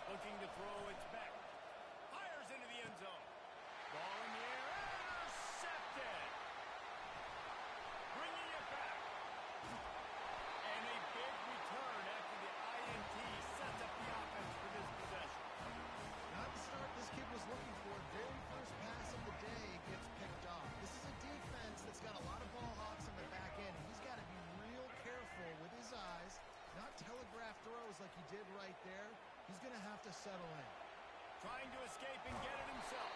Looking to throw, it's back. Fires into the end zone. Ball in the air, intercepted. Bringing it back. And a big return after the INT sets up the offense for this possession. Not the start this kid was looking for. Very first pass of the day gets picked off. This is a defense that's got a lot of ball hawks in the back end. He's got to be real careful with his eyes, not telegraph throws like he did right there. He's going to have to settle in. Trying to escape and get it himself.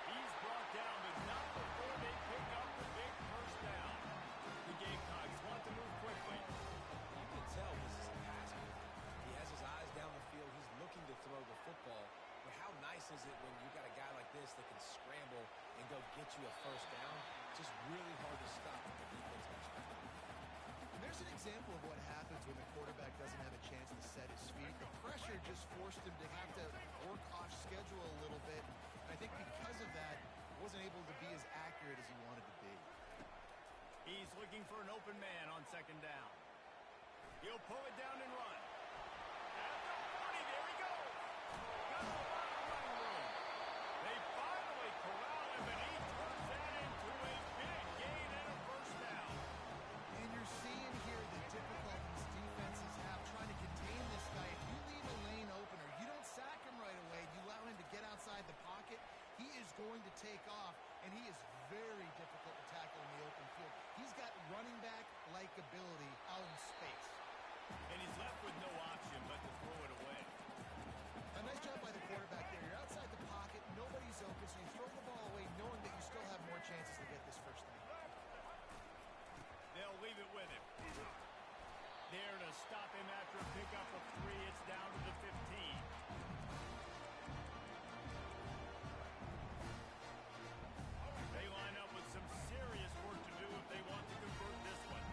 He's brought down, but not before they pick up the big first down. The Gamecocks want to move quickly. You can tell this is a pass play. He has his eyes down the field. He's looking to throw the football. But how nice is it when you got a guy like this that can scramble and go get you a first down? Just really hard to stop from the defensive perspective. And there's an example of what happens when the quarterback doesn't have a chance to set his feet. The pressure just forced him to have to work off schedule a little bit. And I think because of that, he wasn't able to be as accurate as he wanted to be. He's looking for an open man on second down. He'll pull it down and run. At the 40, there he goes. Got a lot of running room. They finally corral him, and he turns that into a big gain and a first down. And you're seeing here the difficulties defenses have trying to contain this guy. If you leave a lane open or you don't sack him right away, you allow him to get outside the pocket, he is going to take off, and he is very difficult to tackle in the open field. He's got running back-like ability out in space. And he's left with no option but to throw it away. A nice job by the quarterback there. You're outside the pocket, nobody's open, so you throw the ball away knowing that you still have more chances to get this first down. They'll leave it with him. There to stop him after a pickup of 3. It's down to the 15. They line up with some serious work to do if they want to convert this one.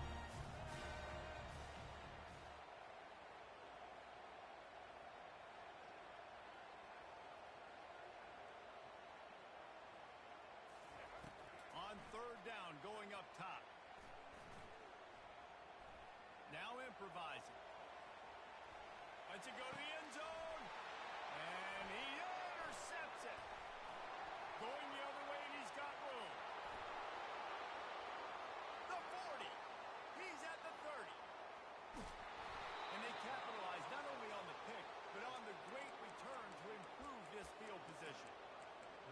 On third down, going up top. Now improvising. Lets it go to the end zone. And he intercepts it. Going the other way, and he's got room. The 40. He's at the 30. And they capitalize not only on the pick, but on the great return to improve this field position.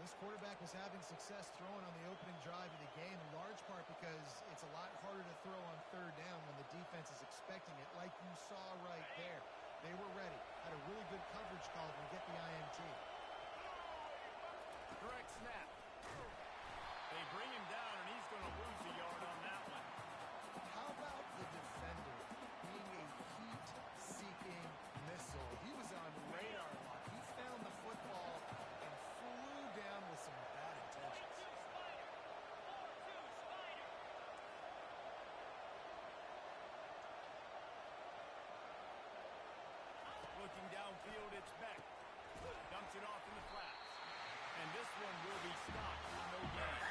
This quarterback was having success throwing on the opening drive of the game, in large part because it's a lot harder to throw on third down when the defense is expecting it, like you saw right there. They were ready. Had a really good coverage call to get the INT. Correct snap. They bring him down, and he's going to lose a yard on that one. How about the defender being a heat-seeking missile? He was on radar lock. He found the football and flew down with some bad intentions. Looking downfield, it's Beck. Dumps it off in the flats. And this one will be stopped for no gain.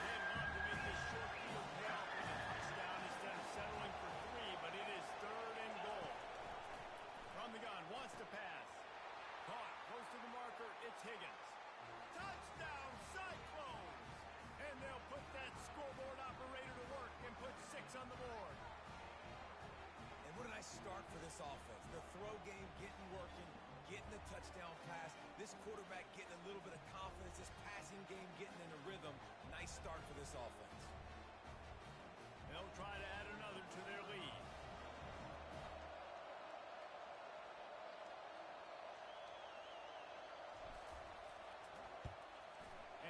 They'd love to make this short field pay off with a touchdown instead of settling for 3, but it is third and goal. From the gun, wants to pass. Caught, close to the marker, it's Higgins. Touchdown, Cyclones! And they'll put that scoreboard operator to work and put 6 on the board. And what a nice start for this offense. The throw game getting working, getting the touchdown pass. This quarterback getting a little bit of confidence. This passing game getting in a rhythm. Nice start for this offense. They'll try to add another to their lead.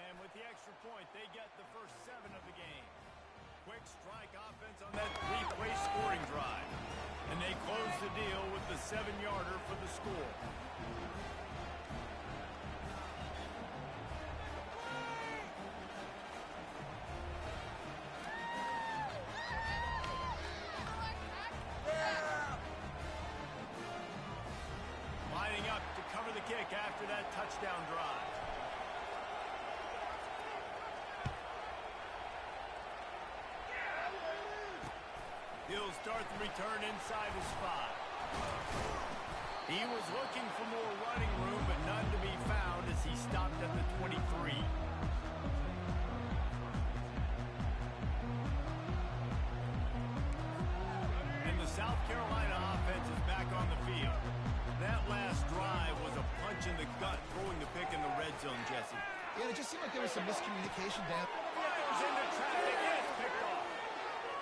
And with the extra point, they get the first 7 of the game. Quick strike offense on that 3-play scoring drive. And they close the deal with the 7-yarder for the score. Lining up to cover the kick after that touchdown drive. He'll start the return inside his 5. He was looking for more running room, but none to be found as he stopped at the 23. And the South Carolina offense is back on the field. That last drive was a punch in the gut, throwing the pick in the red zone, Jesse. Yeah, it just seemed like there was some miscommunication down. Fires into traffic, it's picked off.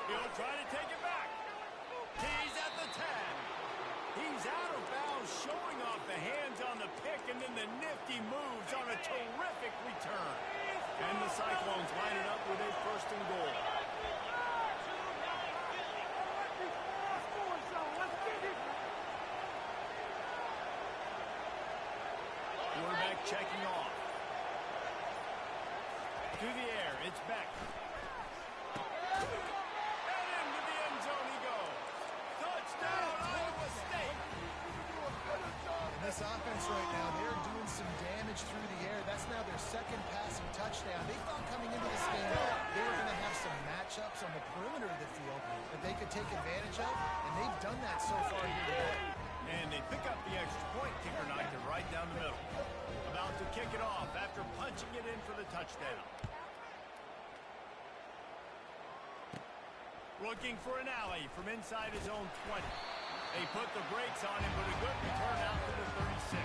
He'll try to take it back. He's at the 10. He's out of bounds, showing off the hands on the pick, and then the nifty moves on a terrific return. And the Cyclones line it up with a first and goal. Quarterback checking off. To the air, it's Beck. And into the end zone he goes. Touchdown, Iowa State. And this offense right now, they're doing some damage through the air. That's now their second passing touchdown. They thought coming into this game they were going to have some matchups on the perimeter of the field that they could take advantage of, and they've done that so far here today. And they pick up the extra point. Kicker knocked it right down the middle. About to kick it off after punching it in for the touchdown. Looking for an alley from inside his own 20. They put the brakes on him, but a good return out to the 36.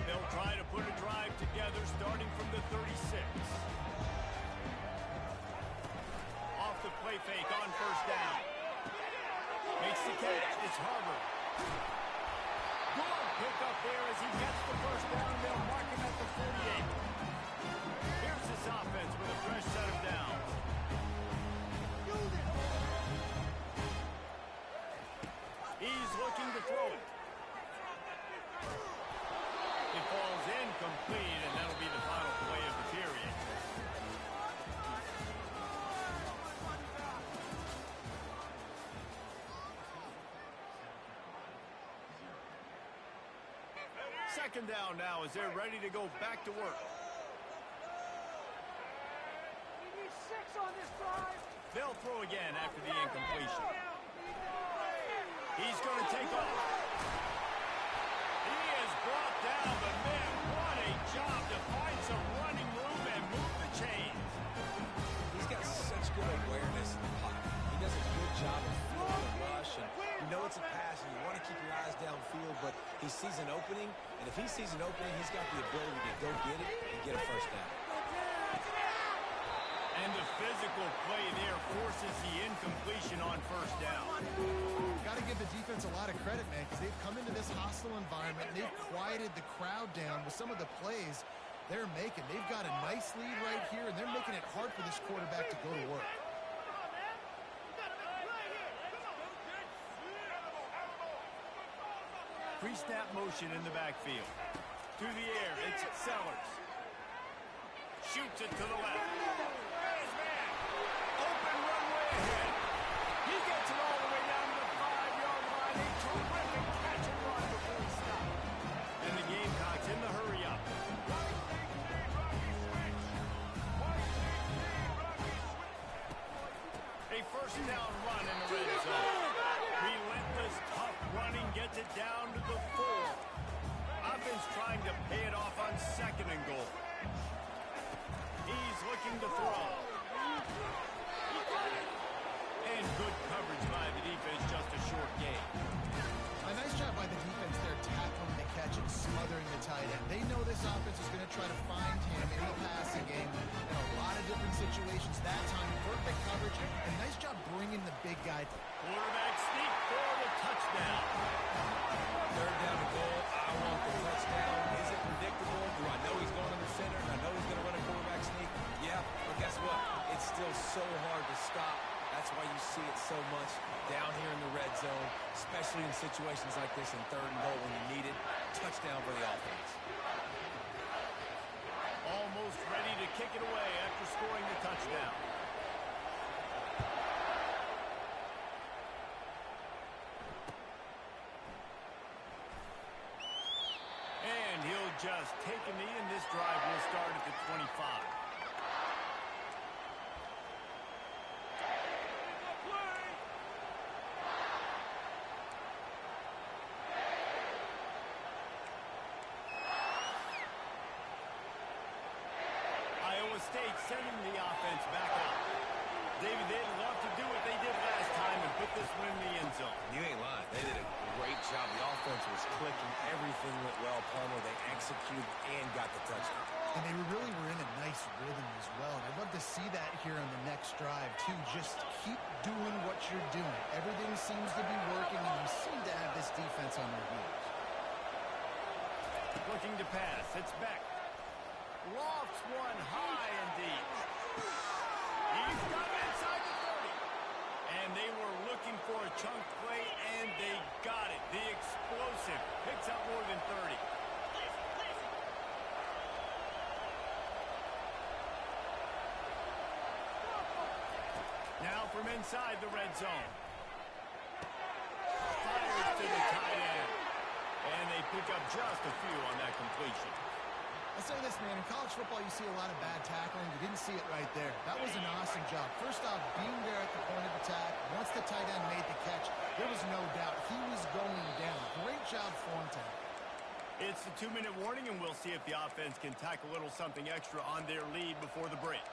They'll try to put a drive together starting from the 36. Off the play fake on first down. Makes the catch. It's Harvard. Good pick up there as he gets the first down. They'll mark him at the 48. Here's this offense with a fresh set of downs. He's looking to throw it. It falls incomplete, and that'll be the final play of the period. Second down now as they're ready to go back to work. They'll throw again after the incompletion. He's going to take off. He is brought down, but man, what a job to find some running room and move the chains. He's got such good awareness in the pocket. He does a good job of feeling the rush, and you know it's a pass, and you want to keep your eyes downfield, but he sees an opening, and if he sees an opening, he's got the ability to go get it and get a first down. And the physical play there forces the incompletion on first down. Got to give the defense a lot of credit, man, because they've come into this hostile environment, and they've quieted the crowd down with some of the plays they're making. They've got a nice lead right here, and they're making it hard for this quarterback to go to work. Pre-snap motion in the backfield. To the air, it's Sellers. Shoots it to the left. Open runway ahead. He gets it all the way down to the 5-yard line. A terrific catch and run before he stopped. And the Gamecocks in the hurry up. A first down run in the red zone. Relentless, tough running gets it down to the 4. Offense trying to pay it off on second and goal. He's looking to throw. And good coverage by the defense, just a short gain. A nice job by the defense there, tackling the catch and smothering the tight end. They know this offense is going to try to find him in the passing game in a lot of different situations. That time, perfect coverage, and nice job bringing the big guy. Quarterback sneak for the touchdown. Third down to goal. I want the touchdown. Is it predictable? Do I know he's going to the center? I know he's going to run a quarterback sneak. Yeah, but guess what? It's still so hard to stop. That's why you see it so much down here in the red zone, especially in situations like this in third and goal when you need it. Touchdown for the offense. Almost ready to kick it away after scoring the touchdown. And he'll just take a knee, and this drive will start at the 25. David, they'd love to do what they did last time and put this one in the end zone. You ain't lying. They did a great job. The offense was clicking. Everything went well. Palmer, they executed and got the touchdown. And they really were in a nice rhythm as well. And I'd love to see that here on the next drive, too. Just keep doing what you're doing. Everything seems to be working, and you seem to have this defense on their heels. Looking to pass. It's Beck. Lofts one high and deep. He's got it inside the 30. And they were looking for a chunk play, and they got it. The explosive picks up more than 30. Now from inside the red zone. Fires to the tight end. And they pick up just a few on that completion. I'll say this, man. In college football, you see a lot of bad tackling. You didn't see it right there. That was an awesome job. First off, being there at the point of attack. Once the tight end made the catch, there was no doubt he was going down. Great job form tackle. It's the 2-minute warning, and we'll see if the offense can tack a little something extra on their lead before the break.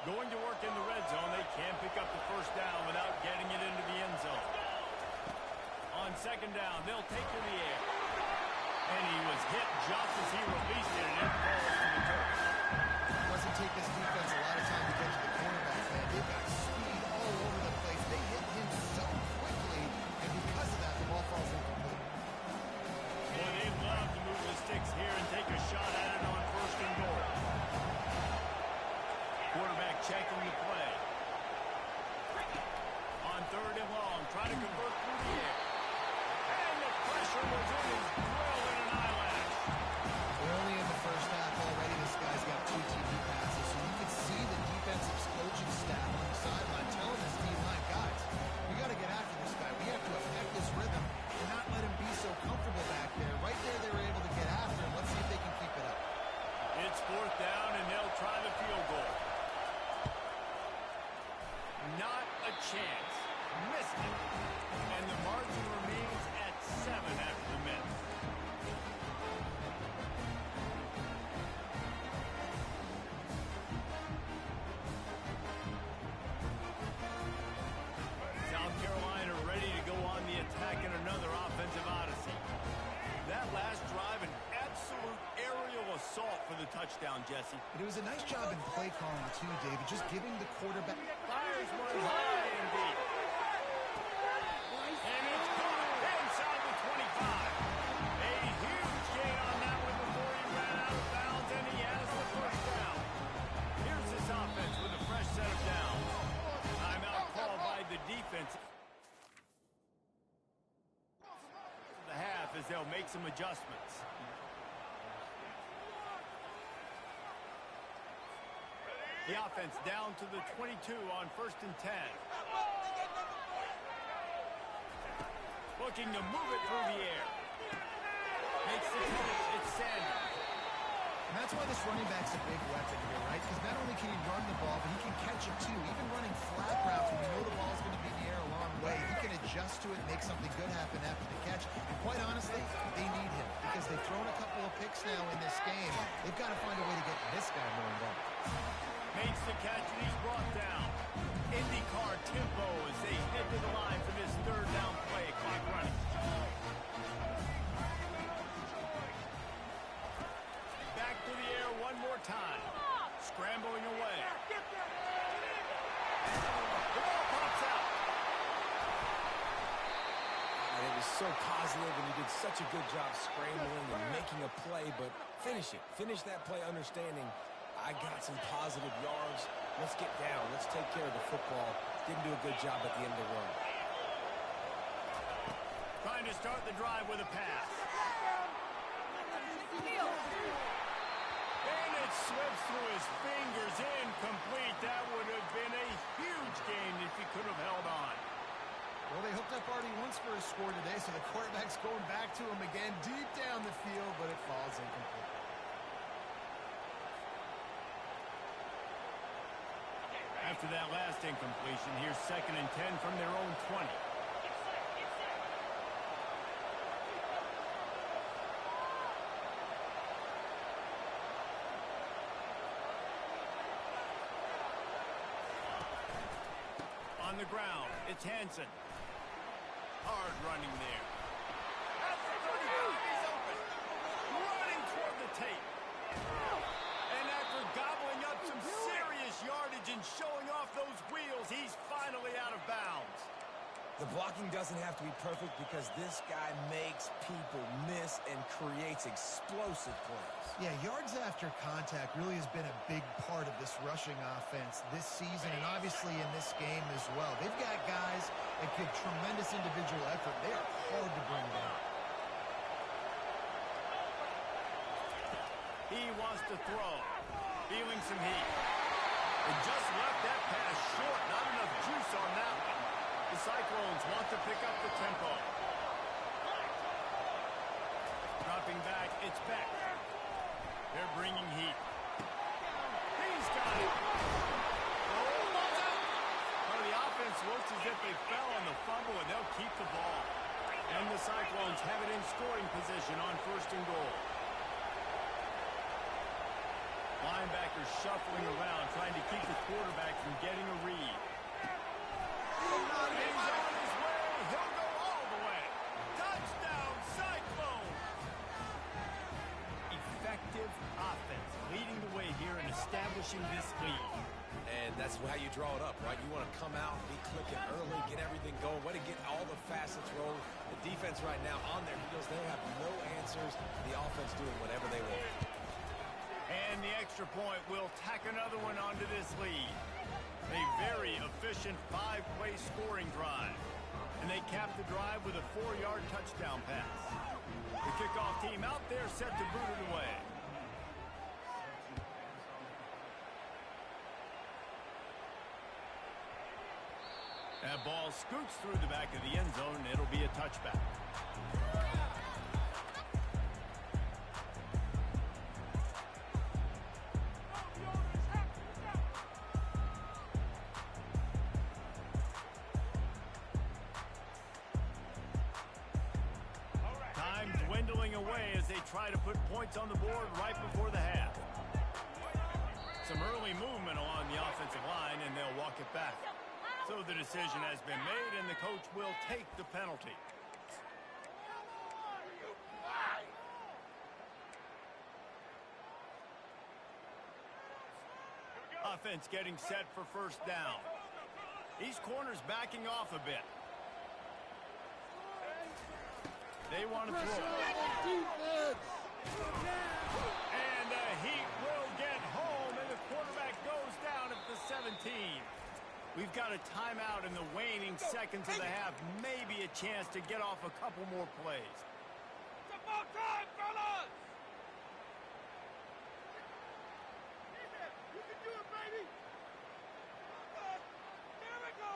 Going to work in the red zone. They can pick up the first down without getting it into the end zone. On second down, they'll take to the air. And he was hit just as he released it, and it falls to the turf. It doesn't take this defense a lot of time to get to the quarterback, man. They've got speed all over the place. They hit him so quickly, and because of that, the ball falls incomplete. Boy, they'd love to move the sticks here and take a shot at it on first and goal. Quarterback checking the play. On third and long, trying to convert through the air. And the pressure was in his grill in an eyelash. We're only in the first half already. This guy's got 2 TD passes, so you can see the defensive coaching staff on the sideline telling this D-line, guys, we got to get after this guy. We have to affect this rhythm and not let him be so comfortable back there. Right there, they were able to get after him. Let's see if they can keep it up. It's fourth down, and they'll try the field goal. Not a chance. Missed it. And the margin remains at 7 after the miss. South Carolina ready to go on the attack in another offensive odyssey. That last drive, an absolute aerial assault for the touchdown, Jesse. But it was a nice job in play calling, too, David, just giving the quarterback. Fires one high and deep. And it's caught inside the 25. A huge gain on that one before he ran out of bounds, and he has the first down. Here's this offense with a fresh set of downs. Timeout called by the defense. The half as they'll make some adjustments. The offense down to the 22 on first and 10. Looking to move it through the air. Makes the catch. It's Sanders. And that's why this running back's a big weapon here, right? Because not only can he run the ball, but he can catch it too. Even running flat routes when you know the ball's going to be in the air a long way, he can adjust to it and make something good happen after the catch. And quite honestly, they need him because they've thrown a couple of picks now in this game. They've got to find a way to get this guy more involved. Makes the catch and he's brought down. IndyCar tempo as they head to the line for this third down play. Clock running. Back to the air one more time. Scrambling away. The ball pops out. And it was so positive, and he did such a good job scrambling and making a play, but finish it. Finish that play understanding I got some positive yards. Let's get down. Let's take care of the football. Didn't do a good job at the end of the run. Trying to start the drive with a pass. And it slips through his fingers. Incomplete. That would have been a huge gain if he could have held on. Well, they hooked up already once for a score today, so the quarterback's going back to him again deep down the field, but it falls incomplete. After that last incompletion, here's second and 10 from their own 20. the ground. It's Hansen. Hard running there. At the 35, he's open. Running toward the tape. And after gobbling up some serious yardage and showing off those wheels, he's finally out of bounds. The blocking doesn't have to be perfect because this guy makes people miss and creates explosive plays. Yeah, yards after contact really has been a big part of this rushing offense this season and obviously in this game as well. They've got guys that give tremendous individual effort. They are hard to bring down. He wants to throw. Feeling some heat. And just left that pass short. Not enough juice on that one. The Cyclones want to pick up the tempo. Dropping back, it's Beck. They're bringing heat. He's got it. Oh, ball's out. Well, the offense looks as if they fell on the fumble, and they'll keep the ball. And the Cyclones have it in scoring position on 1st and goal. Linebackers shuffling around, trying to keep the quarterback from getting a read. He's on his way. He'll go all the way. Touchdown, Cyclone! Effective offense leading the way here and establishing this lead. And that's how you draw it up, right? You want to come out, be clicking early, get everything going, way to get all the facets rolling. The defense right now on their heels, they have no answers. The offense doing whatever they want. And the extra point will tack another one onto this lead. A very efficient 5-play scoring drive. And they cap the drive with a 4-yard touchdown pass. The kickoff team out there set to boot it away. That ball scoots through the back of the end zone, and it'll be a touchback. Time dwindling away as they try to put points on the board right before the half. Some early movement along the offensive line, and they'll walk it back. So the decision has been made, and the coach will take the penalty. Offense getting set for 1st down. These corners backing off a bit. They want to throw. And the Heat will get home, and the quarterback goes down at the 17. We've got a timeout in the waning seconds of the half. Maybe a chance to get off a couple more plays. It's about time, fellas! You can do it, baby! Here we go!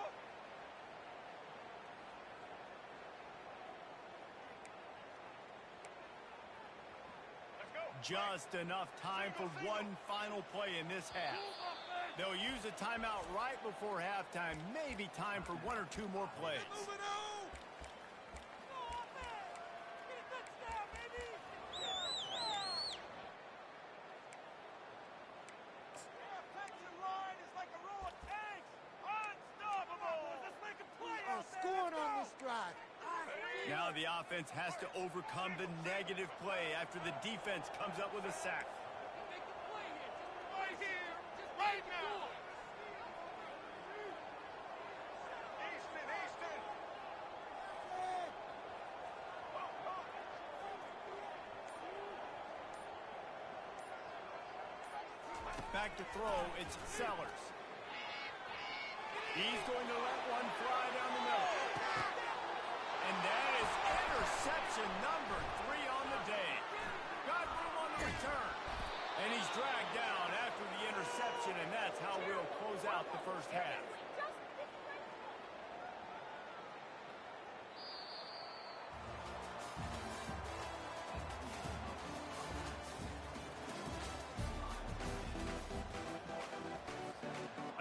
Let's go! Just enough time for one final play in this half. They'll use a timeout right before halftime. Maybe time for 1 or 2 more plays. Moving on! Go offense! Get a touchdown, baby! The offensive line is like a row of tanks! Unstoppable! Let's make a play out there! Scoring on this drive. Now the offense has to overcome the negative play after the defense comes up with a sack. Make the play here! Just right here! Just right now! Easton! Back to throw, it's Sellers. He's going to let one fly down the middle. And that is interception number 3 on the day. Got room on the return. And he's dragged down after the interception, and that's how we'll close out the 1st half.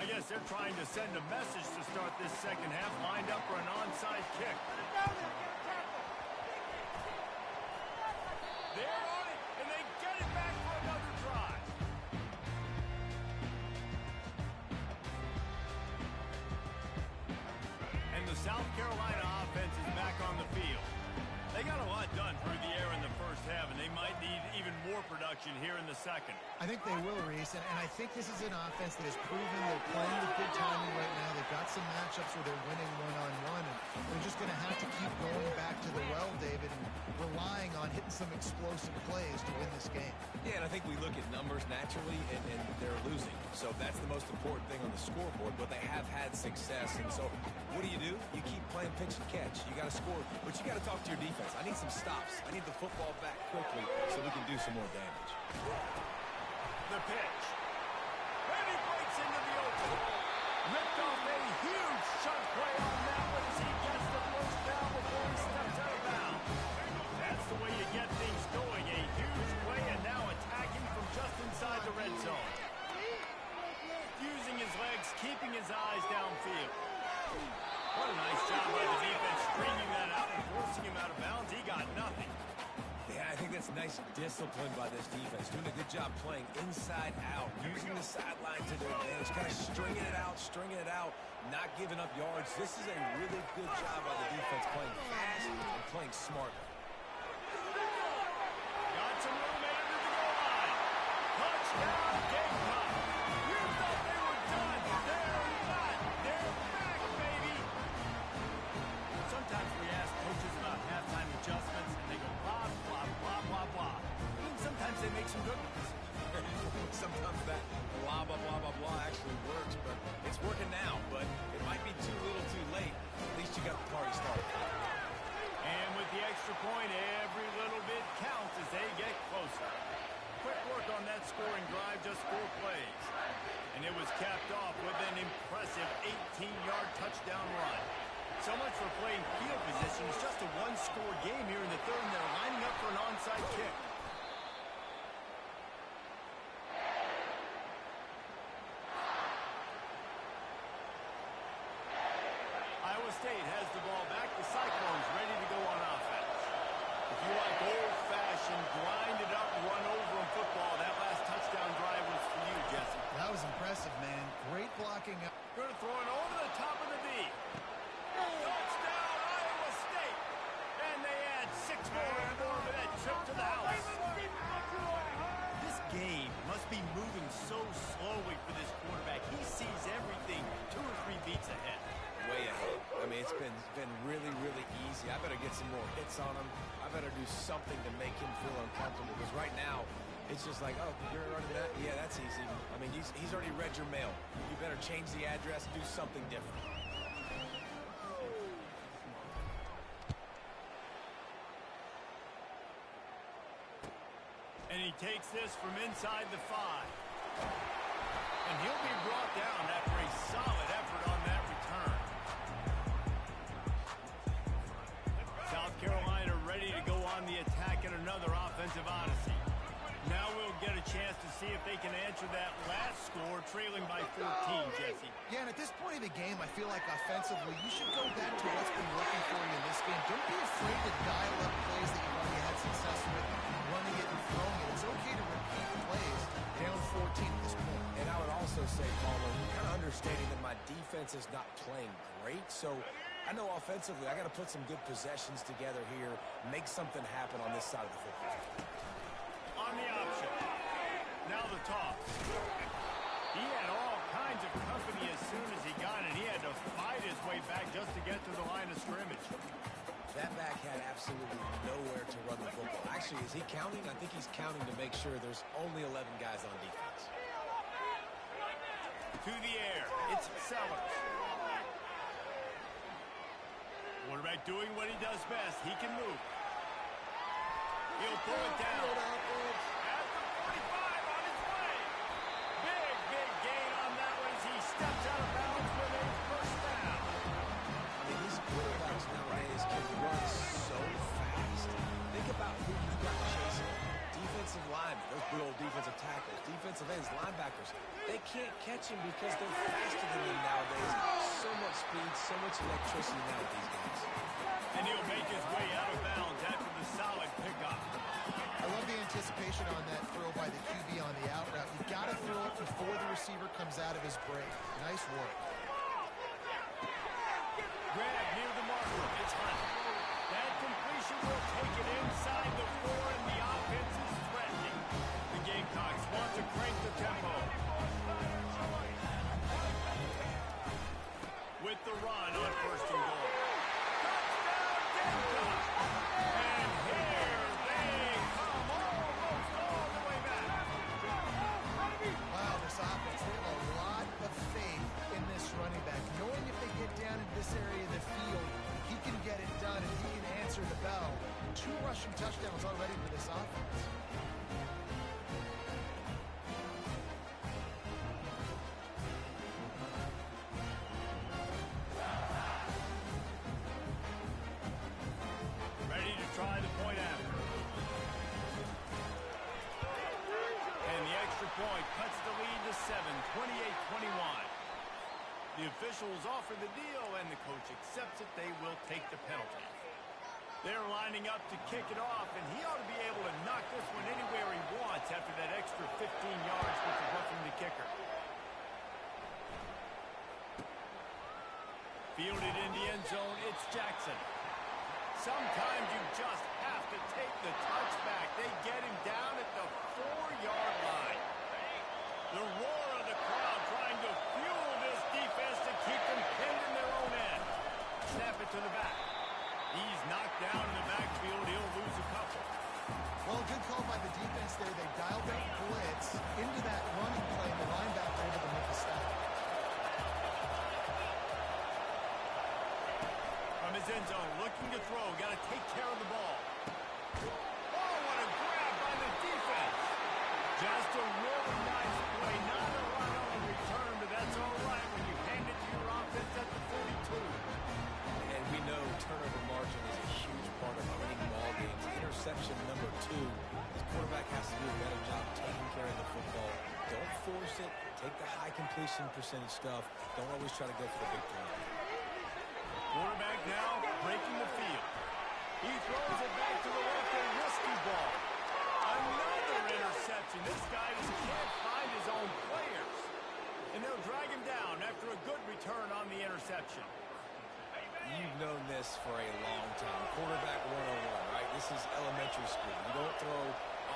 I guess they're trying to send a message to start this 2nd half, lined up for an onside kick. They're on it, and they get it back for another drive. They might need even more production here in the second. I think they will, Reese, and I think this is an offense that has proven they're playing with good timing right now. They've got some matchups where they're winning one-on-one, and they're just going to have to keep going back to the well, David, and relying on hitting some explosive plays to win this game. Yeah, and I think we look at numbers naturally, and they're losing. So that's the most important thing on the scoreboard, but they have had success. And so what do? You keep playing pitch and catch. You got to score, but you got to talk to your defense. I need some stops. I need the football back quickly so we can do some more damage. The pitch. And he breaks into the open. Ripped off a huge chunk play on that one as he gets the first down before he steps out of bounds. That's the way you get things going. A huge play and now attacking from just inside the red zone. Using his legs, keeping his eyes downfield. What a nice job by the defense stringing that out and forcing him out of bounds. He got nothing. Yeah, I think that's nice discipline by this defense. Doing a good job playing inside out, using the sideline to their advantage, kind of stringing it out, not giving up yards. This is a really good job by the defense playing fast and playing smart. Got some room under the goal line. Touchdown, Gamecock. You thought they were done. They're not. They're back, baby. Sometimes we ask coaches about halftime adjustments, and they go blah, blah, blah, blah, blah. And sometimes they make some good ones. Sometimes that blah, blah, blah, blah, blah actually works, but it's working now. But it might be too little too late. At least you got the party started. And with the extra point, every little bit counts as they get closer. Quick work on that scoring drive, just 4 plays. And it was capped off with an impressive 18-yard touchdown run. So much for playing field position. It's just a one-score game here in the third, and they're lining up for an onside kick. Iowa State has the ball back. The Cyclones ready to go on offense. If you like old-fashioned, grind-it-up, run-over in football, that last touchdown drive was for you, Jesse. That was impressive, man. Great blocking up. Going to throw it over the top of the knee. Touchdown, Iowa State. And they add 6 more and more with that trip to the house. This game must be moving so slowly for this quarterback. He sees everything 2 or 3 beats ahead. Way ahead. I mean, it's been really, really easy. I better get some more hits on him. I better do something to make him feel uncomfortable, because right now, it's just like, oh, you're running that? Yeah, that's easy. I mean, he's already read your mail. You better change the address, do something different. And he takes this from inside the 5. And he'll be brought down after a solid effort on that return. South Carolina ready to go on the attack in another offensive odyssey. Now we'll get a chance to see if they can answer that last score, trailing by 14, Jesse. Yeah, and at this point of the game, I feel like offensively, you should go back to what's been working for you in this game. Don't be afraid to dial up plays that you've already had success with, running it and throwing it. It's okay to repeat plays down 14 at this point. And I would also say, Paulo, kind of understanding that my defense is not playing great, so I know offensively I got to put some good possessions together here, make something happen on this side of the football. On the option. Now the toss. He had all kinds of company as soon as he got it. He had to fight his way back just to get to the line of scrimmage. That back had absolutely nowhere to run the football. Actually, is he counting? I think he's counting to make sure there's only 11 guys on defense. To the air. It's Sellers. Quarterback doing what he does best. He can move. He'll pull it down. At the 45 on his way. Big gain on that one as he steps out of bounds with a first down. I mean, these quarterbacks nowadays can run so fast. Think about who you've got chasing. Defensive linemen, those good old defensive tackles, defensive ends, linebackers. They can't catch him because they're faster than them nowadays. So much speed, so much electricity now with these guys. And he'll make his way out of bounds after the solid pickup. I love the anticipation on that throw by the QB on the out route. You've got to throw it before the receiver comes out of his break. Nice work. Grab near the marker. It's Hunt. That completion will take it inside the 4, and the offense answer the bell. 2 rushing touchdowns already for this offense. Ready to try the point after. And the extra point cuts the lead to 7, 28-21. The officials offer the deal, and the coach accepts it. They will take the penalty. They're lining up to kick it off, and he ought to be able to knock this one anywhere he wants after that extra 15 yards with the roughing the kicker. Fielded in the end zone, it's Jackson. Sometimes you just have to take the touchback. They get him down at the 4-yard line. The roar of the crowd trying to fuel this defense to keep them pinned in their own end. Snap it to the back. He's knocked down in the backfield. He'll lose a couple. Well, good call by the defense there. They dialed up blitz into that running play. The linebacker able to make a stop. From his end zone, looking to throw. Got to take care of the ball. Oh, what a grab by the defense. Just a really nice play. Not a lot on the return, but that's all right when you hand it to your offense at the 42. And we know turnover margin is a huge part of winning ball games. Interception number 2. This quarterback has to do a better job taking care of the football. Don't force it. Take the high completion percentage stuff. Don't always try to go for the big play. Quarterback now breaking the field. He throws it back to the left, a risky ball. Another interception. This guy just can't find his own players. And they'll drag him down after a good return on the interception. You've known this for a long time. Quarterback 101, right? This is elementary school. You don't throw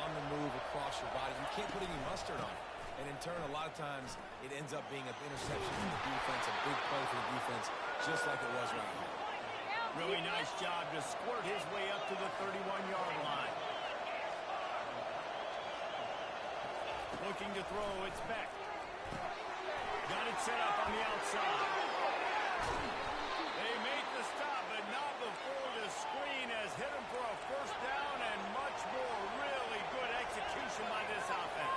on the move across your body. You can't put any mustard on it. And in turn, a lot of times, it ends up being an interception for the defense, a big play for the defense, just like it was right here. Really nice job to squirt his way up to the 31-yard line. Looking to throw, it's Beck. Got it set up on the outside. They make the stop, but not before the screen has hit him for a first down and much more. Really good execution by this offense.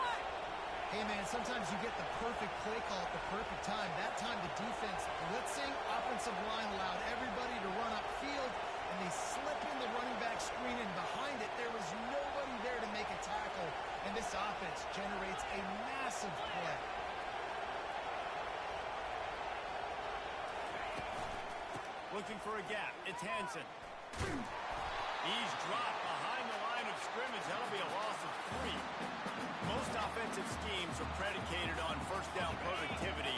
Hey, man, sometimes you get the perfect play call at the perfect time. That time the defense blitzing, offensive line allowed everybody to run upfield, and they slip in the running back screen, and behind it there was nobody there to make a tackle, and this offense generates a massive play. Looking for a gap. It's Hansen. He's dropped behind the line of scrimmage. That'll be a loss of 3. Most offensive schemes are predicated on first down productivity.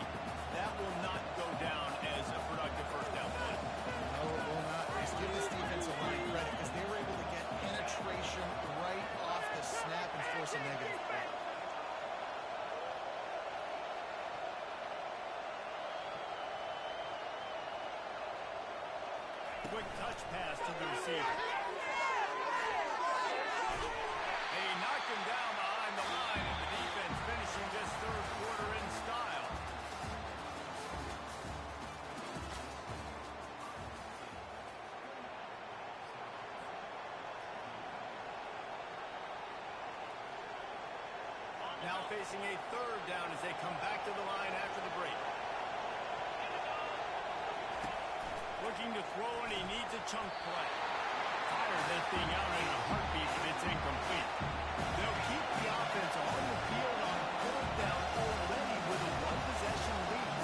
That will not go down as a productive first down play. No, it will not. Just give this defensive line credit because they were able to get penetration right off the snap and force a negative play. Quick touch pass to the receiver. They knocked him down behind the line, and the defense finishing this third quarter in style. Now facing a third down as they come back to the line after the break. Looking to throw, and he needs a chunk play. Fires that thing out in a heartbeat, but it's incomplete. They'll keep the offense on the field on fourth down already with a one-possession lead.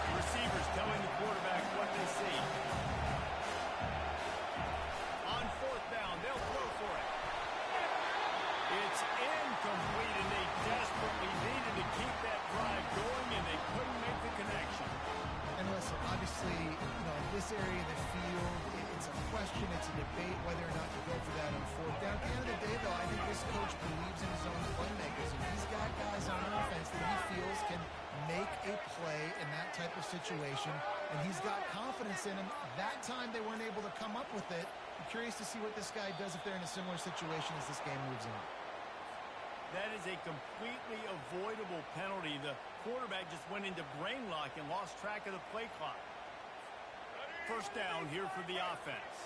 The receivers telling the quarterback what they see. On fourth down, they'll throw for it. It's incomplete, and they desperately needed to keep that drive going, and they couldn't make the connection. And listen, obviously, in this area of the field, it's a question, it's a debate whether or not to go for that on fourth down. At the end of the day, though, I think this coach believes in his own playmakers, and he's got guys on offense that he feels can make a play in that type of situation, and he's got confidence in him. That time they weren't able to come up with it. I'm curious to see what this guy does if they're in a similar situation as this game moves on. That is a completely avoidable penalty. The quarterback just went into brain lock and lost track of the play clock. First down here for the offense.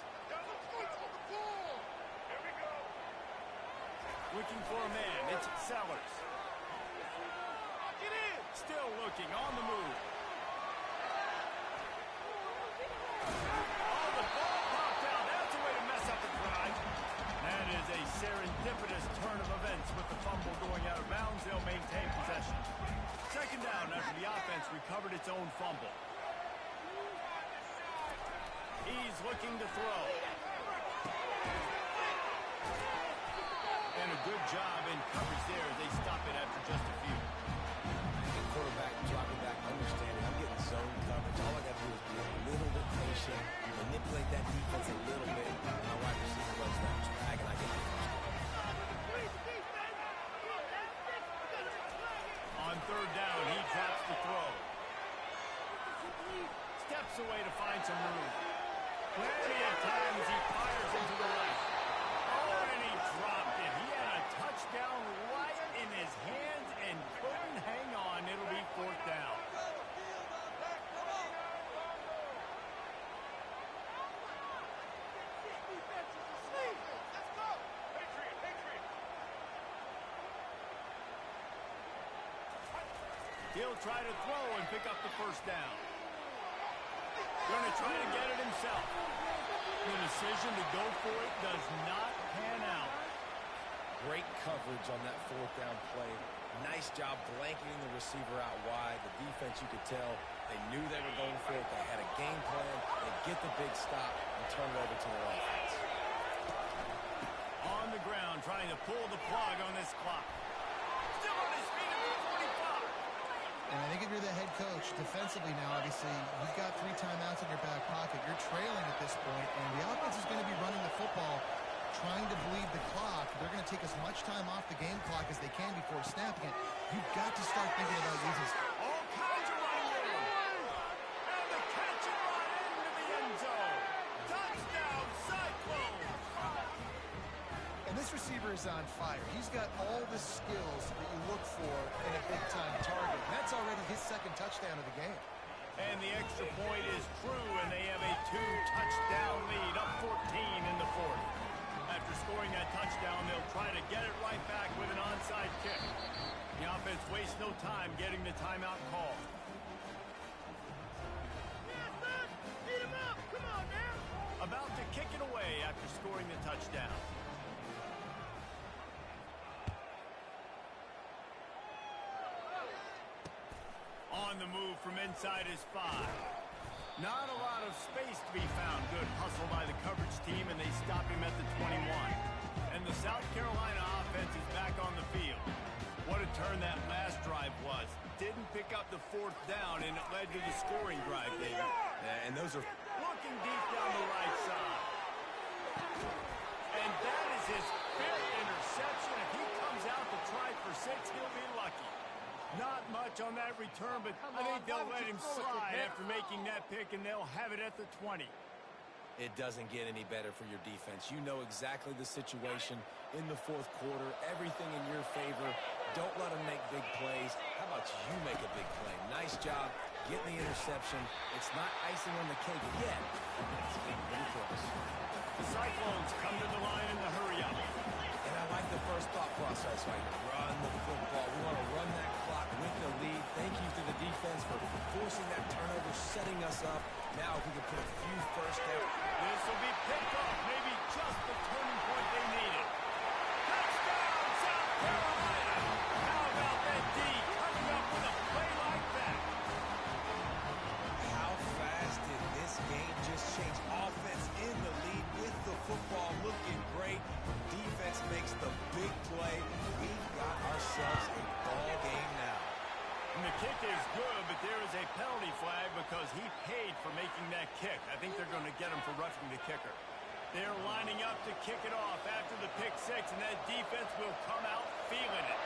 Looking for a man. It's Sellers. Still looking on the move. Oh, the ball popped out. That's a way to mess up the drive. That is a serendipitous turn of events with the fumble going out of bounds. They'll maintain possession. Second down after the offense recovered its own fumble. He's looking to throw. And a good job in coverage there. They stop it after just a few. The quarterback dropping back, understanding I'm getting zone coverage. All I got to do is be a little bit patient, manipulate that defense a little bit. My wide receiver runs that drag, and I get the first down. On third down, he drops the throw. Steps away to find some room. Plenty of times he fires into the right. Oh, and he dropped it. He had a touchdown right in his hands and couldn't hang on. It'll be fourth down. He'll try to throw and pick up the first down. Going to try to get it himself. The decision to go for it does not pan out. Great coverage on that fourth down play. Nice job blanketing the receiver out wide. The defense, you could tell, they knew they were going for it. They had a game plan. They get the big stop and turn it over to their offense. On the ground, trying to pull the plug on this clock. Still on his feet at the 45. And I think if you're the head coach, defensively now, obviously, you've got 3 timeouts in your back pocket. You're trailing at this point, and the offense is going to be running the football, trying to bleed the clock. They're going to take as much time off the game clock as they can before snapping it. You've got to start thinking about using all kinds of running room. And the catch and run into the end zone. Touchdown, Cyclones. And this receiver is on fire. He's got all the skills that you look for in a big-time target. That's already his second touchdown of the game. And the extra point is true, and they have a 2-touchdown lead, up 14 in the fourth. After scoring that touchdown, they'll try to get it right back with an onside kick. The offense wastes no time getting the timeout call. About to kick it away after scoring the touchdown. On the move from inside his 5. Not a lot of space to be found. Good hustle by the coverage team, and they stop him at the 21. And the South Carolina offense is back on the field. What a turn that last drive was. Didn't pick up the fourth down, and it led to the scoring drive, David. Yeah, and those are looking deep down the right side. And that is his 5th interception. If he comes out to try for 6, he'll be lucky. Not much on that return, but I think they'll let him slide after making that pick, and they'll have it at the 20. It doesn't get any better for your defense. You know exactly the situation in the fourth quarter. Everything in your favor. Don't let them make big plays. How about you make a big play? Nice job getting the interception. It's not icing on the cake yet. It's getting pretty close. The Cyclones come to the line in the hurry-up. And I like the first thought process right here. Run the football. We want to run that clock with the lead. Thank you to the defense for forcing that turnover, setting us up. Now if we can put a few first down. This will be picked off. Maybe just the turning point they needed. Touchdown, South Carolina! How about that D coming up with a play like that? How fast did this game just change? Offense in the lead with the football looking great. Defense makes the big play. We've got ourselves a ball game now. And the kick is good, but there is a penalty flag because he paid for making that kick. I think they're going to get him for roughing the kicker. They're lining up to kick it off after the pick 6, and that defense will come out feeling it.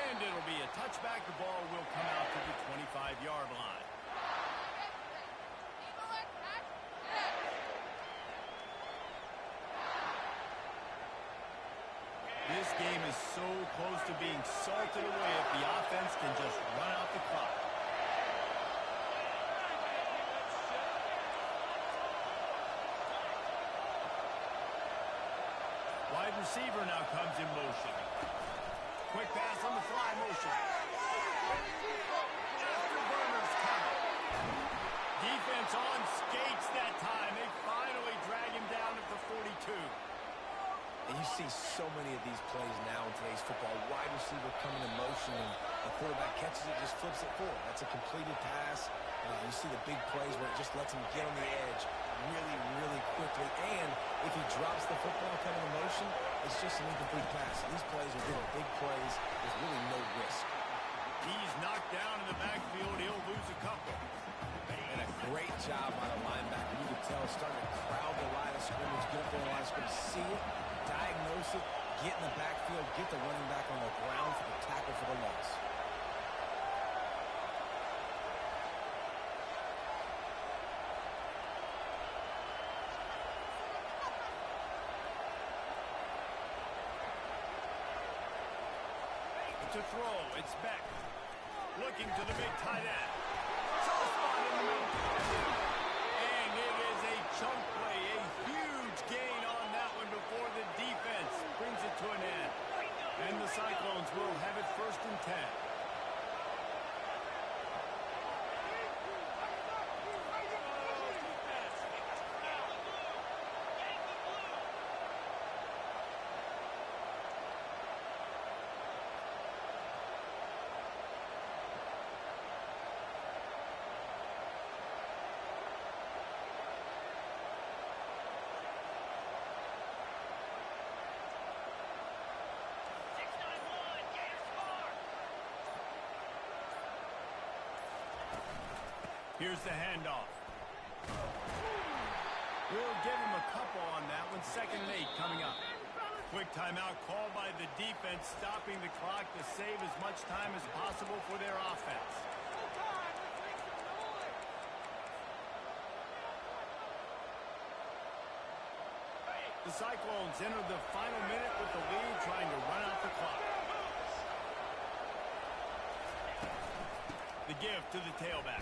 And it'll be a touchback. The ball will come out to the 25-yard line. This game is so close to being salted away if the offense can just receiver now comes in motion. Quick pass on the fly motion. Afterburners count. Defense on skates that time. They finally drag him down at the 42. And you see so many of these plays now in today's football. Wide receiver coming in motion, and the quarterback catches it, just flips it forward. That's a completed pass. You see the big plays where it just lets him get on the edge really, really quickly. And if he drops the football coming in motion, it's just an incomplete pass. These plays are getting big plays with really no risk. He's knocked down in the backfield. He'll lose a couple. And a great job by the linebacker. You could tell starting to crowd the line of scrimmage, get up on the line of scrimmage, see it, diagnose it, get in the backfield, get the running back on the ground for the tackle for the loss. To throw, it's Beck. Looking to the big tight end. Saw spot in the middle. And it is a chunk play, a huge gain on that one before the defense brings it to an end. And the Cyclones will have it 1st and 10. Here's the handoff. We'll give him a couple on that one. 2nd and 8 coming up. Quick timeout called by the defense, stopping the clock to save as much time as possible for their offense. The Cyclones enter the final minute with the lead, trying to run out the clock. The give to the tailback.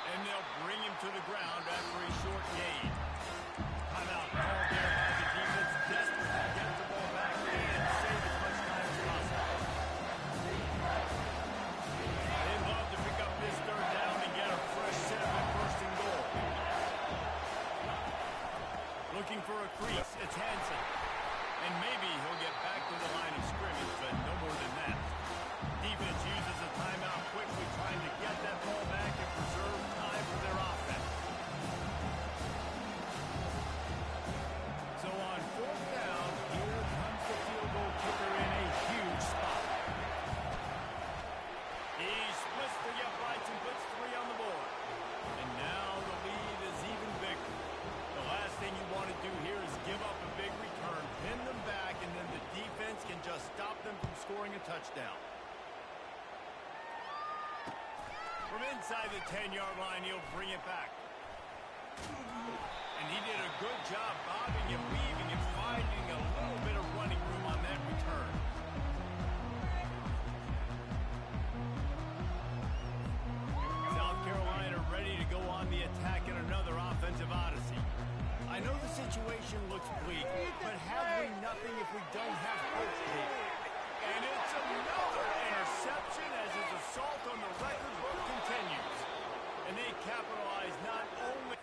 And they'll bring him to the ground after a short gain. Timeout called there by the defense, desperate to get the ball back and save as much time as possible. They'd love to pick up this 3rd down and get a fresh set at 1st and goal. Looking for a crease, it's Hansen. And maybe he'll get back to the line of scrimmage, but no more than that. Defense uses a timeout quickly, trying to get that ball back and preserve time for their offense. So on 4th down, here comes the field goal kicker in a huge spot. He splits the uprights and puts 3 on the board. And now the lead is even bigger. The last thing you want to do here is give up a big return, pin them back, and then the defense can just stop them from scoring a touchdown. From inside the 10-yard line, he'll bring it back. And he did a good job bobbing and weaving and finding a little bit of running room on that return. South Carolina ready to go on the attack in another offensive odyssey. I know the situation looks bleak, but have we nothing if we don't have hope here? And it's another interception as his assault on the record book continues. And they capitalize not only...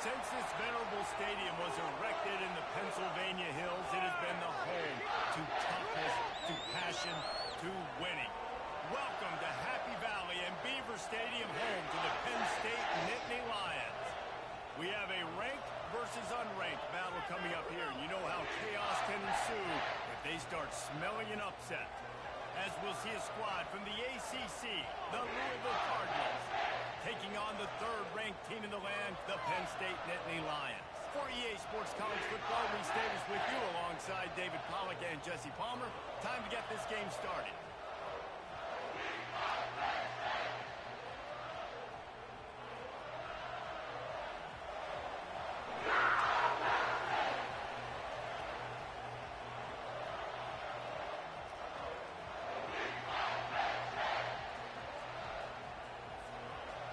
Since this venerable stadium was erected in the Pennsylvania Hills, it has been the home to toughness, to passion, to winning. Welcome to Happy Valley and Beaver Stadium, home to the Penn State Nittany Lions. We have a ranked versus unranked battle coming up here. You know how chaos can ensue if they start smelling an upset. As we'll see a squad from the ACC, the Louisville Cardinals, taking on the third-ranked team in the land, the Penn State Nittany Lions. For EA Sports College Football, Lee Davis with you alongside David Pollack and Jesse Palmer. Time to get this game started.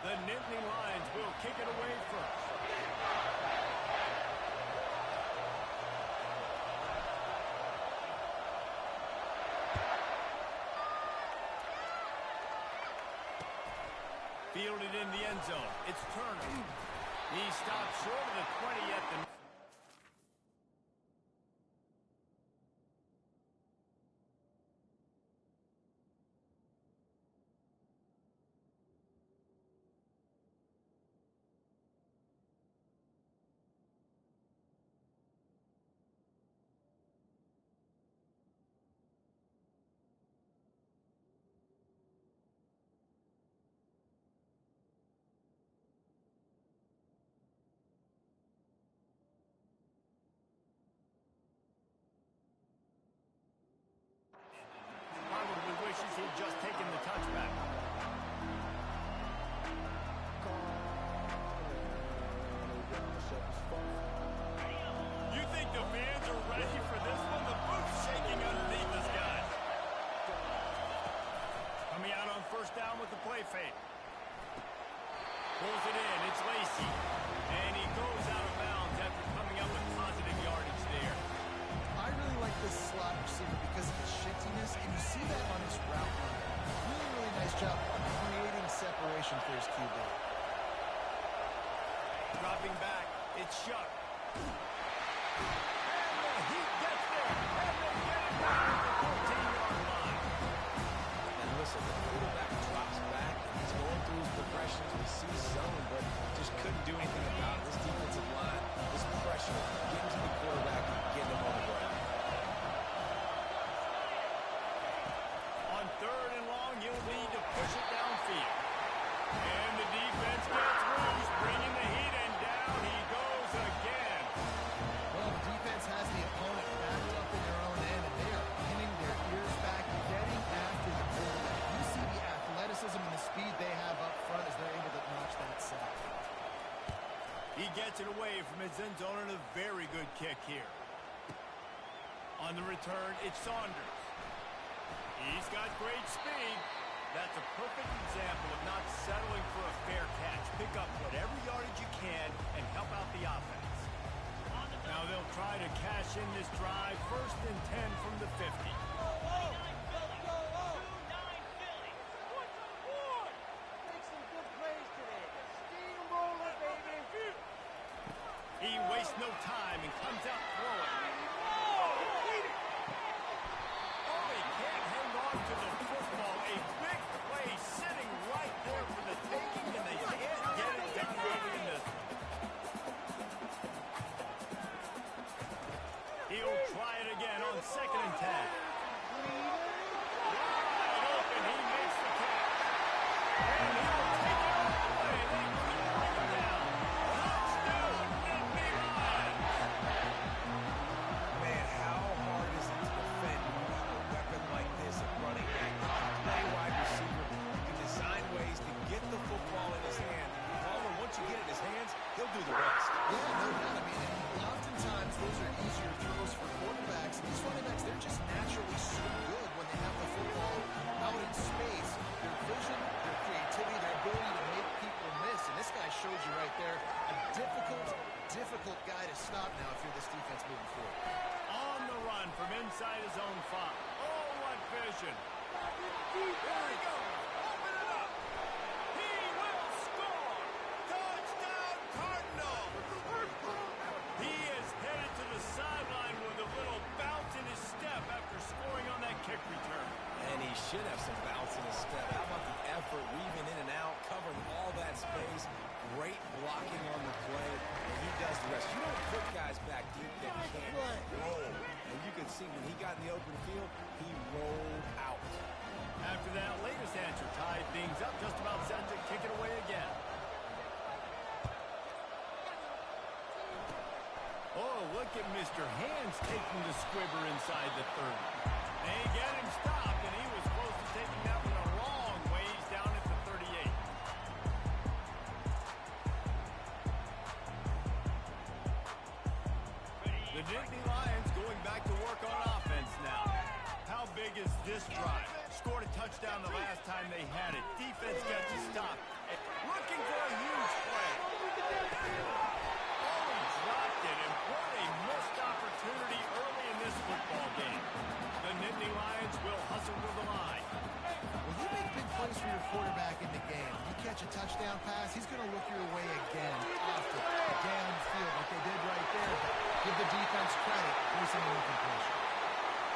The Nittany Lions will kick it away first. Fielded in the end zone. It's Turner. He stopped short of the 20 at the... Probably wishes he'd just taken the touchback. You think the fans are ready for this one? The boot's shaking underneath this guy. Coming out on first down with the play fake. Pulls it in. It's Lacey. And he goes out of bounds after coming up with positive yardage there. I really like this slot receiver because of his shiftiness, and you see that on his route run. Really, really nice job creating separation for his QB. Dropping back, it's Shuck. And the Heat gets there, and they get it down to the 14-yard line. And listen, the quarterback drops back, and he's going through his progressions. We see zone, but just couldn't do anything about it. This defensive line, this pressure, getting to the quarterback and getting him on the ground. On third and long, he'll need to push it downfield. And the defense gets loose, bringing the Heat, and down he goes again. Well, the defense has the opponent backed up in their own end, and they are pinning their ears back, getting after the quarterback. You see the athleticism and the speed they have up front as they're able to notch that sack. He gets it away from his end zone and a very good kick here. On the return, it's Saunders. He's got great speed. That's a perfect example of not settling for a fair catch. Pick up whatever yardage you can and help out the offense. Now they'll try to cash in this drive. First and 10 from the 50. He wastes no time and comes out throwing. Oh, they can't hang on to the football. A big play sitting right there for the taking, and they can't get it done early in this. He'll try it again on second and 10. Wide open, he makes the catch. And he'll take it all the way. They couldn't bring him down. Touchdown, Nittany Lions. Man, how hard is it to defend when you have a weapon like this at running back? You can play wide receiver. You can design ways to get the football in his hand. Palmer, once you get it in his hands, he'll do the rest. Yeah, no doubt. I mean, and oftentimes those are easier throws for quarterbacks. And these running backs, they're just naturally so good when they have the football out in space. Their vision, their creativity, their ability to make people miss. And this guy shows you right there a difficult guy to stop now if you're this defense moving forward. On the run from inside his own 5. Oh, what vision. Here he goes. Open it up. He will score. Touchdown, Cardinals. should have some bounce in his step. How about the effort, weaving in and out, covering all that space. Great blocking on the play, and he does the rest. You don't put guys back deep that can't roll. And you can see when he got in the open field, he rolled out. After that latest answer tied things up, just about set to kick it away again. Oh, look at Mr. Hands taking the squibber inside the 30. They get him stopped, and he was close to taking that one a long ways down at the 38. The Nittany Lions going back to work on offense now. How big is this drive? Scored a touchdown the last time they had it. Defense got to stop. Looking for a huge play. Oh, he dropped it, and what a missed opportunity early in this football game. The Nittany Lions will hustle to the line. When you make big plays for your quarterback in the game, you catch a touchdown pass, he's going to look your way again, often, downfield like they did right there. But give the defense credit, forcing an incompletion.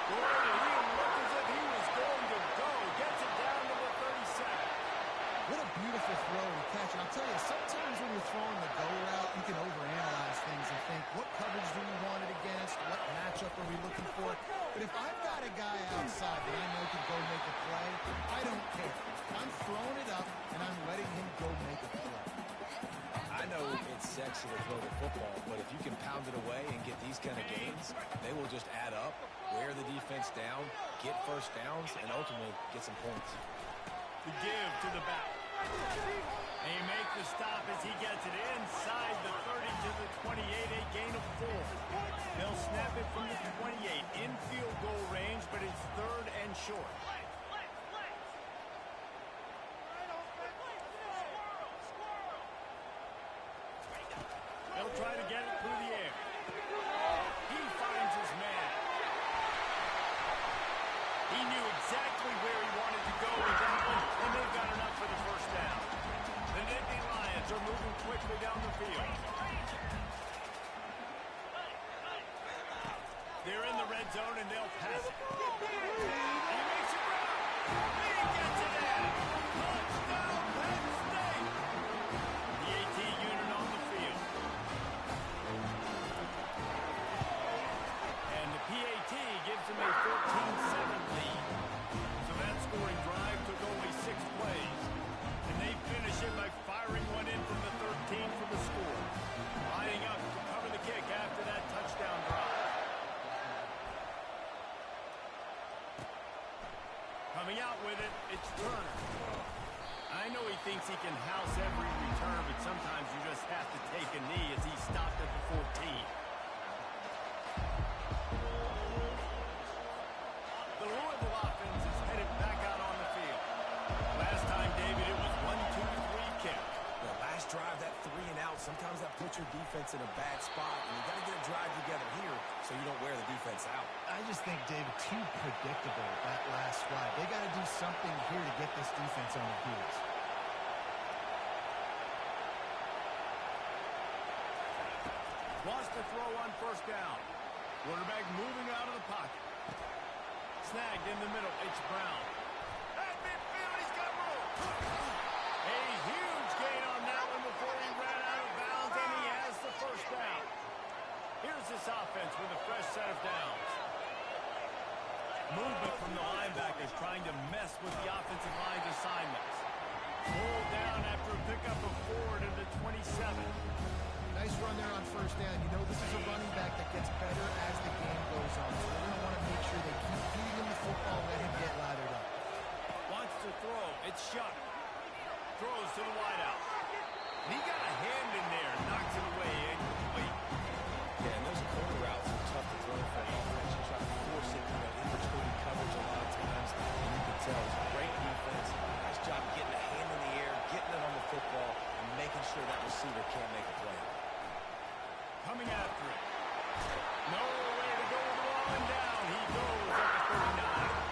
Boy, he looked as if he was going to go. Gets it down to the 37. What a beautiful throw and catch. And I'll tell you, sometimes when you're throwing the go route, you can overanalyze things and think, what coverage do we want it against? What matchup are we looking for? But if I've got a guy outside that I know can go make a play, I don't care. I'm throwing it up, and I'm letting him go make a play. I know it's sexy to throw the football, but if you can pound it away and get these kind of gains, they will just add up, wear the defense down, get first downs, and ultimately get some points. The give to the back. They make the stop as he gets it inside the 30 to the 28, a gain of 4. They'll snap it from the 28 in field goal range, but it's third and short. They'll try to get it through the air. He finds his man. He knew exactly where he wanted to go with that one, and they've got enough for the first down. The Nittany Lions are moving quickly down the field. They're in the red zone, and they'll pass it. He makes it run. He gets it in. Touchdown, Penn State. The AT unit on the field. And the PAT gives them a 14-7 lead. So that scoring drive took only 6 plays. And they finish it by firing one in from the 13 for the score. Lining up to cover the kick after that touchdown drive. Coming out with it, it's Turner. I know he thinks he can house every return, but sometimes you just have to take a knee as he stopped at the 14. The Louisville offense is headed back out on the field. Last time, David, it was 1-2-3 kick. The last drive, that 3 and out, sometimes that puts your defense in a bad spot, and you got to get a drive together here so you don't wear the defense out. I just think, David, too predictable, that last drive. They got to do something here to get this defense on their heels. Wants to throw on first down. Quarterback moving out of the pocket. Snagged in the middle. It's Brown. At midfield, he's got room. A huge gain on that one before he ran out of bounds, and he has the first down. Here's this offense with a fresh set of downs. Movement from the linebackers trying to mess with the offensive line's assignments. Pulled down after a pickup of 4 to the 27. Nice run there on first down. You know this is a running back that gets better as the game goes on. So they're going to want to make sure they keep feeding him the football, let him get lathered up. Wants to throw. It's Shuck. Throws to the wideout. He got a hand in there. Knocks it away. Incomplete. Yeah, and those corner routes are tough to throw for an offense. You try to force it through that in-between coverage a lot of times, and you can tell it's a great defense. Nice job getting a hand in the air, getting it on the football, and making sure that receiver can't make a play. Coming after it. No way to go with the ball and down. He goes at the 39.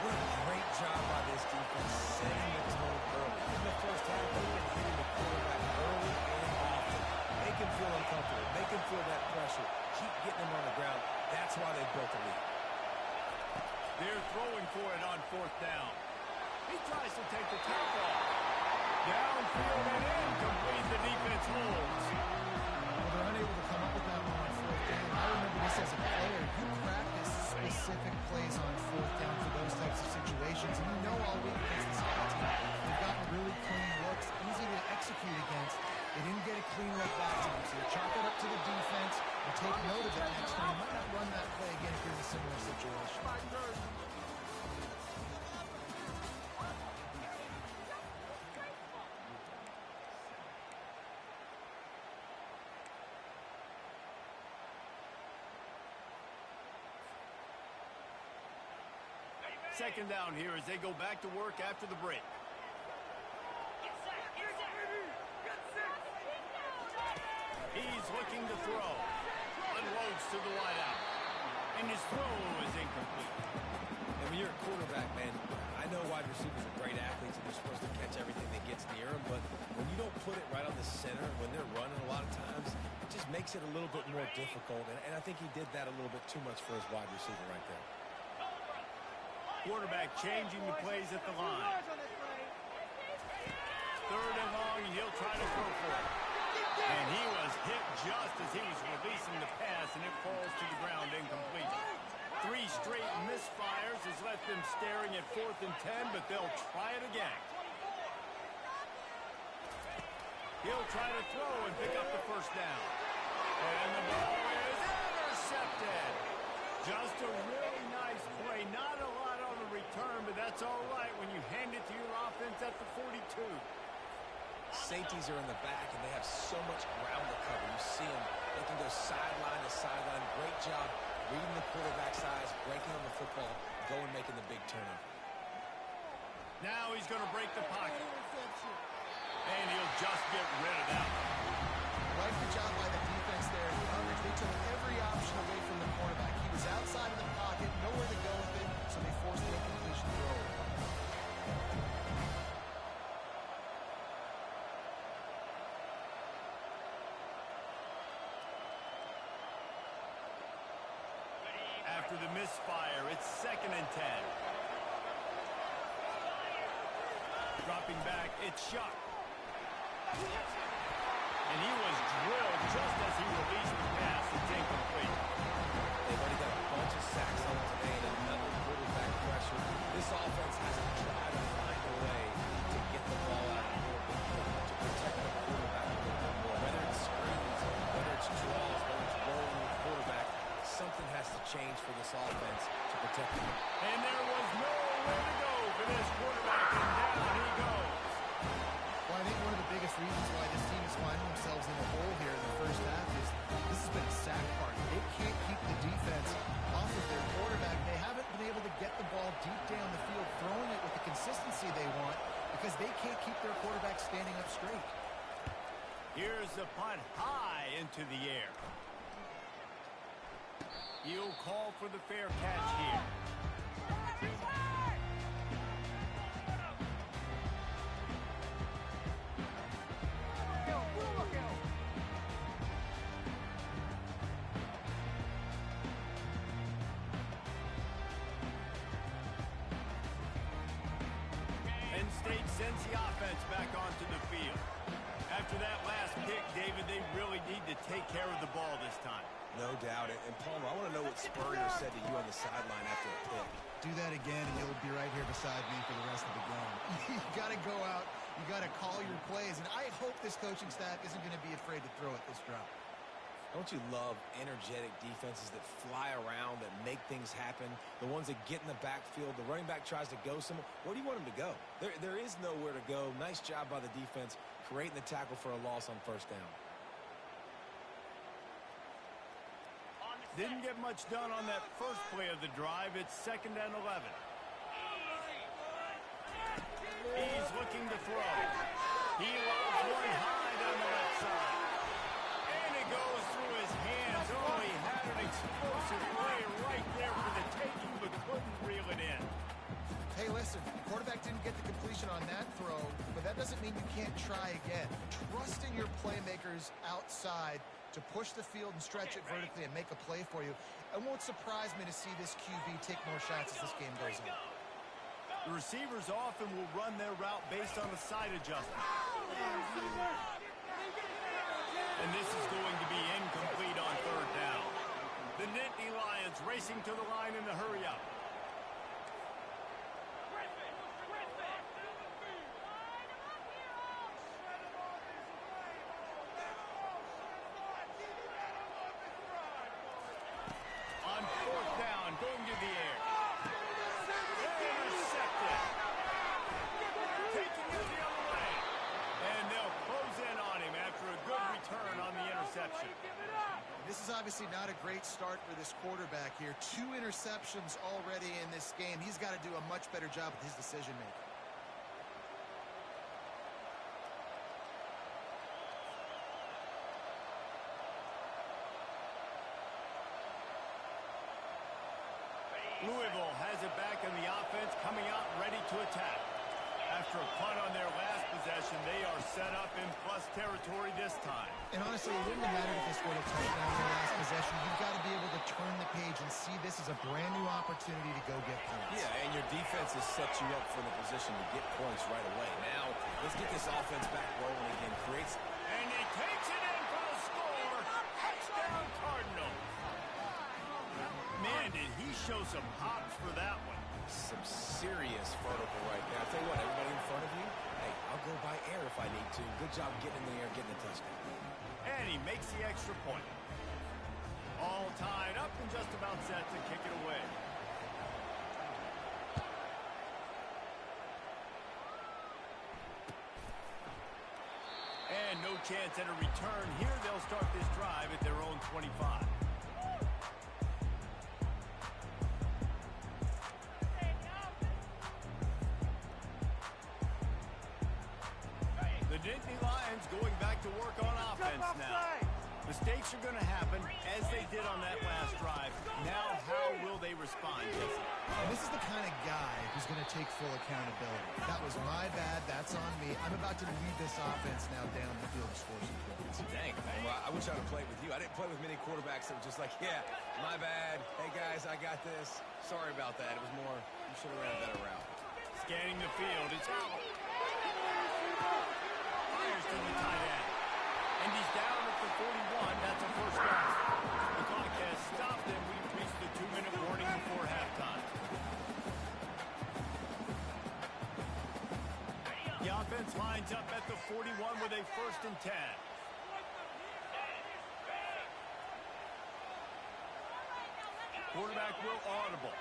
What a great job by this defense setting the tone early. In the first half, they've been hitting the quarterback early and often. Make him feel uncomfortable. Make him feel that pressure. Keep getting him on the ground. That's why they built the lead. They're throwing for it on fourth down. field and incomplete. The defense holds. Well, they're unable to come up with that one on fourth down. I remember this as a player. You practice specific plays on fourth down for those types of situations, and you know all week against the scout team, they've gotten really clean looks, easy to execute against. They didn't get a clean look back to them, so you chalk it up to the defense and take note of it next time. You might not run that play again if you're in a similar situation. Second down here as they go back to work after the break. He's looking to throw. Unloads to the wideout. And his throw is incomplete. And when you're a quarterback, man, I know wide receivers are great athletes and they're supposed to catch everything that gets near them, but when you don't put it right on the center, when they're running a lot of times, it just makes it a little bit more difficult. And I think he did that a little bit too much for his wide receiver right there. Quarterback changing the plays at the line. Third and long, and he'll try to throw for it. And he was hit just as he was releasing the pass, and it falls to the ground incomplete. 3 straight misfires has left them staring at 4th and 10, but they'll try it again. He'll try to throw and pick up the first down. And the ball is intercepted. Just a really nice play. Not a lot on the return, but that's all right when you hand it to your offense at the 42. Safeties are in the back, and they have so much ground to cover. You see them. They can go sideline to sideline. Great job reading the quarterback's eyes, breaking on the football, going making the big turnover. Now he's going to break the pocket. And he'll just get rid of that one. Right, good job by the defense there in coverage. They took every option away from the quarterback. He was outside of the pocket, nowhere to go with it, so they forced the incompletion throw. After the misfire, it's 2nd and 10. Dropping back, it's Shuck. And he was drilled just as he released the pass. It's incomplete. They've already got a bunch of sacks on today and another quarterback pressure. This offense has to try to find a way to get the ball out a little bit quicker, to protect the quarterback a little bit more. Whether it's screens, whether it's draws, whether it's rolling with the quarterback, something has to change for this offense to protect him. And there was nowhere to go for this quarterback, and down he goes. Well, I think one of the biggest reasons why this team is finding themselves in a hole here in the first half is this has been a sack party. They can't keep the defense off of their quarterback. They haven't been able to get the ball deep down the field, throwing it with the consistency they want because they can't keep their quarterback standing up straight. Here's the punt high into the air. He'll call for the fair catch here. Penn State sends the offense back onto the field. After that last pick, David, they really need to take care of the ball this time. No doubt. And Palmer, I want to know what Spurrier said to you on the sideline after the pick. Do that again, and you'll be right here beside me for the rest of the game. You got to go out. You got to call your plays. And I hope this coaching staff isn't going to be afraid to throw at this drop. Don't you love energetic defenses that fly around, that make things happen? The ones that get in the backfield, the running back tries to go somewhere. Where do you want him to go? There is nowhere to go. Nice job by the defense creating the tackle for a loss on first down. Didn't get much done on that first play of the drive. It's 2nd and 11. He's looking to throw. He lobs one high down the left side. And it goes through his hands. Oh, he had an explosive play right there for the taking, but couldn't reel it in. Hey, listen, the quarterback didn't get the completion on that throw, but that doesn't mean you can't try again. Trust in your playmakers outside to push the field and stretch it vertically and make a play for you. It won't surprise me to see this QB take more shots as this game goes on. The receivers often will run their route based on a side adjustment. And this is going to be incomplete on third down. The Nittany Lions racing to the line in the hurry-up. On fourth down, going to the air. Intercepted. Taking it the other way. And they'll close in on him after a good return on the interception. This is obviously not a great start for this quarterback here. 2 interceptions already in this game. He's got to do a much better job with his decision-making. Louisville has it back in the offense, coming out ready to attack. After a punt on their last possession, they are set up in plus territory this time. And honestly, it wouldn't have mattered if they scored a touchdown in their last possession. You've got to be able to turn the page and see this as a brand new opportunity to go get points. Yeah, and your defense has set you up for the position to get points right away. Now, let's get this offense back rolling again. And he takes it in for the score. Touchdown, Cardinals. Man, did he show some hops for that one. Some serious vertical right there. I'll tell you what, everybody in front of you, hey, I'll go by air if I need to. Good job getting in the air, getting the touchdown. And he makes the extra point. All tied up and just about set to kick it away. And no chance at a return here. They'll start this drive at their own 25. The Nittany Lions going back to work on offense now. Mistakes are going to happen, as they did on that last drive. Now, how will they respond, Jesse? And this is the kind of guy who's going to take full accountability. That was my bad. That's on me. I'm about to lead this offense now down the field to score some points. Dang, man. Well, I wish I would have played with you. I didn't play with many quarterbacks that were just like, yeah, my bad. Hey, guys, I got this. Sorry about that. It was more, you should have ran a better route. Scanning the field. It's out. Fires to the tight end. And he's down at the 41. That's a first down. The clock has stopped, and we've reached the 2-minute warning before halftime. The offense lines up at the 41 with a 1st and 10. Quarterback will audible.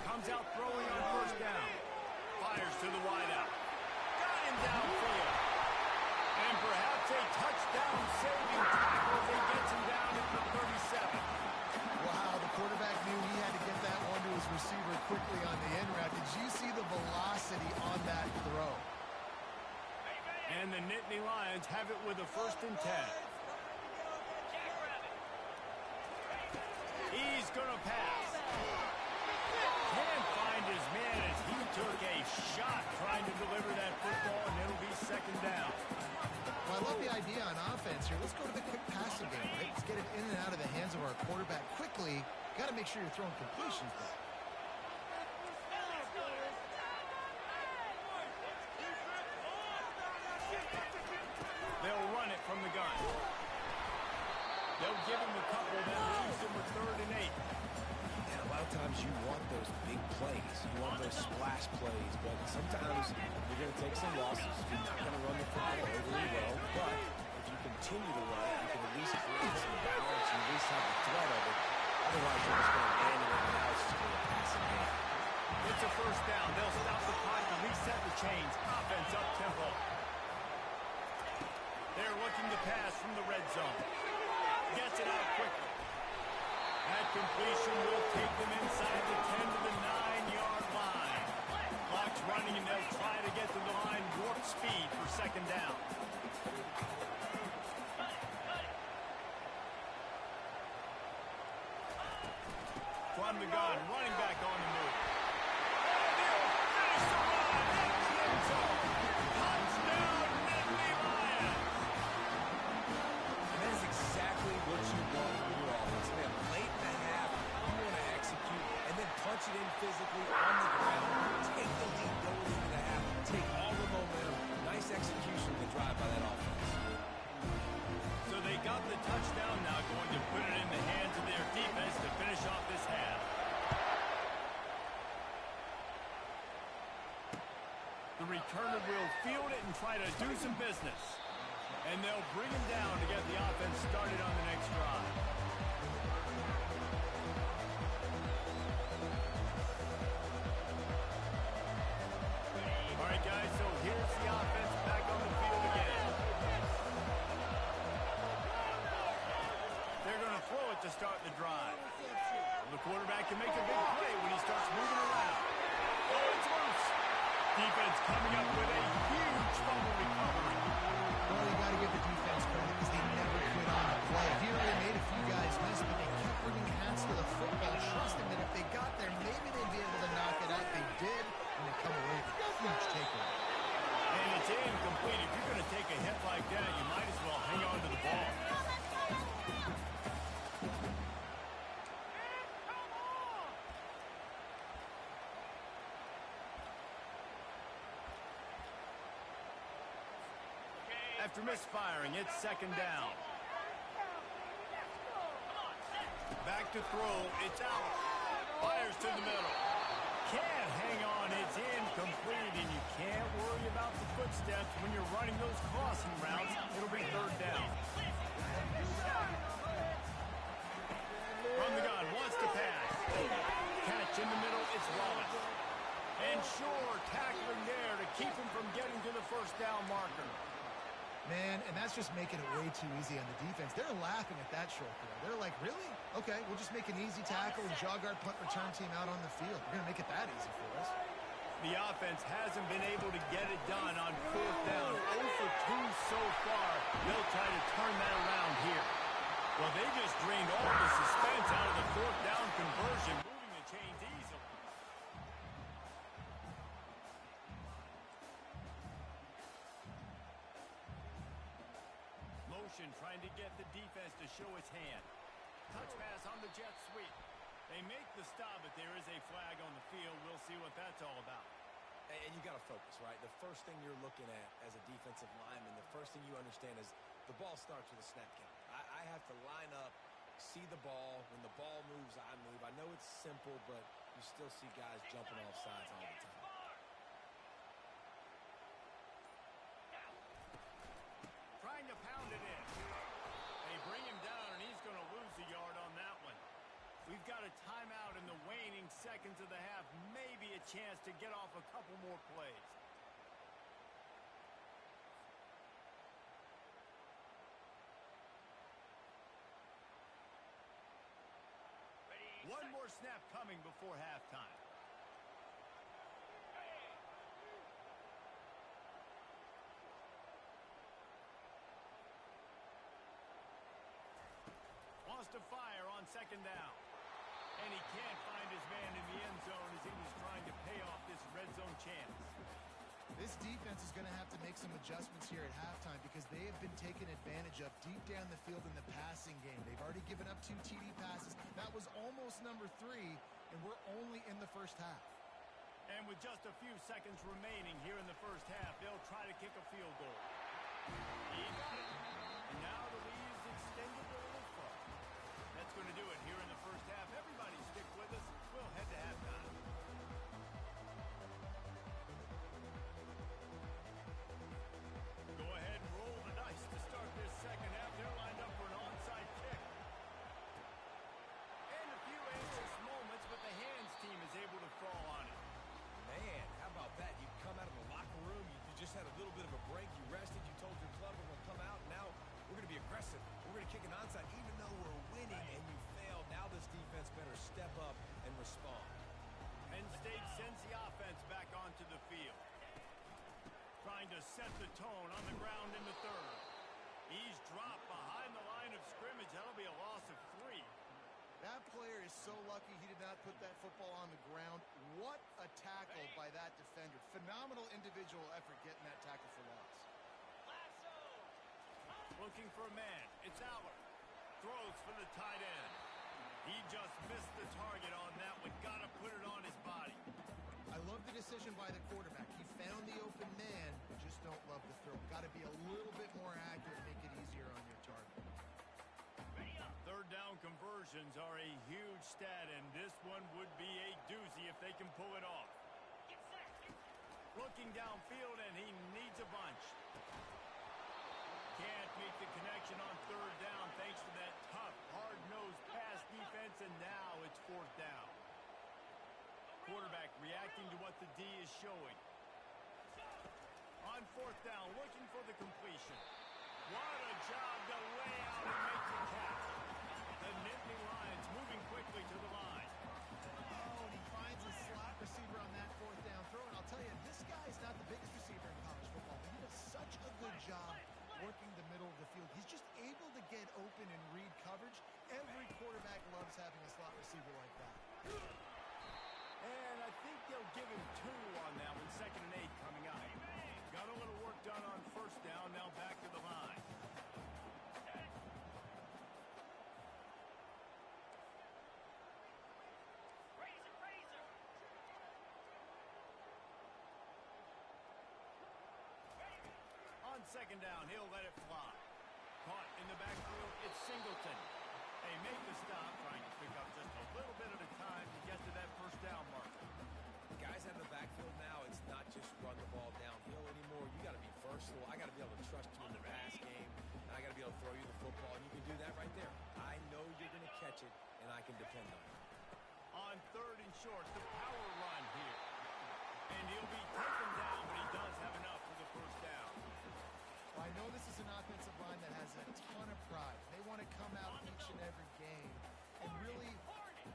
Comes out throwing on 1st down. Fires to the wideout. Got him downfield. And perhaps a touchdown-saving tackle as he gets him down at the 37. Wow, the quarterback knew he had to get that one to his receiver quickly on the end route. Did you see the velocity on that throw? And the Nittany Lions have it with a 1st and 10. He's going to pass. Can't find his man as he took a shot trying to deliver that football, and it'll be 2nd down. Well, I love the idea on offense here. Let's go to the quick passing game, right? Let's get it in and out of the hands of our quarterback quickly. Got to make sure you're throwing completions back. They'll run it from the gun. They'll give him a couple, then leaves him with 3rd and 8. And a lot of times you want those big plays. You want those splash plays. But sometimes you're going to take some losses. You're not going to run the football overly well. But if you continue to run it, you can at least create some balance. You at least have the threat of it. Otherwise, you're just going to abandon it. And now it's just going to be a passing game. It's a 1st down. They'll stop the clock to reset the chains. Offense up tempo. They're looking to pass from the red zone. Gets it out quickly. That completion will take them inside the 10 to the 9-yard line. Clock's running, and they'll try to get to the line warp speed for 2nd down. From the gun, running back on the move. And he'll finish the run in the end zone. Touchdown, Nittany Lions. And that is exactly what you want from your offense. Man, late in the half, you want to execute and then punch it in physically on the ground, take the lead going into the half, take all the momentum. Nice execution of the drive by that offense. So they got the touchdown, now going to put it in the hands of their defense to finish off this half. The returner will field it and try to do some business. And they'll bring him down to get the offense started on the next drive. All right, guys, so here's the offense back on the field again. They're going to throw it to start the drive. The quarterback can make a big play when he starts moving around. Oh, it's loose. Defense coming up with a huge fumble recovery. Well, you got to give the defense credit because they never quit on the play. Here they made a few guys miss, but they kept bringing hats to the football, trusting that if they got there, maybe they'd be able to knock it out. They did, and they come away with a huge takeaway. And it's incomplete. If you're going to take a hit like that, you might as well hang on to the ball. After misfiring, it's second down. Back to throw. It's out. Fires to the middle. Can't hang on. It's incomplete, and you can't worry about the footsteps when you're running those crossing routes. It'll be third down. From the gun, wants to pass. Catch in the middle. It's Wallace. And sure, tackling there to keep him from getting to the first down marker. Man, and that's just making it way too easy on the defense. They're laughing at that short throw. They're like, really? Okay, we'll just make an easy tackle and jog our punt return team out on the field. We're going to make it that easy for us. The offense hasn't been able to get it done on fourth down. 0 for 2 so far. They'll try to turn that around here. Well, they just drained all the suspense out of the fourth down conversion, moving the chains easily. Motion trying to get the defense to show its hand. Touch pass on the jet sweep. They make the stop, but there is a flag on the field. We'll see what that's all about. And you got to focus, right? The first thing you're looking at as a defensive lineman, the first thing you understand is the ball starts with a snap count. I have to line up, see the ball. When the ball moves, I move. I know it's simple, but you still see guys jumping off sides all the time. Trying to pound it in. They bring him down, and he's going to lose a yard on that one. We've got a timeout in the waning seconds of the half. Maybe a chance to get off a couple more plays. One more snap coming before halftime. Wants to fire on second down. And he can't find his man in the end zone as he was trying to pay off this red zone chance. This defense is going to have to make some adjustments here at halftime because they have been taken advantage of deep down the field in the passing game. They've already given up 2 TD passes. That was almost number 3, and we're only in the first half. And with just a few seconds remaining here in the first half, they'll try to kick a field goal. He got it. And now the lead is extended a little further. That's going to do it here in the first half. Everybody stick with us. We'll head to halftime. Go ahead and roll the dice to start this second half. They're lined up for an onside kick. And a few anxious moments, but the hands team is able to fall on it. Man, how about that? You come out of the locker room, you just had a little bit of a break, you rested, you told your club we're going to come out, now we're going to be aggressive. We're going to kick an onside even though we're winning and you failed. Now this defense better step up and respond. Penn State sends the offense back onto the field. Trying to set the tone on the ground in the third. He's dropped behind the line of scrimmage. That'll be a loss of 3. That player is so lucky he did not put that football on the ground. What a tackle by that defender. Phenomenal individual effort getting that tackle for loss. Looking for a man. It's Aller. Throws for the tight end. He just missed the target on that one. Got to put it on his body. I love the decision by the quarterback. He found the open man, just don't love the throw. Got to be a little bit more accurate, make it easier on your target. Third down conversions are a huge stat, and this one would be a doozy if they can pull it off. Looking downfield, and he needs a bunch. Can't make the connection on third down thanks to that tough, hard-nosed pass defense, and now it's fourth down. Quarterback reacting to what the D is showing. On fourth down, looking for the completion. What a job to lay out and make the catch. The Nittany Lions moving quickly to the line. Oh, and he finds a slot receiver on that fourth down throw. And I'll tell you, this guy is not the biggest receiver in college football, but he does such a good job working the middle of the field. He's just able to get open and read coverage. Every quarterback loves having a slot receiver like that. And I think they'll give him 2 on that one. 2nd and 8 coming up. Got a little work done on first down. Now back to the line. On 2nd down, he'll let it fly. Caught in the backfield, it's Singleton. They make the stop, trying to pick up just a little bit at a time to get to that first down marker. Guys out of the backfield now, it's not just run the ball downhill anymore. You got to be versatile. I got to be able to trust you in the pass game, and I got to be able to throw you the football, and you can do that right there. I know you're going to catch it, and I can depend on it. On 3rd and short, the power run here. And he'll be taken down, but he does have enough for the first down. Well, I know this is an offensive line that has a ton of pride. They want to come out each and every game and really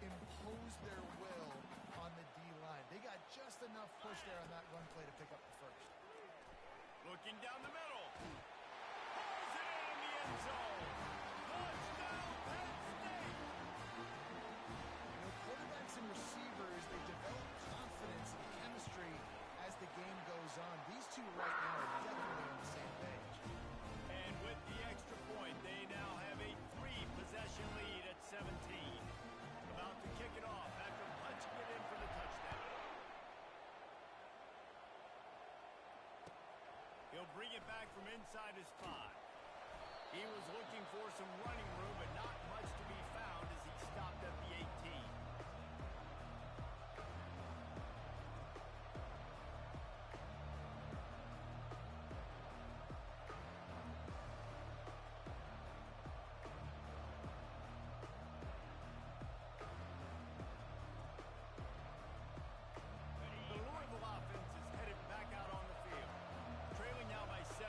impose their will on the D-line. They got just enough push there on that run play to pick up the first. Looking down the middle. Pulls it in the end zone. Touchdown, Penn State. You know, quarterbacks and receivers, they develop confidence and chemistry as the game goes on. These two right now are definitely on the same page. And with the extra point, they now have a 3-possession lead at 17. About to kick it off after punching it in for the touchdown. He'll bring it back from inside his 5. He was looking for some running room, but not much to be found as he stopped at the 18. The Louisville offense is headed back out on the field. Trailing now by 17,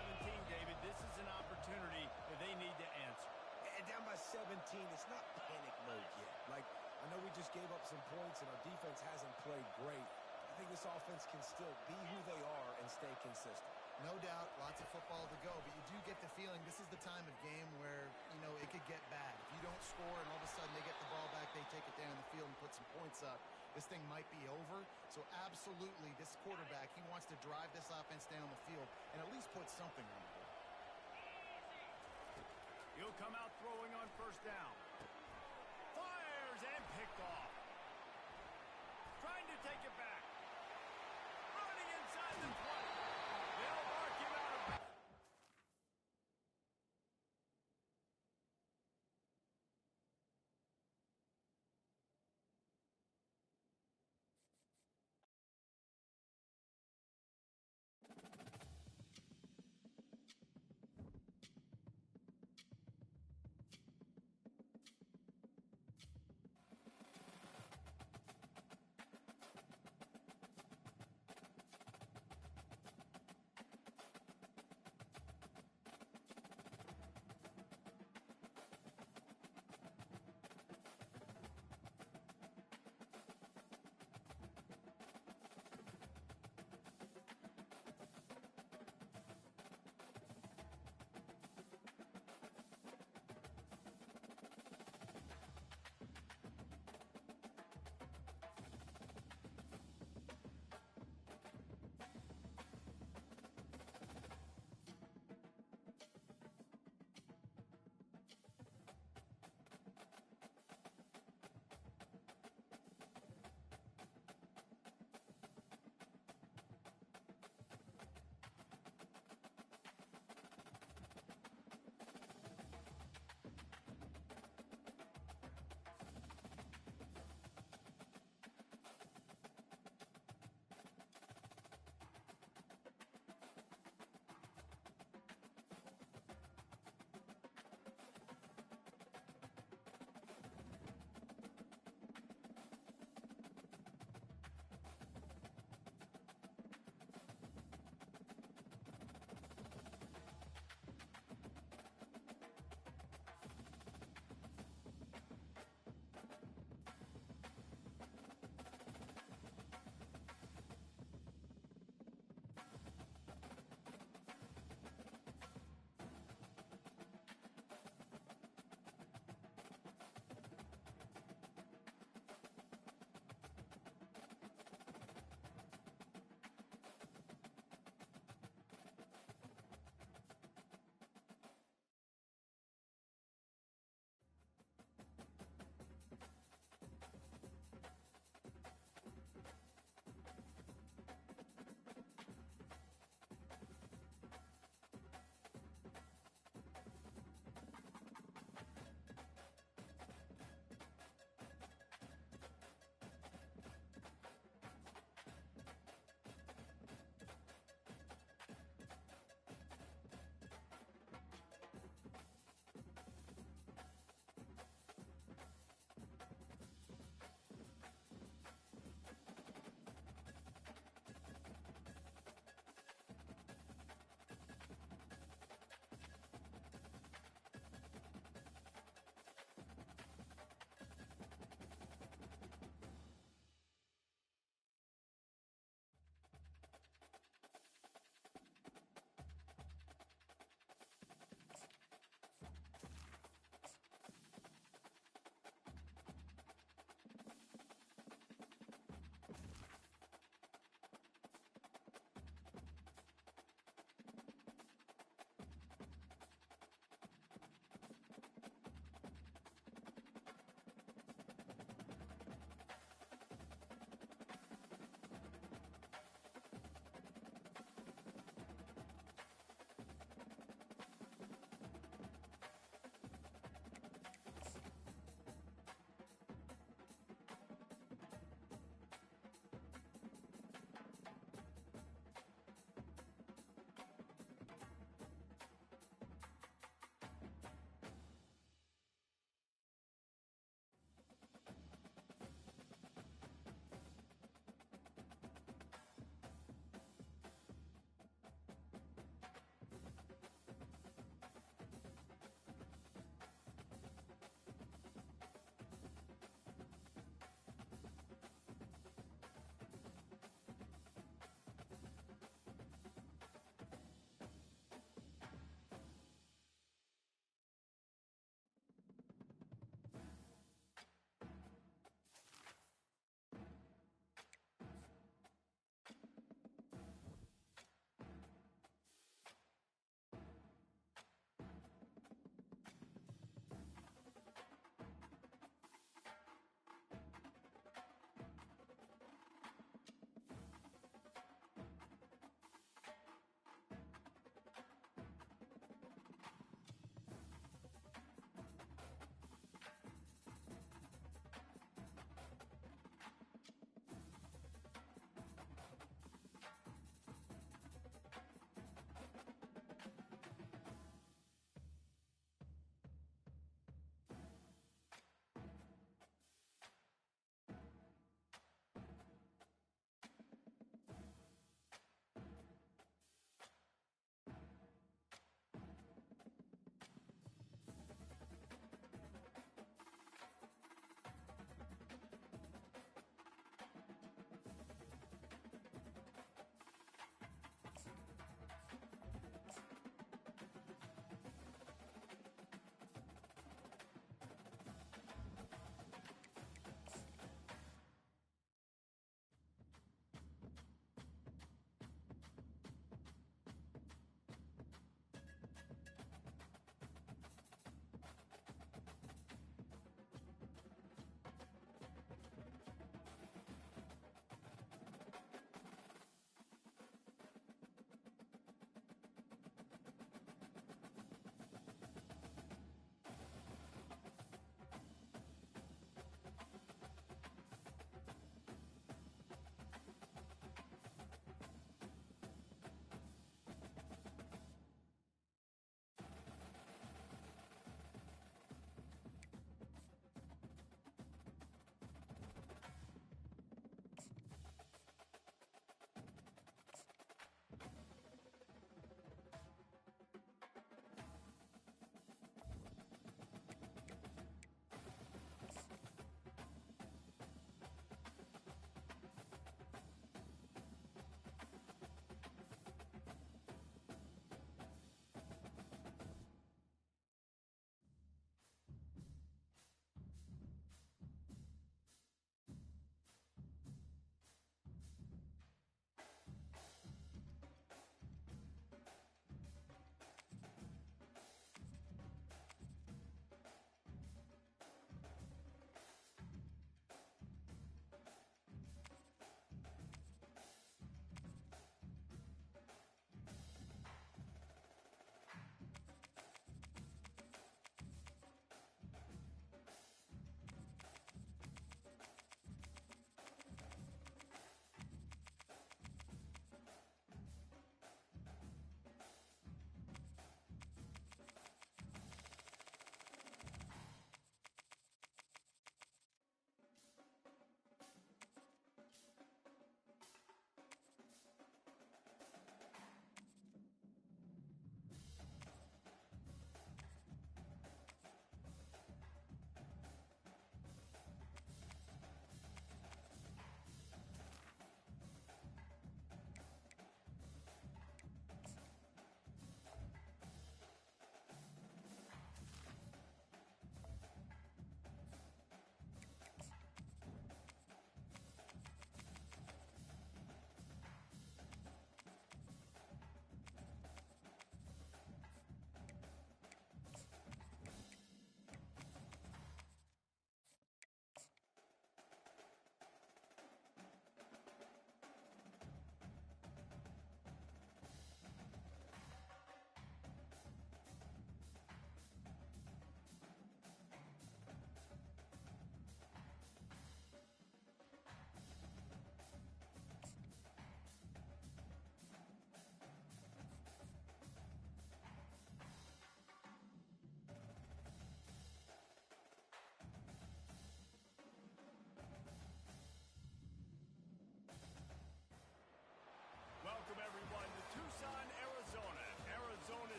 David. This is an opportunity that they need to answer. And down by 17, it's not panic mode yet. Like, I know we just gave up some points, and our defense hasn't played great. I think this offense can still be who they are and stay consistent. No doubt, lots of football to go, but you do get the feeling this is the time of game where, you know, it could get bad. If you don't score and all of a sudden they get the ball back, they take it down the field and put some points up, this thing might be over. So absolutely, this quarterback, he wants to drive this offense down the field and at least put something on the board. He'll come out throwing on first down. Fires and picked off. Trying to take it back. Running inside the 20. They'll mark him out of bounds.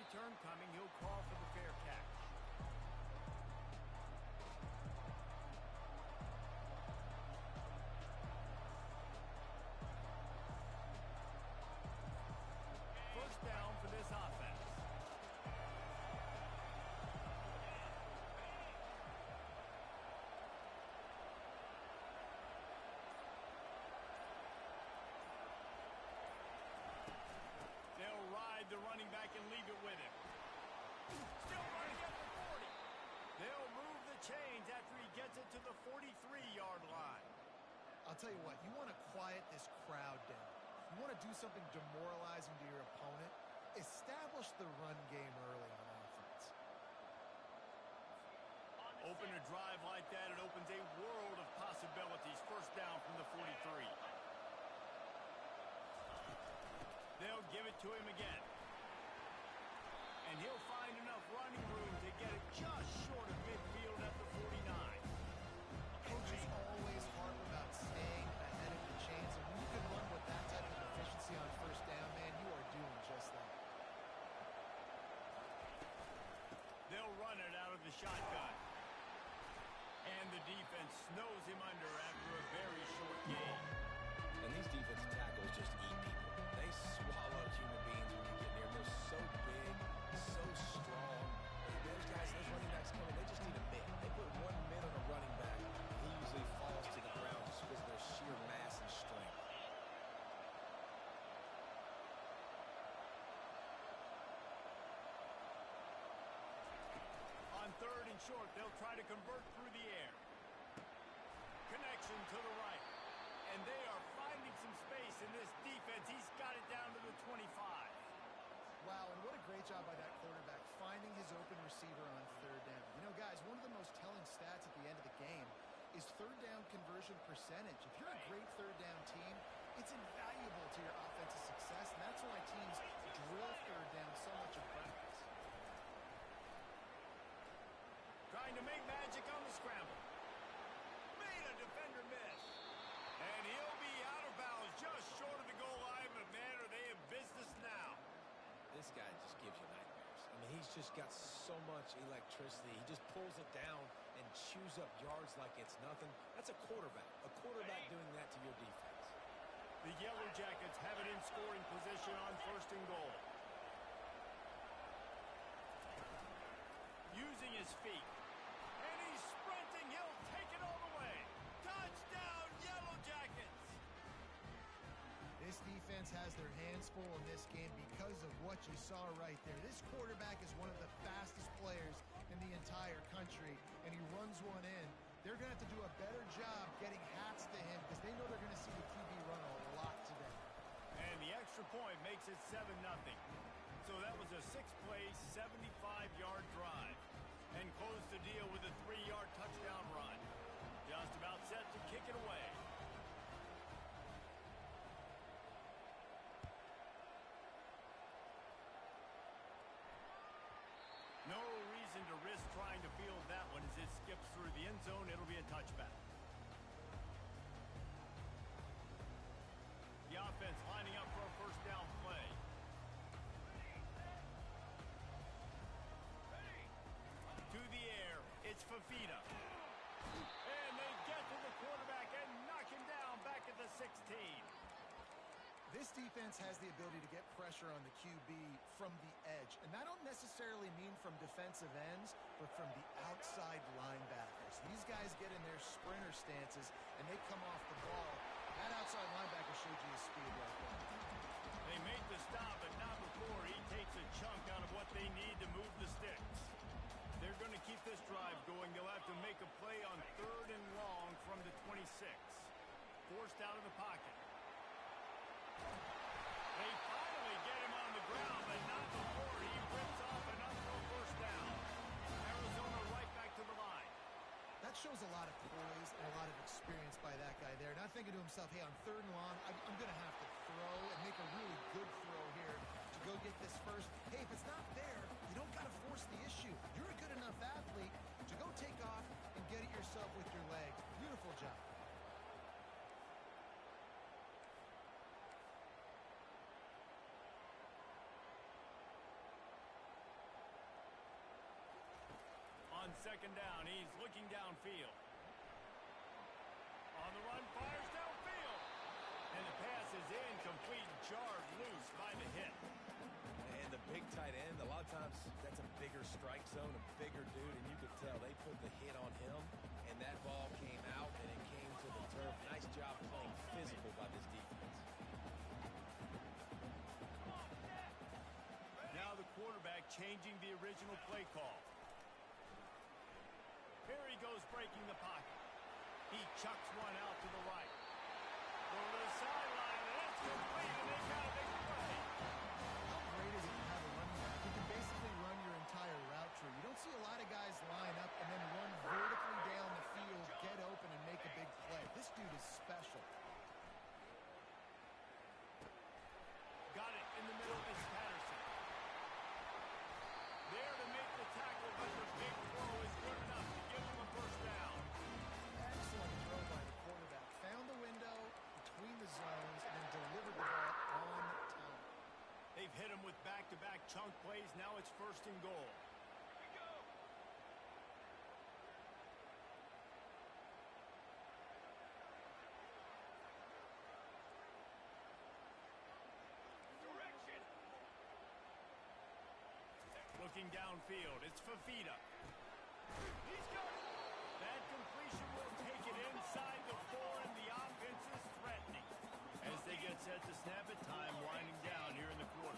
return coming. He'll call for the fair catch. First down for this offense. They'll ride the running back and leave it with him. Still running at the 40. They'll move the chains after he gets it to the 43-yard line. I'll tell you what, you want to quiet this crowd down. You want to do something demoralizing to your opponent, establish the run game early on offense. Open a drive like that, it opens a world of possibilities. First down from the 43. They'll give it to him again. And he'll find enough running room to get it just short of midfield at the 49. Coaches always harp about staying ahead of the chains, and when you can run with that type of efficiency on first down, man, you are doing just that. They'll run it out of the shotgun. And the defense snows him under after a very short gain. And these defensive tackles just eat people. They swallow human beings when you get near. They're so big, so strong. Those guys, those running backs coming, they just need a mid. They put one mid on a running back, and he usually falls to the ground just because of their sheer mass and strength. On third and short, they'll try to convert through the air. Connection to the right. And they are finding some space in this defense. He's got it down to the 25. Wow, and what a great job by that quarterback, finding his open receiver on third down. You know, guys, one of the most telling stats at the end of the game is third down conversion percentage. If you're a great third down team, it's invaluable to your offensive success, and that's why teams drill third down so much in practice. Trying to make magic on the scramble. Made a defender miss. And he'll be out of bounds just short of the goal line, but man, are they in business now. This guy just gives you nightmares. I mean, he's just got so much electricity. He just pulls it down and chews up yards like it's nothing. That's a quarterback. A quarterback doing that to your defense. The Yellow Jackets have it in scoring position on first and goal. Using his feet. And he's sprinting. He'll take it all the way. Touchdown, Yellow Jackets! This defense has their hands full in this game because of what you saw right there. This quarterback is one of the fastest players in the entire country, and he runs one in. They're going to have to do a better job getting hats to him because they know they're going to see the QB run a lot today. And the extra point makes it 7-0. So that was a 6-play, 75-yard drive. And close the deal with a 3-yard touchdown run. Just about set to kick it away. No reason to risk trying to field that one as it skips through the end zone. It'll be a touchback. The offense lining up for a first down play. To the air, it's Fafita. And they get to the quarterback and knock him down back at the 16. This defense has the ability to get pressure on the QB from the edge. And I don't necessarily mean from defensive ends, but from the outside linebackers. These guys get in their sprinter stances, and they come off the ball. That outside linebacker showed you his speed right there. They make the stop, but not before he takes a chunk out of what they need to move the sticks. They're going to keep this drive going. They'll have to make a play on third and long from the 26. Forced out of the pocket. They finally get him on the ground, but not before he rips off enough for a first down. Arizona right back to the line. That shows a lot of poise and a lot of experience by that guy there. Not thinking to himself, hey, on third and long, I'm going to have to throw and make a really good throw here to go get this first. Hey, if it's not there, you don't got to force the issue. You're a good enough athlete to go take off and get it yourself with your leg. Beautiful job. second down. He's looking downfield. On the run, fires downfield. And the pass is incomplete, jarred loose by the hit. And the big tight end, a lot of times that's a bigger strike zone, a bigger dude, and you could tell they put the hit on him, and that ball came out, and it came to the turf. Nice job playing physical by this defense. Now the quarterback changing the original play call. Here he goes breaking the pocket. He chucks one out to the right. Over to the sideline, and it's complete, and they got a big play. How great is it to have a running back who can basically run your entire route tree? You don't see a lot of guys line up and then run vertically down the field, get open, and make a big play. This dude is special. Got it in the middle. It's Patterson. There to make the tackle, but the big throw is good enough to give him a first down. Excellent throw by the quarterback. Found the window between the zones and then delivered the ball on time. They've hit him with back-to-back chunk plays. Now it's first and goal. Looking downfield, it's Fafita. He's got it. That completion will take it inside the 4, and the offense is threatening. As they get set to snap it, time winding down here in the quarter.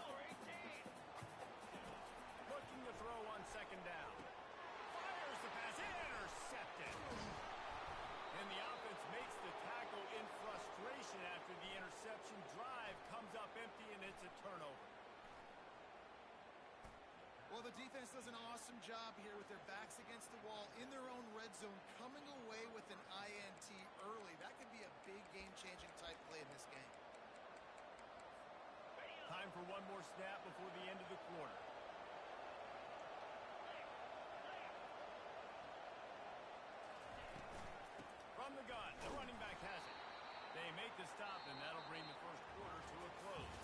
Looking to throw on second down. Fires the pass, intercepted. And the offense makes the tackle in frustration after the interception. Drive comes up empty, and it's a turnover. Well, the defense does an awesome job here with their backs against the wall in their own red zone, coming away with an INT early. That could be a big game-changing type play in this game. Time for one more snap before the end of the quarter. From the gun, the running back has it. They make the stop, and that'll bring the first quarter to a close.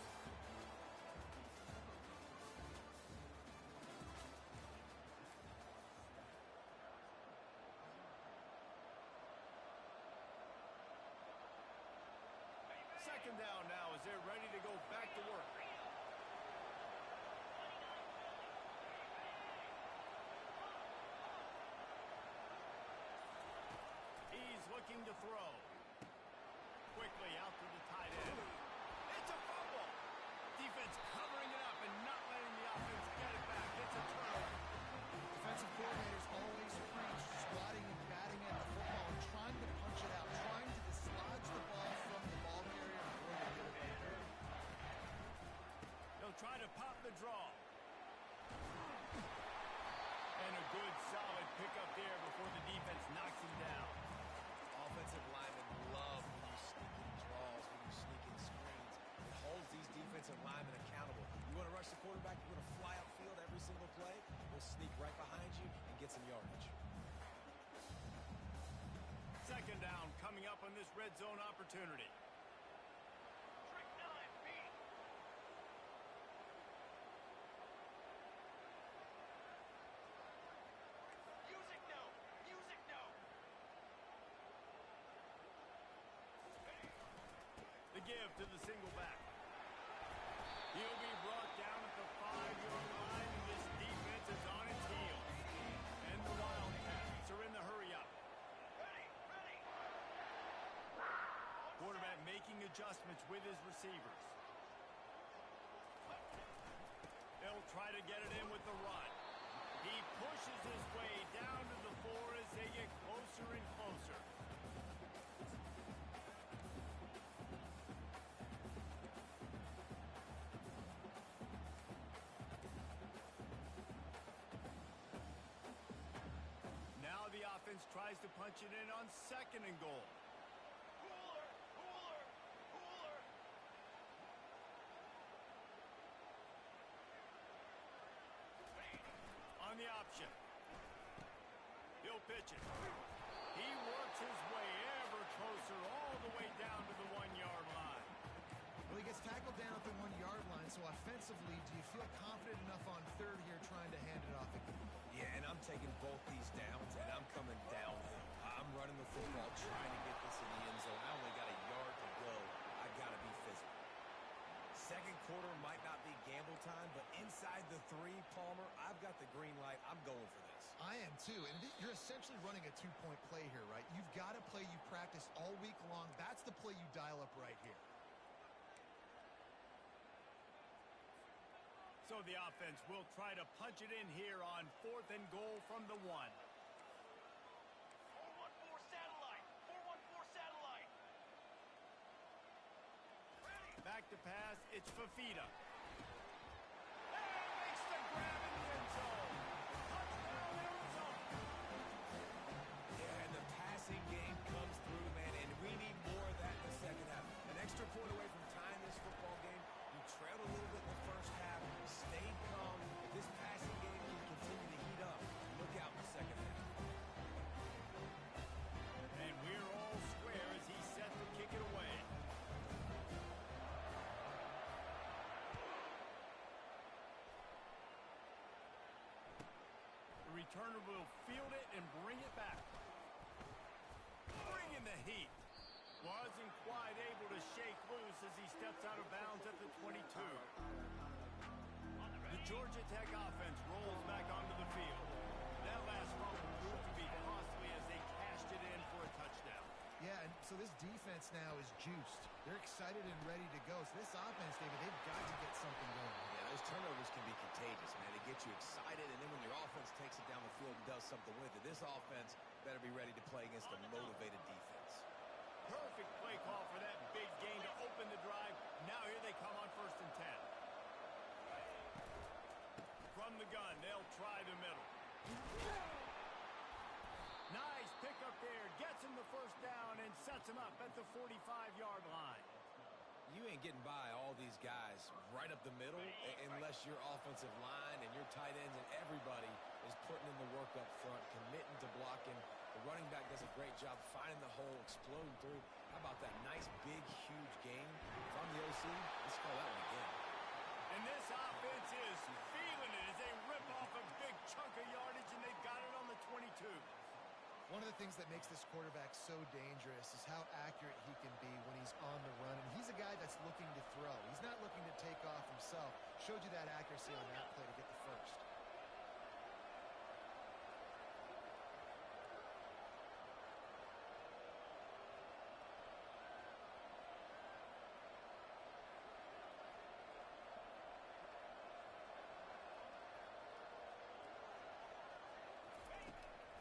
Second down now as they're ready to go back to work. He's looking to throw. Quickly out to the tight end. It's a fumble. Defense covering it up and not letting the offense get it back. It's a turnover. Defensive coordinators always preach squatting and batting at the football and trying to punch it out, trying to dislodge the ball from the ball carrier before they get it back. They'll try to pop the draw. And a good solid pickup there before the defense knocks him down. Offensive linemen love when you sneak in draws, when you sneak in screens. It holds these defensive linemen accountable. You want to rush the quarterback, you want to fly upfield every single play, we'll sneak right behind you and get some yardage. Second down coming up on this red zone opportunity. Trick 9, beat. Music note. Music note. The give to the single back. He'll be brought down at the 5-yard line, and this defense is on its heels. And the Wildcats are in the hurry-up. Ready, ready. Quarterback making adjustments with his receivers. They'll try to get it in with the run. He pushes his way down to the 4 as they get closer and closer. Now the offense tries to punch it in on second and goal. Cooler, cooler, cooler. On the option. He'll pitch it. He works his way ever closer all the way down to the 1-yard line. Well, he gets tackled down at the 1-yard line, so offensively, do you feel confident enough on third here trying to hand it off again? Yeah, and I'm taking both these downs, and I'm coming downhill. I'm running the football, trying to get this in the end zone. I only got a yard to go. I got to be physical. Second quarter might not be gamble time, but inside the 3, Palmer, I've got the green light. I'm going for this. I am too, and you're essentially running a 2-point play here, right? You've got a play you practice all week long. That's the play you dial up right here. So the offense will try to punch it in here on 4th and goal from the 1. 4-1-4 satellite. 4-1-4 satellite. Ready. Back to pass, it's Fafita. And makes the grab in the end zone. Touchdown, Arizona. Yeah, and the passing game comes through, man, and we need more of that in the second half. An extra point away from tying this football game. You trailed a little bit in the first half, stayed calm. If this passing game can continue to heat up, look out in the second half. And we're all square as he's set to kick it away. The returner will field it and bring it back. Bringing the heat. Wasn't quite able to shake loose as he steps out of bounds at the 22. The Georgia Tech offense rolls back onto the field. That last fumble proved to be costly as they cashed it in for a touchdown. Yeah, and so this defense now is juiced. They're excited and ready to go. So this offense, David, they've got to get something going. Yeah, those turnovers can be contagious, man. They get you excited, and then when your offense takes it down the field and does something with it, this offense better be ready to play against a motivated defense. Perfect play call for that big gain to open the drive. Now here they come on 1st and 10. From the gun, they'll try the middle. Nice pickup there. Gets him the first down and sets him up at the 45-yard line. You ain't getting by all these guys right up the middle unless your offensive line and your tight ends and everybody is putting in the work up front, committing to blocking. The running back does a great job finding the hole, exploding through. How about that nice, big, huge game? If I'm the OC, let's call that one again. And this offense is feeling it as they rip off a big chunk of yardage, and they've got it on the 22. One of the things that makes this quarterback so dangerous is how accurate he can be when he's on the run. And he's a guy that's looking to throw. He's not looking to take off himself. Showed you that accuracy on that play to get the first.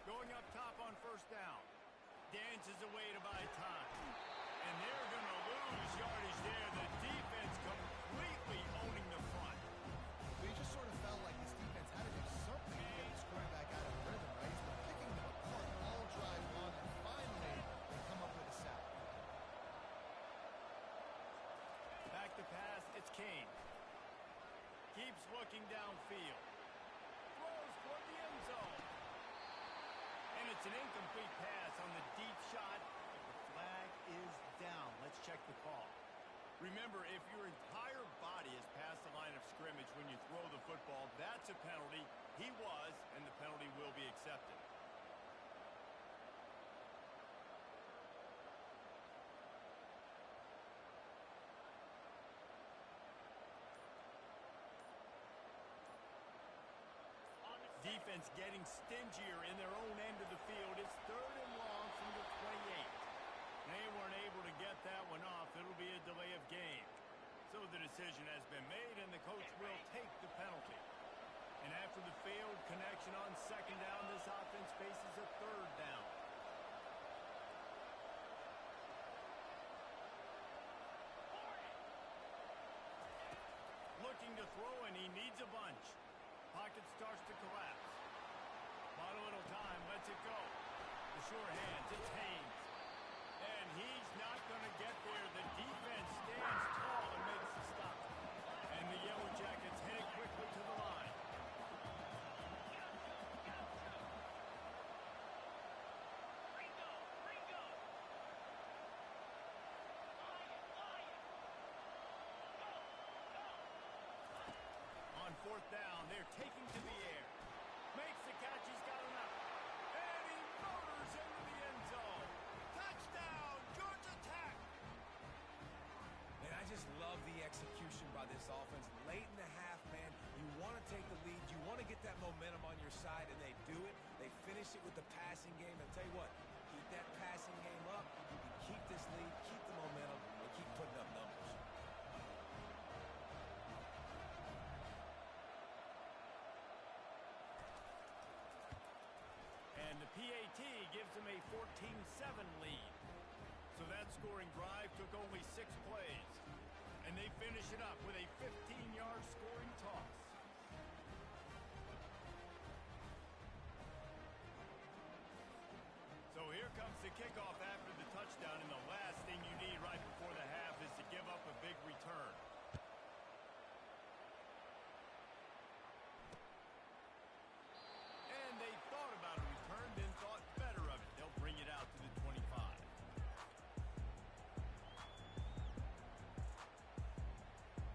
Going up top on 1st down. Dances away to buy time. And they're going to lose yardage there. The defense completely owning the front. So you just sort of felt like this defense had to do something to get this quarterback out of rhythm, right? He's been picking them apart all drive long, and finally they come up with a sack. Back to pass, it's Kane. Keeps looking downfield. Throws toward the end zone. And it's an incomplete pass on the deep shot. The flag is down. Let's check the call. Remember, if your entire body is past the line of scrimmage when you throw the football, that's a penalty. He was, and the penalty will be accepted. Defense getting stingier in their own end of the field. It's 3rd and long from the 28. They weren't able to get that one off. It'll be a delay of game. So the decision has been made, and the coach will take the penalty. And after the failed connection on 2nd down, this offense faces a 3rd down. Looking to throw, and he needs a bunch. Pocket starts to collapse. Bought a little time, lets it go. The sure hands, it's Haynes. And he's not going to get there. The defense stands tall and makes the stop. And the Yellow Jackets head quickly to the line. On 4th down, they're taking to the air. Makes the catch, he's got by this offense. Late in the half, man, you want to take the lead. You want to get that momentum on your side, and they do it. They finish it with the passing game. I'll tell you what, keep that passing game up. You can keep this lead, keep the momentum, and keep putting up numbers. And the PAT gives them a 14-7 lead. So that scoring drive took only 6 plays. And they finish it up with a 15-yard scoring toss. So here comes the kickoff after the touchdown, and the last thing you need right before the half is to give up a big return. And they thought about a return, then thought better of it. They'll bring it out to the 25.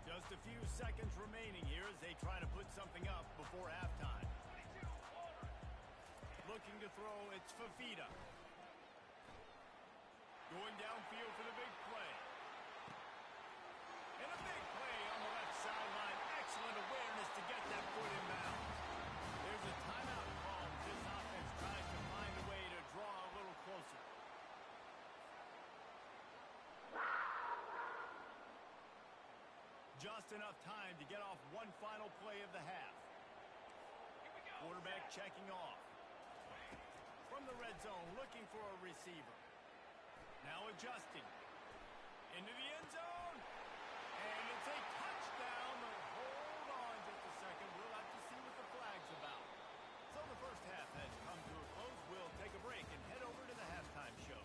Just a few seconds remaining here as they try to put something up before halftime. Looking to throw, it's Fafita. Going downfield for the big play. And a big play on the left sideline. Excellent awareness to get that foot in bounds. There's a timeout call as this offense tries to find a way to draw a little closer. Just enough time to get off one final play of the half. Quarterback checking off. From the red zone, looking for a receiver. Now adjusting. Into the end zone. And it's a touchdown. Hold on just a second. We'll have to see what the flag's about. So the first half has come to a close. We'll take a break and head over to the halftime show.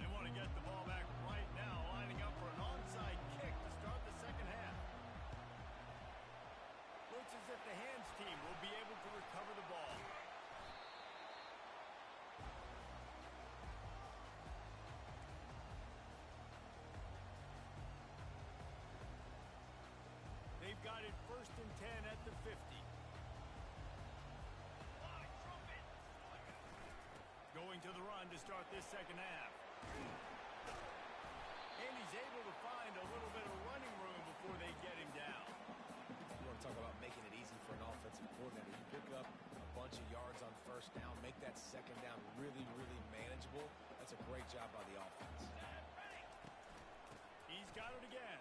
They want to get the ball back right now, lining up for an onside kick to start the second half. Looks as if the hands team will be able to recover the ball. They've got it 1st and 10 at the 50. Going to the run to start this second half. And he's able to find a little bit of running room before they get him down. You want to talk about making it easy for an offensive coordinator. You pick up a bunch of yards on first down, make that second down really, really manageable. That's a great job by the offense. He's got it again.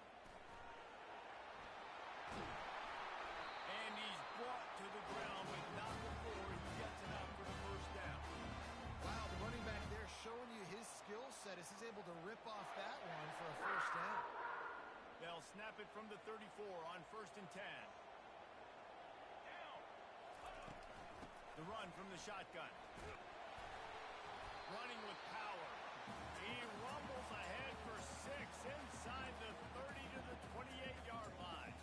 And he's brought to the ground, but not before he gets it out for the first down. Wow, the running back there showing you his skill set as he's able to rip off that one for a first down. They'll snap it from the 34 on 1st and 10. The run from the shotgun. Running with power. He rumbles ahead for 6 inside the 30 to the 28-yard line.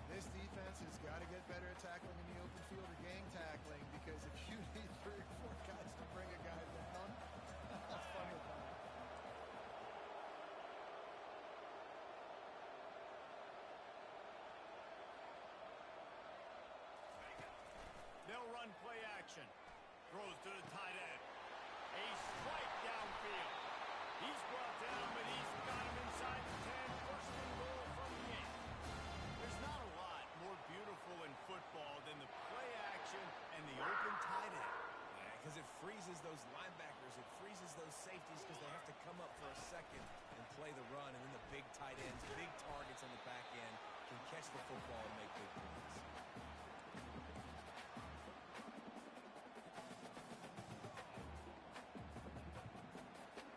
This defense has got to get better at tackling in the open field or gang tackling, because if you need 3 or 4 guys to bring a guy down, have fun with that. They'll run play action. Throws to the tight end. A strike downfield. He's brought down, but he's got him inside the 10. 1st and goal from the 8. There's not a lot more beautiful in football than the play action and the open tight end. Because it freezes those linebackers. It freezes those safeties because they have to come up for a second and play the run. And then the big tight ends, big targets on the back end can catch the football and make big points.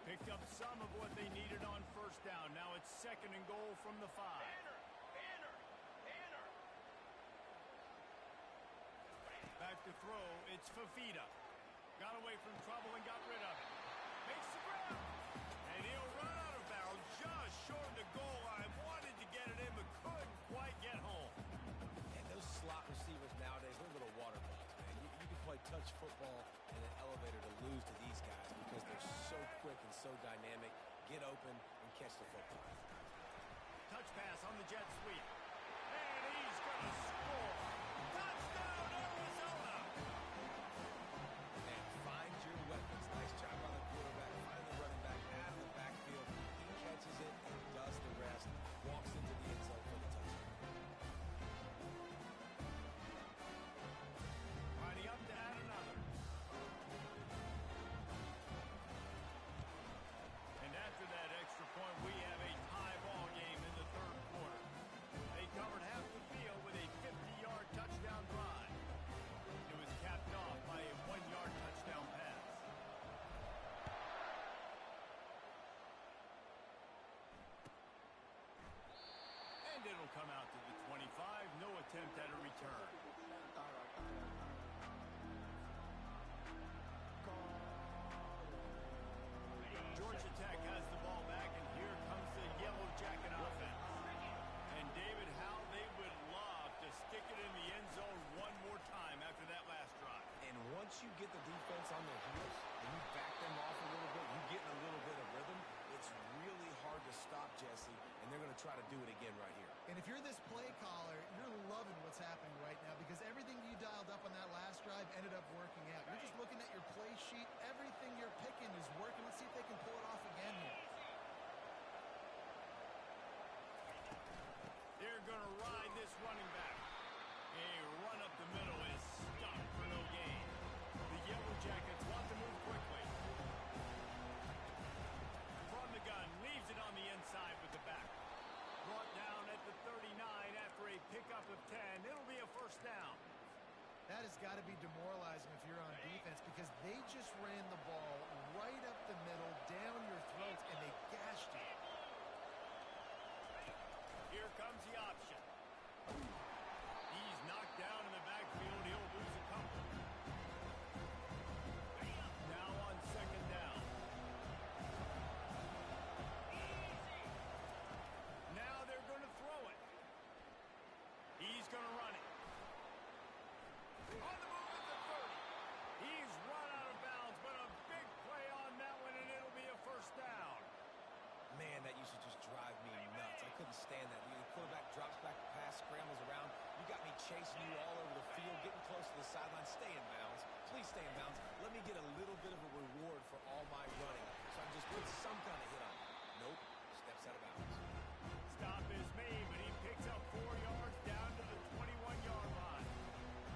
Picked up some of what they needed on first down. Now it's 2nd and goal from the 5. Back to throw, it's Fafita. Got away from trouble and got rid of it. Makes the grab. And he'll run out of bounds just short of the goal line. Wanted to get it in, but couldn't quite get home. And those slot receivers nowadays, they're little water bugs, man. You can play touch football in an elevator to lose to these guys because they're so quick and so dynamic. Get open and catch the football. Touch pass on the jet sweep. And he's going to score. Touchdown, Arizona! And find your weapon. attempt at a return. Georgia Tech has the ball back, and here comes the Yellow Jacket offense. And David, how they would love to stick it in the end zone one more time after that last drive. And once you get the defense on their heels and you back them off a little bit, you get in a little bit of rhythm, it's really hard to stop, Jesse, and they're going to try to do it again right here. And if you're this play caller, you're loving what's happening right now because everything you dialed up on that last drive ended up working out. You're just looking at your play sheet. Everything you're picking is working. Let's see if they can pull it off again here. They're going to ride this running back. A run up the middle is stopped for no gain. The Yellow Jackets want to move quickly. From the gun, leaves it on the inside with the back. Brought down at the 39 after a pickup of 10. It'll be a first down. That has got to be demoralizing if you're on defense because they just ran the ball right up the middle, down your throats, and they gashed you. Here comes the option. He's knocked down in the backfield. He'll lose a couple. Now on second down. Now they're going to throw it. He's going to run it. On the move at the 30. He's run out of bounds, but a big play on that one, and it'll be a first down. Man, that used to just drive me nuts. I couldn't stand that. The quarterback drops back the pass, scrambles around. You got me chasing you all over the field, getting close to the sideline. Stay in bounds. Please stay in bounds. Let me get a little bit of a reward for all my running, so I can just put some kind of hit on it. Nope. Steps out of bounds. Stop is made, but he picks up 4 yards down to the 21-yard line.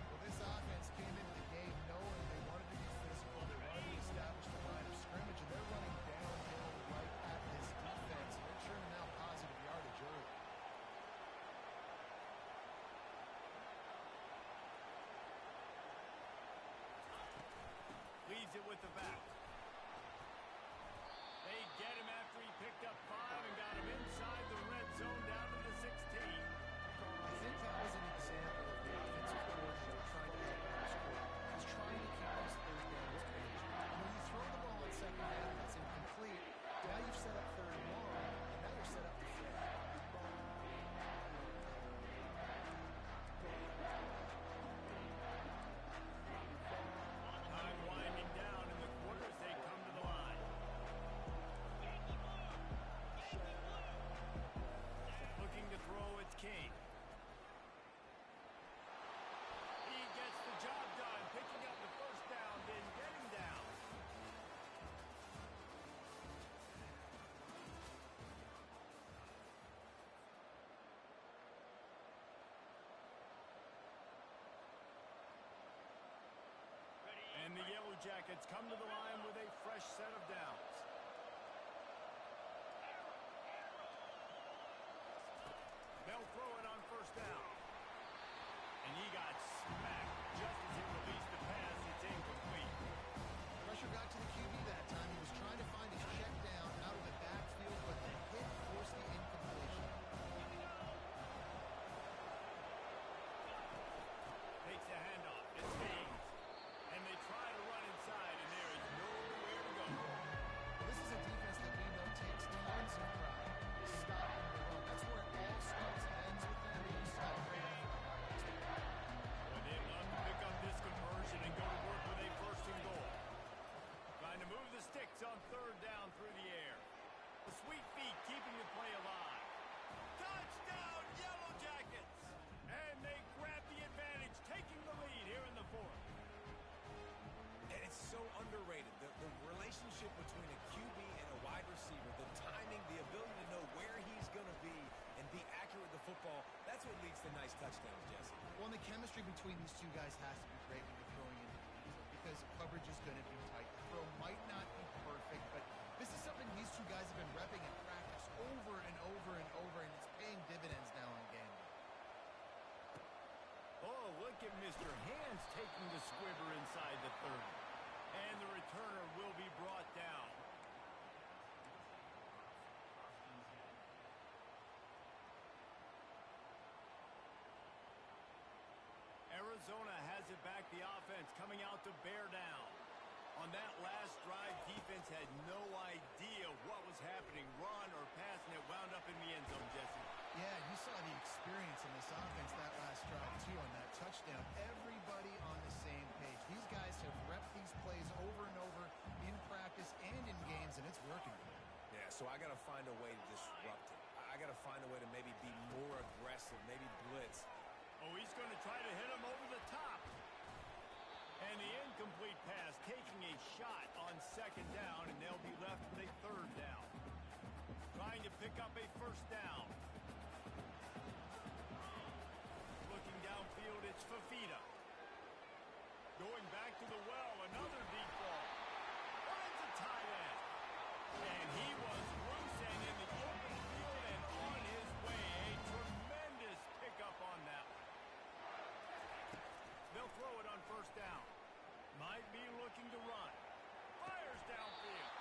Well, this offense came into the game knowing they wanted to be physical. They wanted to establish the line of scrimmage, and they're running downhill right at this defense. And they're churning out positive yardage early. Leaves it with the back. They get him after he picked up 5 and got him inside the red zone down to the 16. I think that was an example of the offensive coordinator trying to help his quarterback. He's trying to keep these third downs manageable. When you throw the ball on second down and it's incomplete, now you've set up third and long, and now you're set up to throw. Time winding down in the quarter as they come to the line. Looking to throw, it's King. He gets the job done, picking up the first down, then getting down. And the Yellow Jackets come to the line with a fresh set of downs. They'll throw it on first down. And he got smacked just as he released the pass. It's incomplete. Pressure got to the QB that time. He was trying to find his check down out of the backfield, but the hit forced the incompletion. Takes a handoff. It's Hayes. And they try to run inside, and there is nowhere to go. Well, this is a defense that we know takes tons of pride. Stopping the run. That's where it all starts and ends with them. They used to have great effort. Well, they'd love to pick up this conversion and go to work with a first and goal. Trying to move the sticks on third down through the air. The sweet feet keeping the play alive. Touchdown, Yellow Jackets! And they grab the advantage, taking the lead here in the fourth. And it's so underrated. The relationship between a QB and a wide receiver, the timing, the ability to know where he's going to be and be accurate with the football, that's what leads to nice touchdowns, Jesse. Well, and the chemistry between these two guys has to be great when you're throwing into the end zone because coverage is going to be tight. The throw might not be perfect, but this is something these two guys have been repping in practice over and over and over, and it's paying dividends now in game day. Oh, look at Mr. Hands taking the squibber inside the 30. And the returner will be brought down. it back, the offense coming out to bear down. On that last drive, defense had no idea what was happening. Run or pass, and it wound up in the end zone, Jesse. Yeah, you saw the experience in this offense that last drive, too, on that touchdown. Everybody on the same page. These guys have repped these plays over and over in practice and in games, and it's working. Yeah, so I got to find a way to disrupt it. I got to find a way to maybe be more aggressive, maybe blitz. Oh, he's going to try to hit him over the top. And the incomplete pass taking a shot on second down, and they'll be left with a third down. Trying to pick up a first down. Looking downfield, it's Fafita. Going back to the well, another deep ball. Finds a tight end. And he was loose and in the open field and on his way. A tremendous pickup on that one. They'll throw it on first down. Might be looking to run. Fires downfield.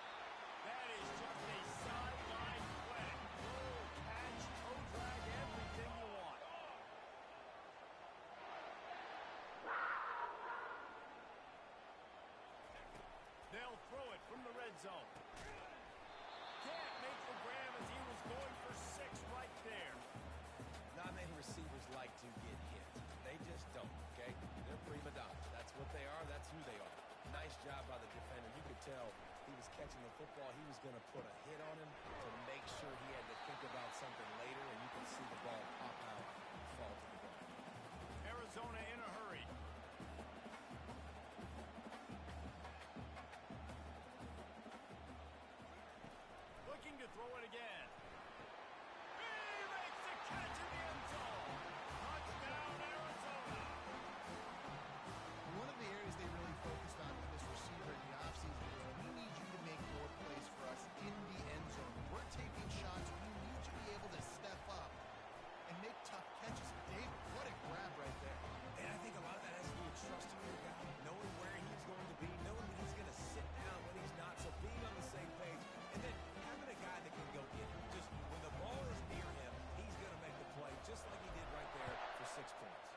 That is just a sideline play. Throw, catch, toe drag, everything you want. They'll throw it from the red zone. Can't make the grab as he was going for 6 right there. Not many receivers like to get hit. They just don't, okay? They're prima donnas. That's what they are. That's who they are. Nice job by the defender. You could tell he was catching the football. He was going to put a hit on him to make sure he had to think about something later, and you can see the ball pop out and fall to the ground. Arizona in a hurry. Looking to throw it again. He makes the catch in the end zone. Touchdown, Arizona. One of the areas they really focused on with this receiver in the offseason is we need you to make more plays for us in the end zone. We're taking shots. We need you to be able to step up and make tough catches. Dave, what a grab right there. And I think a lot of that has to do with trusting your guy, knowing where he's going to be, knowing that he's going to sit down when he's not, so being on the same page, and then having a guy that can go get him. Just when the ball is near him, he's going to make the play, just like he did right there for 6 points.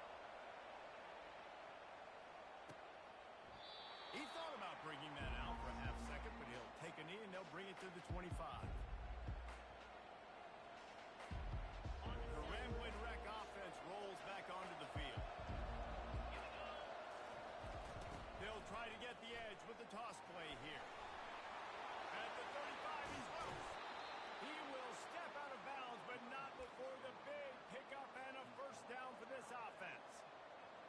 He thought about bringing that out for a half second, but he'll take a knee and they'll bring it to the 25. The Ramblin' Wreck offense rolls back onto the field. They'll try to get the edge with the toss play here. At the 35, he's loose. He will step out of bounds, but not before the big pickup and a first down for this offense.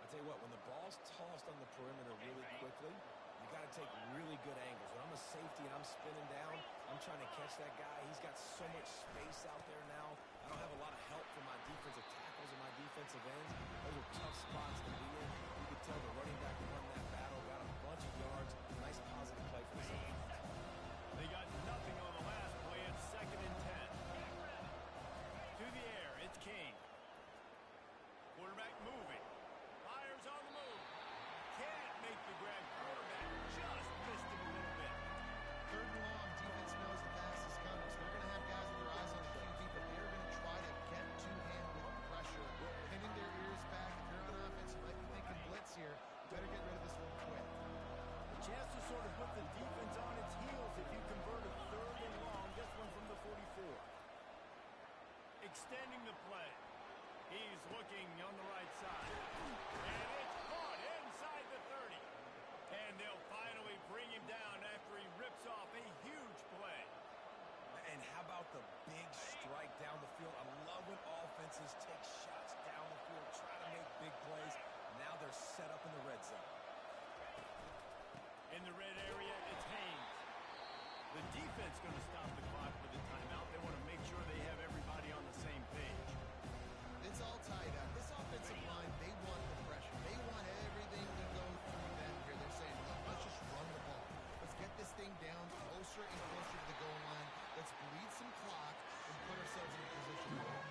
I'll tell you what, when the ball's tossed on the perimeter really quickly, you got to take really good angles. When I'm a safety and I'm spinning down, I'm trying to catch that guy. He's got so much space out there now. I don't have a lot of help from my defensive tackles and my defensive ends. Those are tough spots to be in. You could tell the running back won that battle, got a bunch of yards. Nice positive play for the Saints. They got nothing on the last play. It's 2nd and 10. To the air, it's King. Quarterback moving. Fires on the move. Can't make the grab. Quarterback just missed him a little bit. 3rd and long, defense knows the pass is coming, so they're going to have guys with their eyes on the QB, but they're going to try to get to him with pressure, pinning their ears back. If you're on offense, you might be thinking blitz here. You better get rid of this one quick. A chance to sort of put the defense on its heels if you convert a 3rd and long. This one from the 44. Extending the play. He's looking on the right side. And it's caught inside the 30. And they'll finally bring him down after he rips off a huge play. And how about the big strike down the field? I love when offenses take shots down the field, try to make big plays. Now they're set up in the red zone. In the red area, it's Haynes. The defense going to stop the clock with a timeout. They want to make sure they have everybody on the same page. It's all tied up. This offensive line, they want the pressure. They want everything to go through them here. They're saying, look, let's just run the ball. Let's get this thing down closer and closer to the goal line. Let's bleed some clock and put ourselves in a position to win.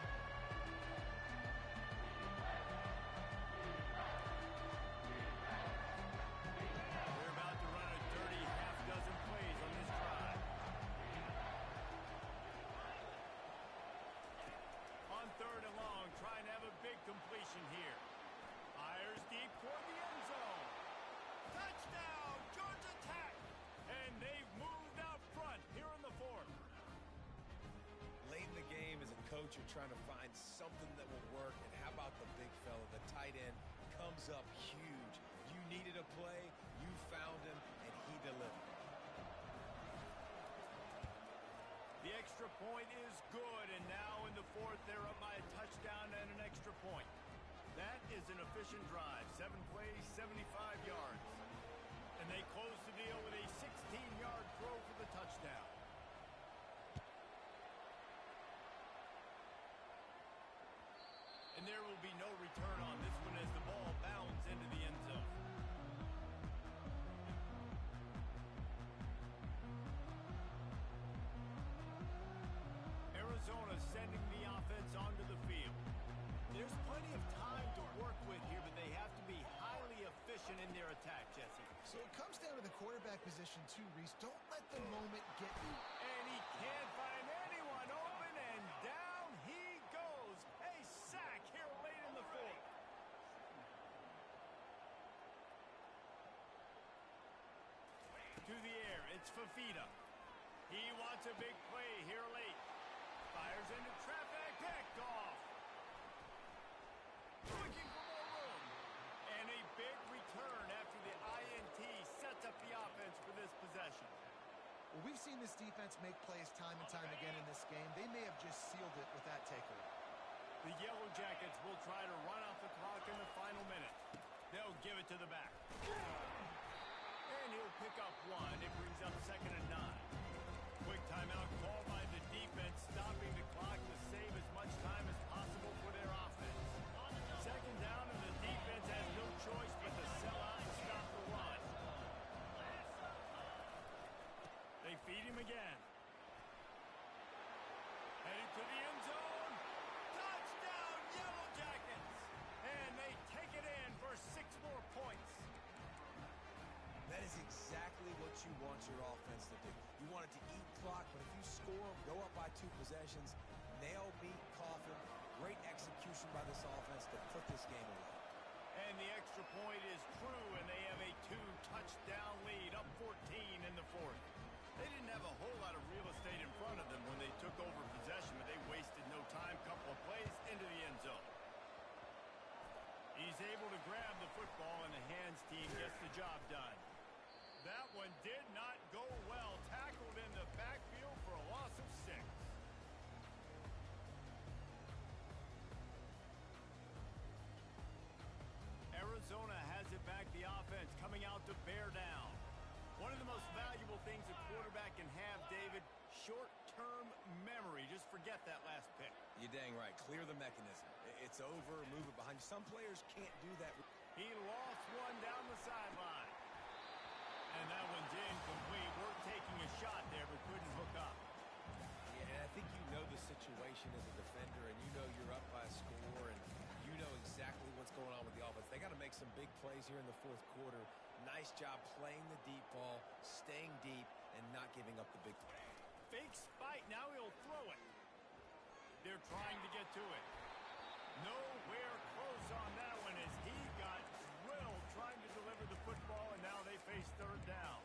They're about to run a dirty half dozen plays on this drive. are trying to find something that will work. And how about the big fella, the tight end, comes up huge. You needed a play, you found him, and he delivered. The extra point is good, and now in the fourth, they're up by a touchdown and an extra point. That is an efficient drive. 7 plays, 75 yards. And they close the deal with a 16-yard throw for the touchdown. And there will be no return on this one as the ball bounds into the end zone. Arizona sending the offense onto the field. There's plenty of time to work with here, but they have to be highly efficient in their attack, Jesse. So it comes down to the quarterback position too, Reese. Don't let the moment get you. And he can't find anyone open, and down he goes. A sack here late in the fourth. To the air, it's Fafita. He wants a big play here late. Fires into traffic, picked off. Looking for more room. And a big return after the INT sets up the offense for this possession. Well, we've seen this defense make plays time and time again in this game. They may have just sealed it with that takeaway. The Yellow Jackets will try to run off the clock in the final minute. They'll give it to the back. And he'll pick up one. It brings up 2nd and 9. Quick timeout called by the defense, stopping the clock to save as much time as possible for their offense. 2nd down, and the defense has no choice but to sell out and stop the run. They feed him again. Headed to the end zone. Touchdown, Yellow Jackets! And they take it in for 6 more points. That is exactly what you want your offense to do. You want it to eat clock, but if you score, go up by 2 possessions, nail, beat, coffin. Great execution by this offense to put this game away. And the extra point is true, and they have a 2-touchdown lead, up 14 in the fourth. They didn't have a whole lot of real estate in front of them when they took over possession, but they wasted no time. Couple of plays into the end zone. He's able to grab the football, and the hands team gets the job done. That one did not go well. Tackled in the backfield for a loss of 6. Arizona has it back, the offense coming out to bear down. One of the most valuable things a quarterback can have, David, short-term memory. Just forget that last pick. You're dang right. Clear the mechanism. It's over, move it behind you. Some players can't do that. He lost one down the sideline. And that one's incomplete. We're taking a shot there, but couldn't hook up. Yeah, and I think you know the situation as a defender, and you know you're up by a score, and you know exactly what's going on with the offense. They got to make some big plays here in the fourth quarter. Nice job playing the deep ball, staying deep, and not giving up the big play. Fake spike. Now he'll throw it. They're trying to get to it. Nowhere close on that one as he got drilled trying to deliver the football, and now they face 3rd down.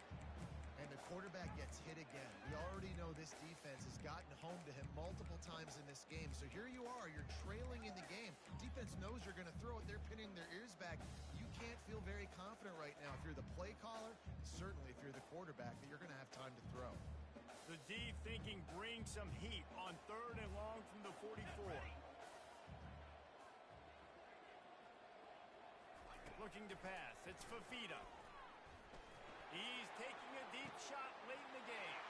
And the quarterback gets hit again. We already know this defense has gotten home to him multiple times in this game. So here you are. You're trailing in the game. Defense knows you're going to throw it. They're pinning their ears back. You can't feel very confident right now if you're the play caller, certainly if you're the quarterback, that you're going to have time to throw. The D thinking bring some heat on 3rd and long from the 44. Looking to pass. It's Fafita. He's taking a deep shot late in the game.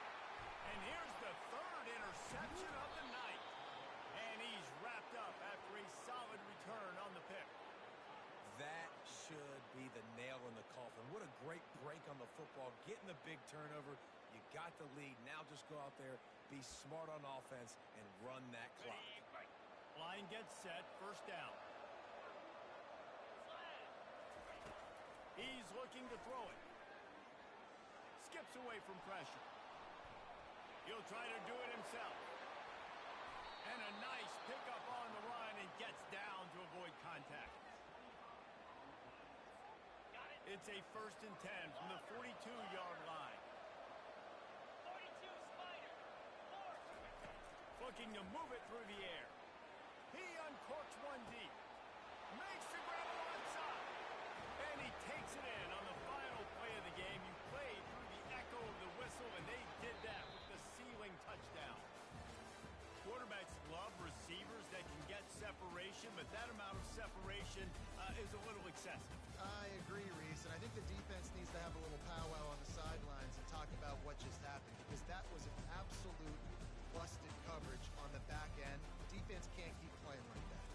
And here's the 3rd interception of the night. And he's wrapped up after a solid return on the pick. That should be the nail in the coffin. What a great break on the football. Getting the big turnover. You got the lead. Now just go out there, be smart on offense, and run that clock. Line gets set. 1st down. He's looking to throw it. Skips away from pressure. He'll try to do it himself. And a nice pickup on the run and gets down to avoid contact. It's a 1st and 10 from the 42-yard line. 42 Spider. Looking to move it through the air. corks one deep. Makes the grab onside. And he takes it in on the final play of the game. You played through the echo of the whistle, and they did that with the ceiling touchdown. Quarterbacks love receivers that can get separation, but that amount of separation is a little excessive. I agree, Reese, and I think the defense needs to have a little powwow on the sidelines and talk about what just happened, because that was an absolute busted coverage on the back end. Defense can't keep playing like that.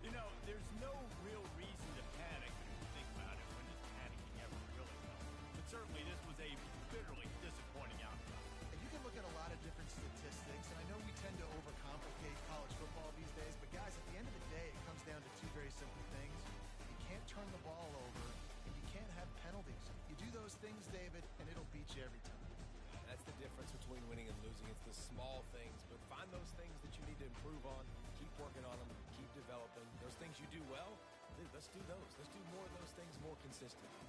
You know, there's no real reason to panic if you think about it. When does panicking ever really help? But certainly this was a bitterly disappointing outcome. And you can look at a lot of different statistics, and I know we tend to overcomplicate college football these days, but guys, at the end of the day, it comes down to two very simple things. You can't turn the ball over, and you can't have penalties. You do those things, David, and it'll beat you every time. That's the difference between winning and losing. It's the small things, but find those things that you need to improve on. Keep working on them. Keep developing. Those things you do well, let's do those. Let's do more of those things more consistently.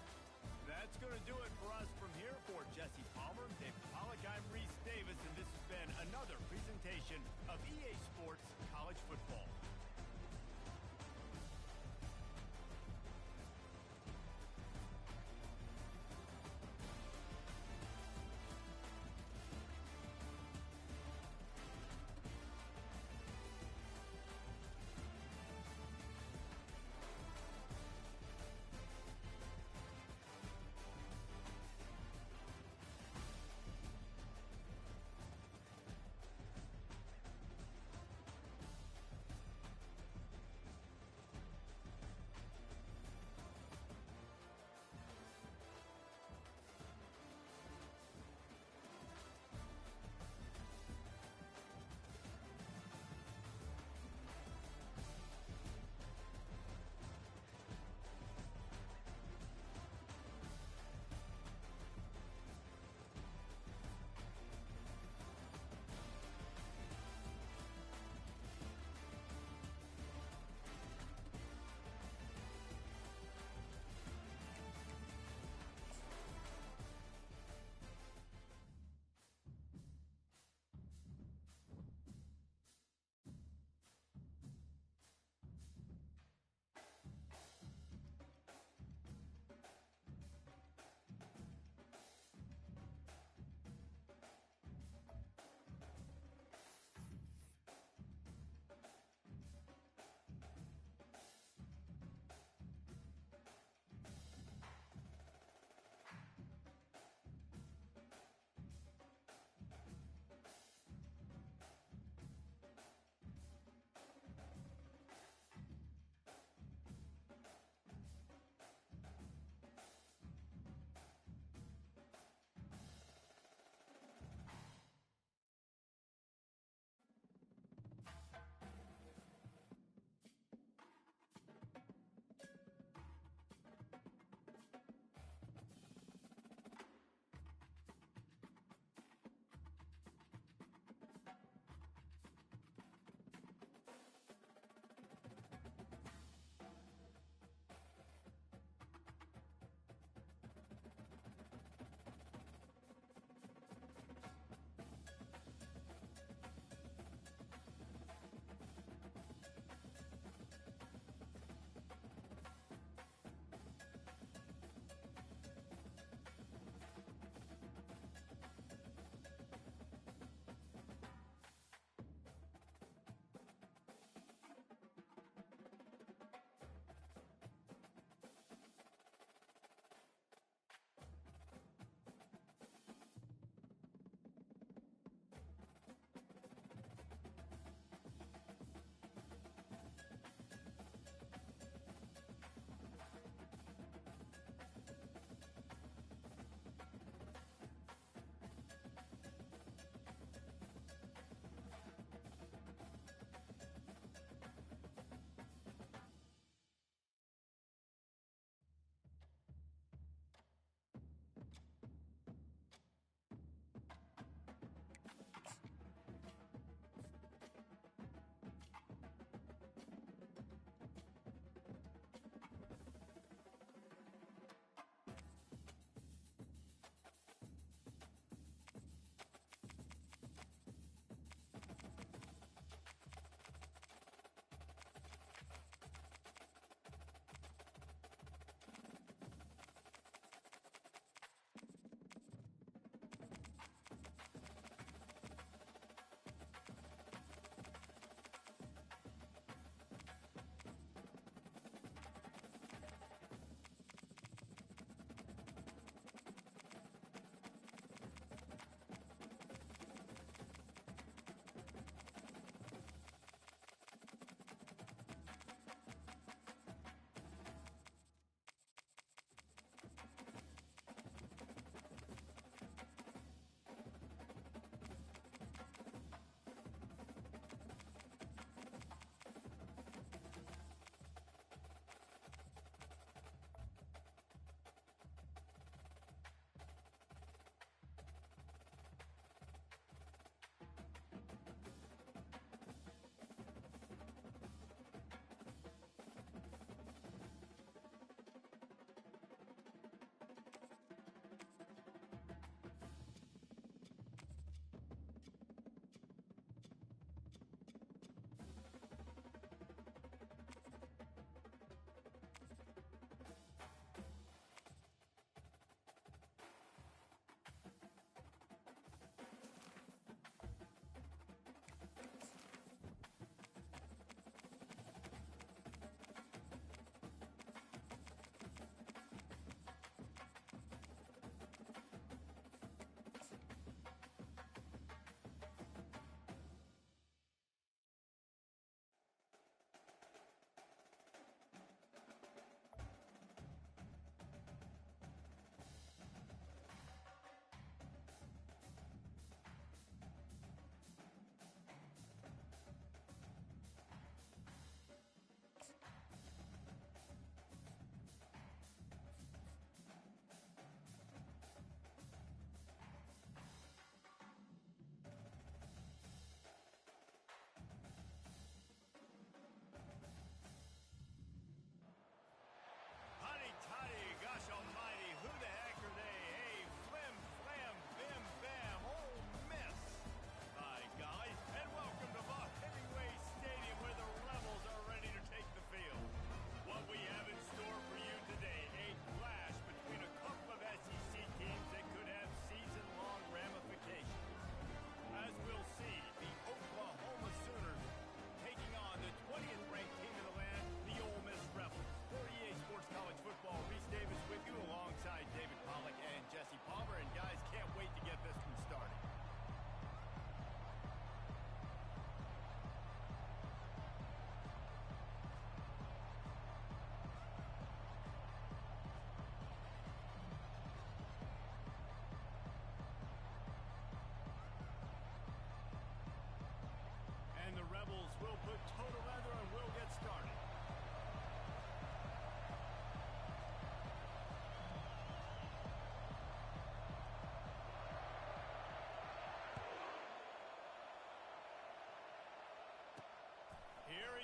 That's going to do it for us from here. For Jesse Palmer, David Pollack, I'm Reese Davis, and this has been another presentation of EA Sports College Football.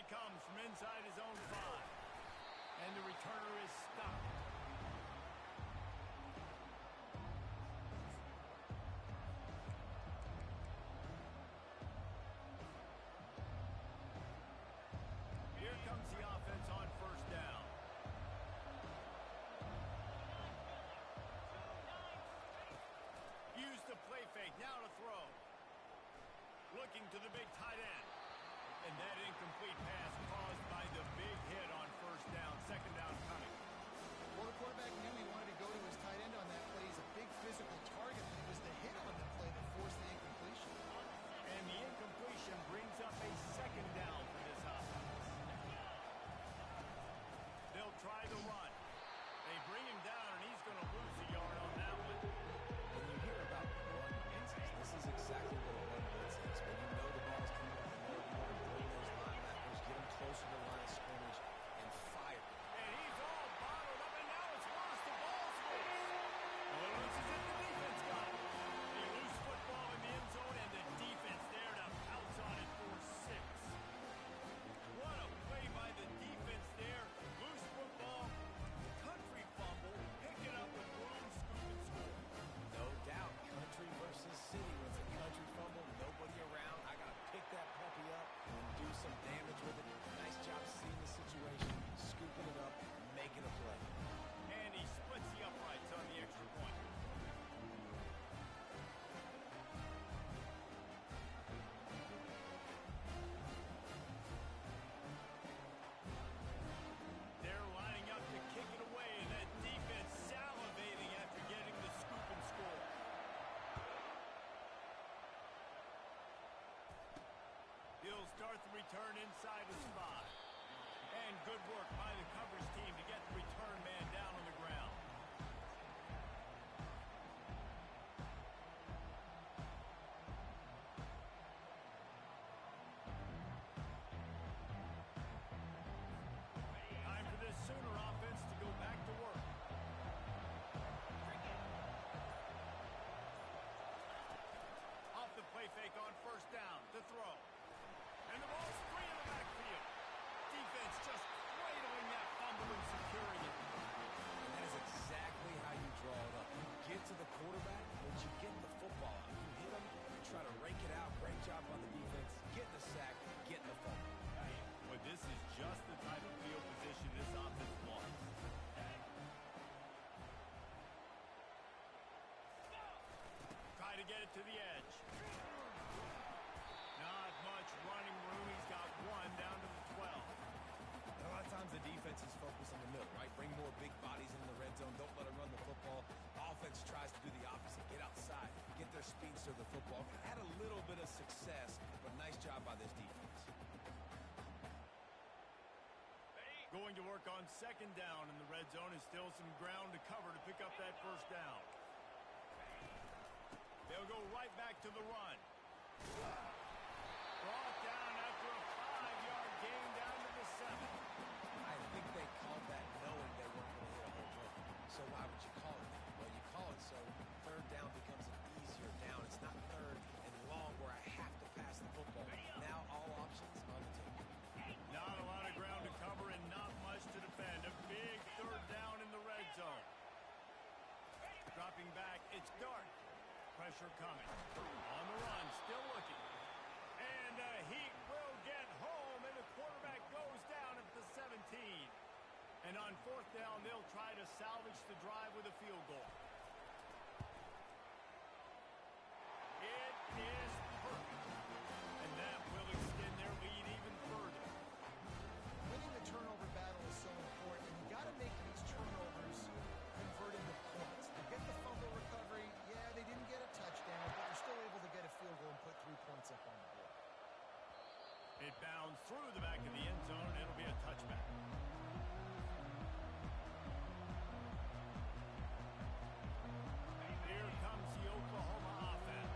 comes from inside his own 5. And the returner is stopped. Here comes the offense on first down. Use the play fake, now to throw. Looking to the big tight end. And that incomplete pass caused by the big hit on first down. Second down coming. Well, the quarterback knew he wanted to go to his tight end on that play. He's a big physical target, and it was the hit on the play that forced the incompletion. And the incompletion brings up a second down for this offense. They'll try the run. They bring him down, and he's going to lose a yard on that one. When you hear about run blitzes, this is exactly what a run blitz is. When you know the ball's coming up the middle, you want to bring those linebackers, get them closer to the line of scrimmage, and fire. And he's all bottled up, and now it's worse. The ball's loose. Well, it looks as if the defense got it. They lose football in the end zone, and the defense there to pounce on it for 6. What a play by the defense there. Loose football, country fumble, pick it up with room, scoop, and score. No doubt, country versus city. When it's a country fumble, nobody around. I got to pick that puppy up and do some damage with it. Nice job seeing the situation, scooping it up, making a play. And he splits the uprights on the extra point. They're lining up to kick it away, and that defense salivating after getting the scoop and score. He'll start the return inside his 5. And good work by the coverage team to get the return man down on the ground. Time for this Sooner offense to go back to work. Off the play fake on first down, to throw. And the ball's free in the backfield. Defense just cradling that fumble and securing it. And that is exactly how you draw it up. You get to the quarterback, but you get the football out. You hit him, you try to rake it out. Great job by the defense. Getting the sack, getting the fumble. But this is just the type of field position this offense wants. Try to get it to the edge. Not much running room. He's got 1 down to the 12. A lot of times the defense is focused on the middle, right? Bring more big bodies into the red zone. Don't let them run the football. Offense tries to do the opposite. Get outside. Get their speedster the football. Had a little bit of success, but nice job by this defense. Going to work on second down in the red zone is still some ground to cover to pick up that first down. They'll go right back to the run. Brought down after a 5-yard gain down to the 7. I think they called that knowing they weren't going to hit a home run. So why would you call it that? Well, you call it so third down becomes an easier down. It's not third and long where I have to pass the football. Now all options on the table. Not a lot of ground to cover and not much to defend. A big third down in the red zone. Dropping back, it's Dart. Pressure coming. On the run, still looking. And he will get home, and the quarterback goes down at the 17. And on fourth down, they'll try to salvage the drive with a field goal. It is perfect. And that will extend their lead even further. Winning the turnover battle is so important, and you got to make these turnovers convert into points. They get the fumble recovery. Yeah, they didn't get a touchdown, but they're still able to get a field goal and put 3 points up on the board. It bounds through the back of the end zone, and it'll be a touchback. Here comes the Oklahoma offense.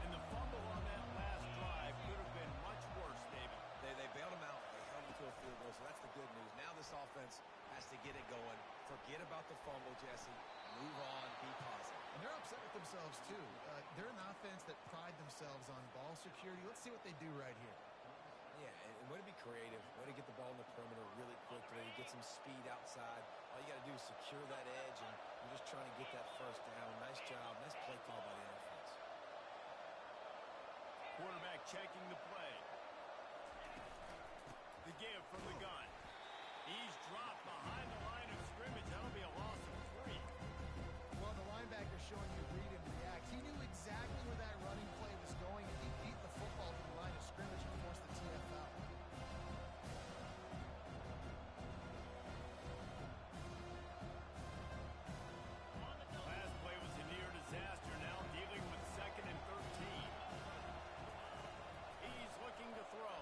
And the fumble on that last drive could have been much worse, David. They bailed him out. They held him to a field goal, so that's the good news. Now this offense has to get it going. Forget about the fumble, Jesse. Move on. Be positive. And they're upset with themselves, too. They're an offense that pride themselves on ball security. Let's see what they do right here. Yeah, and And way to be creative, way to get the ball in the perimeter really quickly, get some speed outside. All you got to do is secure that edge, and you're just trying to get that first down. Nice job. Nice play call by the offense. Quarterback checking the play. The give from the gun. He's dropped behind the line of scrimmage. That'll be a loss of 3. Well, the linebacker showing you read and react. He knew exactly where that running play was going, and he beat the football to the line of scrimmage and forced the TFL. Last play was a near disaster. Now dealing with 2nd and 13. He's looking to throw.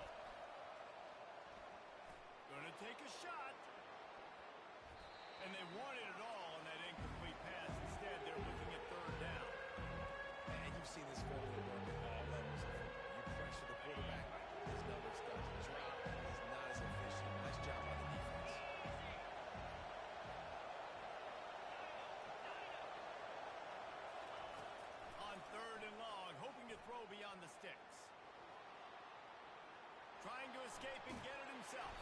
Gonna take a shot. And they wanted it all on that incomplete pass. Instead, they're looking at 3rd down. And you've seen this formula work at all levels of football. You pressure the quarterback, his numbers start to drop. He's not as efficient. Nice job by the defense. On 3rd and long, hoping to throw beyond the sticks. Trying to escape and get it himself.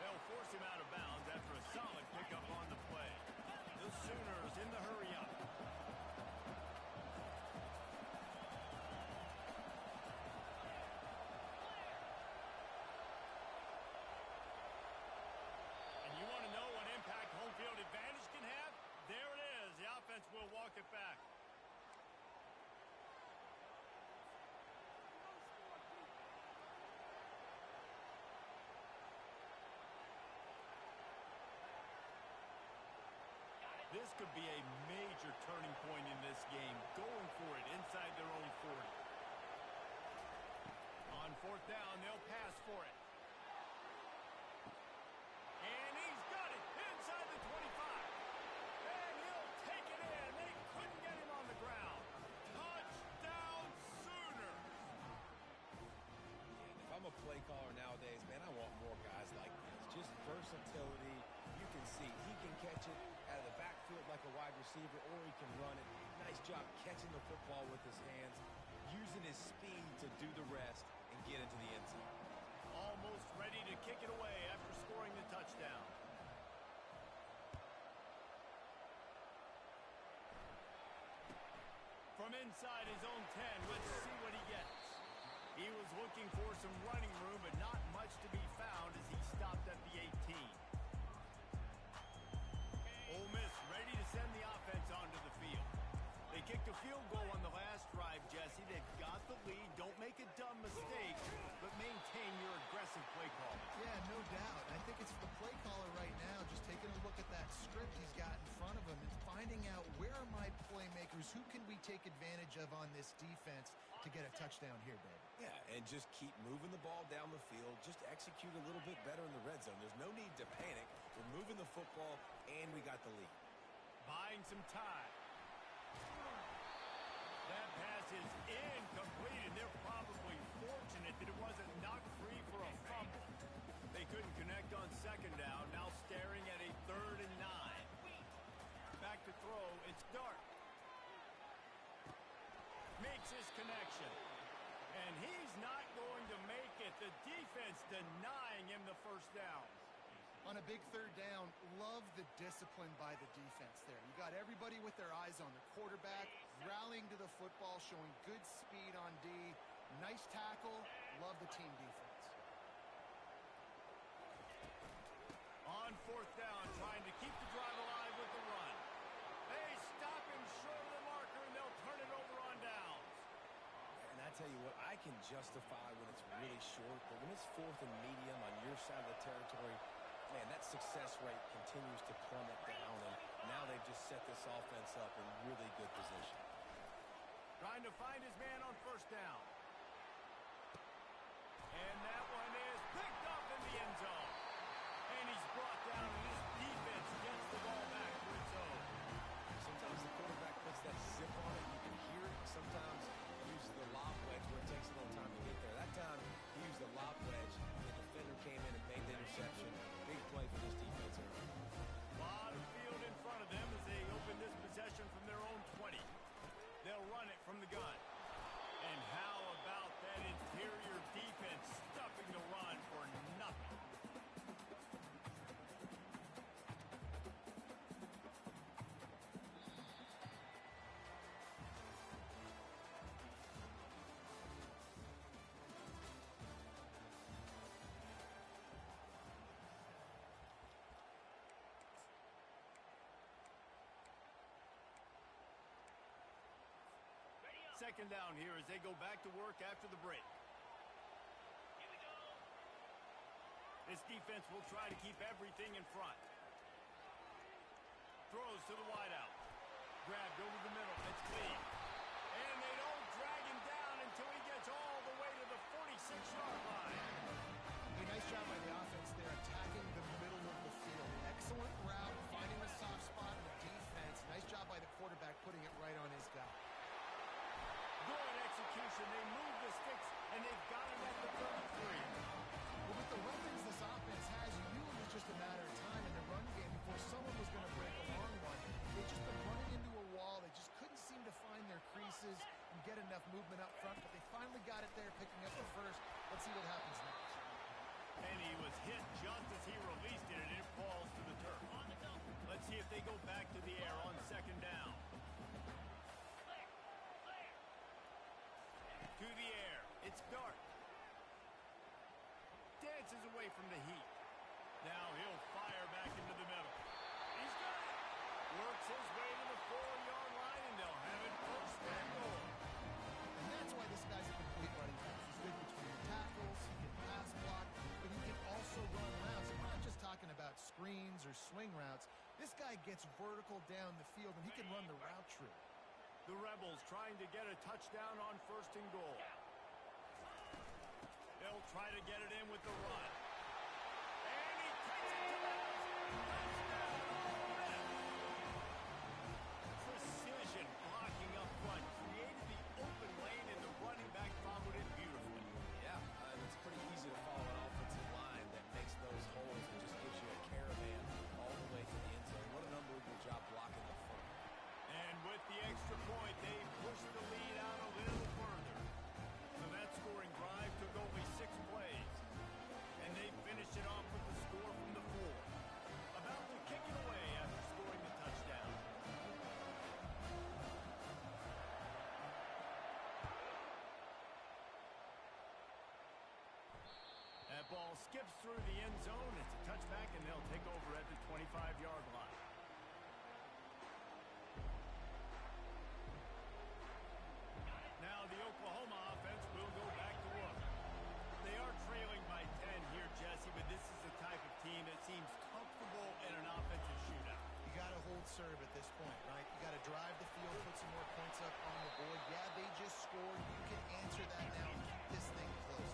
They'll force him out of bounds after a solid pickup on the play. The Sooners in the hurry-up. And you want to know what impact home field advantage can have? There it is. The offense will walk it back. This could be a major turning point in this game, going for it inside their own 40. On 4th down, they'll pass for it. And he's got it inside the 25. And he'll take it in. They couldn't get him on the ground. Touchdown, Sooners. And if I'm a play caller nowadays, man, I want more guys like this. Just versatility. You can see he can catch it out of the backfield like a wide receiver, or he can run it. Nice job catching the football with his hands, using his speed to do the rest and get into the end zone. Almost ready to kick it away after scoring the touchdown. From inside his own 10, let's see what he gets. He was looking for some running room, but not much to be found as he stopped at the 18. Ole Miss ready to send the offense onto the field. They kicked a field goal on the last drive, Jesse. They've got the lead. Don't make a dumb mistake, but maintain your aggressive play call. Yeah, no doubt. I think it's the play caller right now just taking a look at that script he's got in front of him and finding out where are my playmakers, who can we take advantage of on this defense to get a touchdown here, baby. Yeah, and just keep moving the ball down the field. Just execute a little bit better in the red zone. There's no need to panic. We're moving the football, and we got the lead. Buying some time. That pass is incomplete, and they're probably fortunate that it wasn't knocked free for a fumble. They couldn't connect on 2nd down, now staring at a 3rd and 9. Back to throw, it's Dart. Makes his connection. And he's not going to make it. The defense denying him the first down. On a big 3rd down, love the discipline by the defense there. You got everybody with their eyes on the quarterback, rallying to the football, showing good speed on D. Nice tackle. Love the team defense. On 4th down, trying to keep the drive alive with the run. They stop him short of the marker, and they'll turn it over on downs. And I tell you what, I can justify when it's really short, but when it's 4th and medium on your side of the territory, man, that success rate continues to plummet down, and now they've just set this offense up in really good position. Trying to find his man on 1st down. And that one is picked up in the end zone. And he's brought down, and this defense gets the ball back for its own. Sometimes the quarterback puts that zip on it. You can hear it. Sometimes he uses the lob wedge where it takes a little time to get there. That time, he used the lob wedge. The defender came in and made the interception. Big play for this defense. Lot of field in front of them as they open this possession from their own 20. They'll run it from the gun. And how about that interior defense stuffing the second down here as they go back to work after the break. This defense will try to keep everything in front. Throws to the wideout. Grabbed over the middle. It's clean. And they don't drag him down until he gets all the way to the 46-yard line. A nice job by the offense there, attacking the middle of the field. Excellent route, finding the soft spot in the defense. Nice job by the quarterback putting it right on his guy. Good execution. They move the sticks, and they've got it at the 33. Well, with the weapons this offense has, you knew it was just a matter of time in the run game before someone was going to break a long one. They've just been running into a wall. They just couldn't seem to find their creases and get enough movement up front, but they finally got it there, picking up the first. Let's see what happens next. And he was hit just as he released it, and it falls to the turf. Let's see if they go back to the air on second down. To the air. It's Dart. Dances away from the heat. Now he'll fire back into the middle. He's got it. Works his way to the 4-yard line, and they'll have it first and goal. And that's why this guy's a complete running back. He's good between the tackles, he can pass block, but he can also run routes. And we're not just talking about screens or swing routes. This guy gets vertical down the field, and he can run the route tree. The Rebels trying to get a touchdown on first and goal. They'll try to get it in with the run. And he takes it to the house. Touchdown, Ole Miss. Precision blocking up front. Created the open lane, and the running back followed it beautifully. Yeah, it's pretty easy to follow an offensive line that makes those holes and just gives you a caravan all the way to the end zone. What an unbelievable job blocking up front. And with the extra point, they push the lead out a little further. So that scoring drive took only 6 plays. And they finished it off with the score from the 4. About to kick it away after scoring the touchdown. That ball skips through the end zone. It's a touchback, and they'll take over at the 25-yard line. Now the Oklahoma offense will go back to work. They are trailing by 10 here, Jesse, but this is the type of team that seems comfortable in an offensive shootout. You got to hold serve at this point, right? You got to drive the field, put some more points up on the board. Yeah, they just scored. You can answer that now and keep this thing close.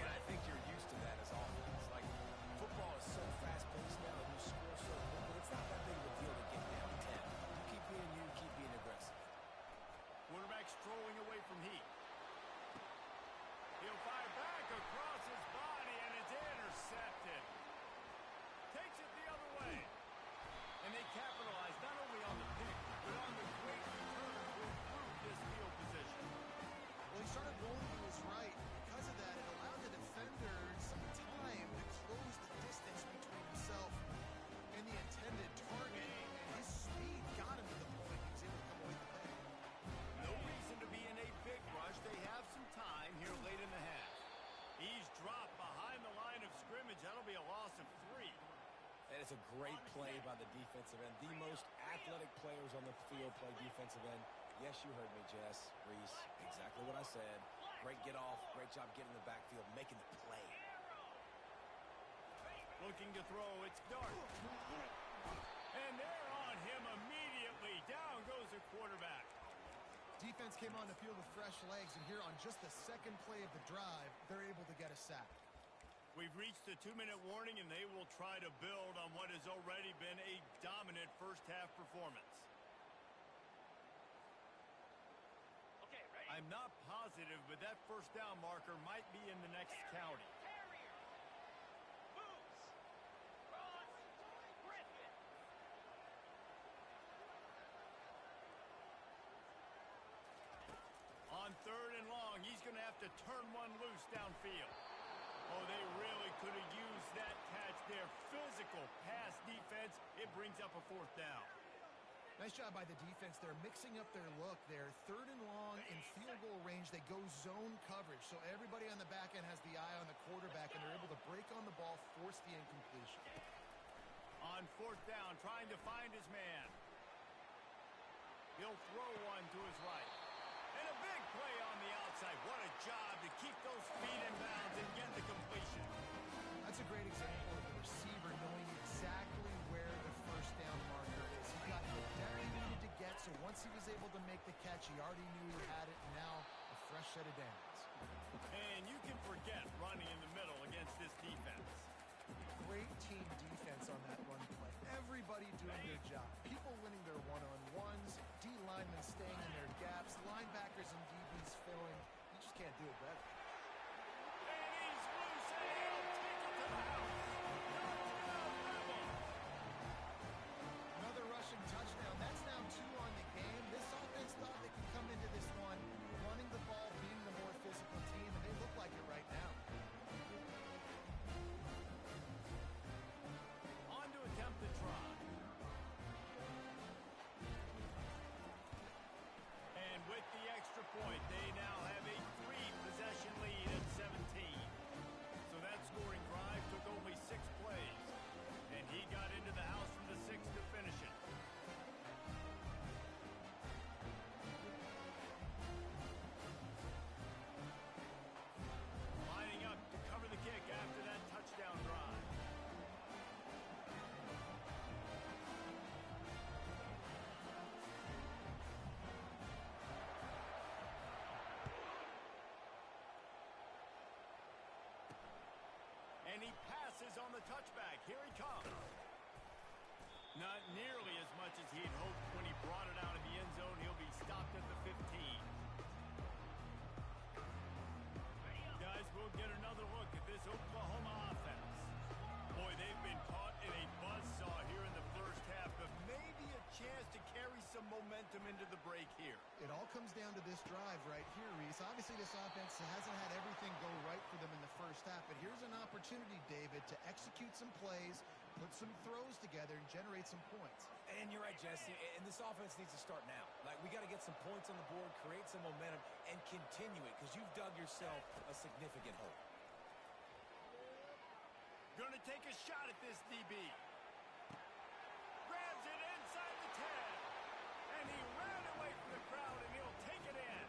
And I think you're used to that as offense. Like, football is so fast-paced now, and you score so quickly. It's not that big of a deal to get down 10. You keep being you, keep being aggressive. Quarterback strolling away from Heat. He'll fire back across his body, and it's intercepted. Takes it the other way. And they capitalize not only on the pick, but on the quick return to improve this field position. Well, he started rolling to his right. Because of that, it allowed the defender some time to close the distance between himself and the intended target. And his speed got him to the point he was able to come away with the play. No reason to be in a big rush. They have some time here late in the half. He's dropped behind the line of scrimmage. That'll be a loss of 3. And it's a great play by the defensive end. The most athletic players on the field play defensive end. Yes, you heard me, Jess, Reese. Exactly what I said. Great get off. Great job getting in the backfield, making the play. Looking to throw. It's Dart. And they're on him immediately. Down goes the quarterback. Defense came on the field with fresh legs, and here on just the second play of the drive, they're able to get a sack. We've reached the 2-minute warning, and they will try to build on what has already been a dominant first-half performance. Okay, ready? I'm not positive, but that first down marker might be in the next county. Carrier. Moves. Cross. Griffin. On 3rd and long, he's going to have to turn one loose downfield. Oh, they really could have used that catch there. Physical pass defense. It brings up a 4th down. Nice job by the defense. They're mixing up their look there. 3rd and long in field goal range. They go zone coverage. So everybody on the back end has the eye on the quarterback, and they're able to break on the ball, force the incompletion. On 4th down, trying to find his man. He'll throw one to his right. And a big he was able to make the catch, he already knew he had it, and now a fresh set of downs. And you can forget running in the middle against this defense. Great team defense on that run play. Everybody doing their job. People winning their one-on-ones, D linemen staying in their gaps, linebackers and DBs filling. You just can't do it better. And he's loose, and he'll take it to the house. Touchdown, Rebel. Another rushing touchdown. That's now 2 on the game. This offense thought they could come into this one running the ball, being the more physical team, and they look like it right now. On to attempt the try. And with the extra point, they now have a 3-possession lead at 17. So that scoring drive took only 6 plays. And he got into the house from the 6 to finish it. Lining up to cover the kick after that touchdown drive. And he passes on the touchback. Here he comes. Not nearly as much as he'd hoped when he brought it out of the end zone. He'll be stopped at the 15. Guys, we'll get another look at this Oklahoma offense. Boy, they've been caught in a buzzsaw here in the first half, but maybe a chance to carry some momentum into the break here. It all comes down to this drive right here, Reese. Obviously, this offense hasn't had everything go right for them in the first half, but here's an opportunity, David, to execute some plays, put some throws together, and generate some points. And you're right, Jesse, and this offense needs to start now. Like, we got to get some points on the board, create some momentum, and continue it, because you've dug yourself a significant hole. Gonna take a shot at this DB. Grabs it inside the 10. And he ran away from the crowd, and he'll take it in.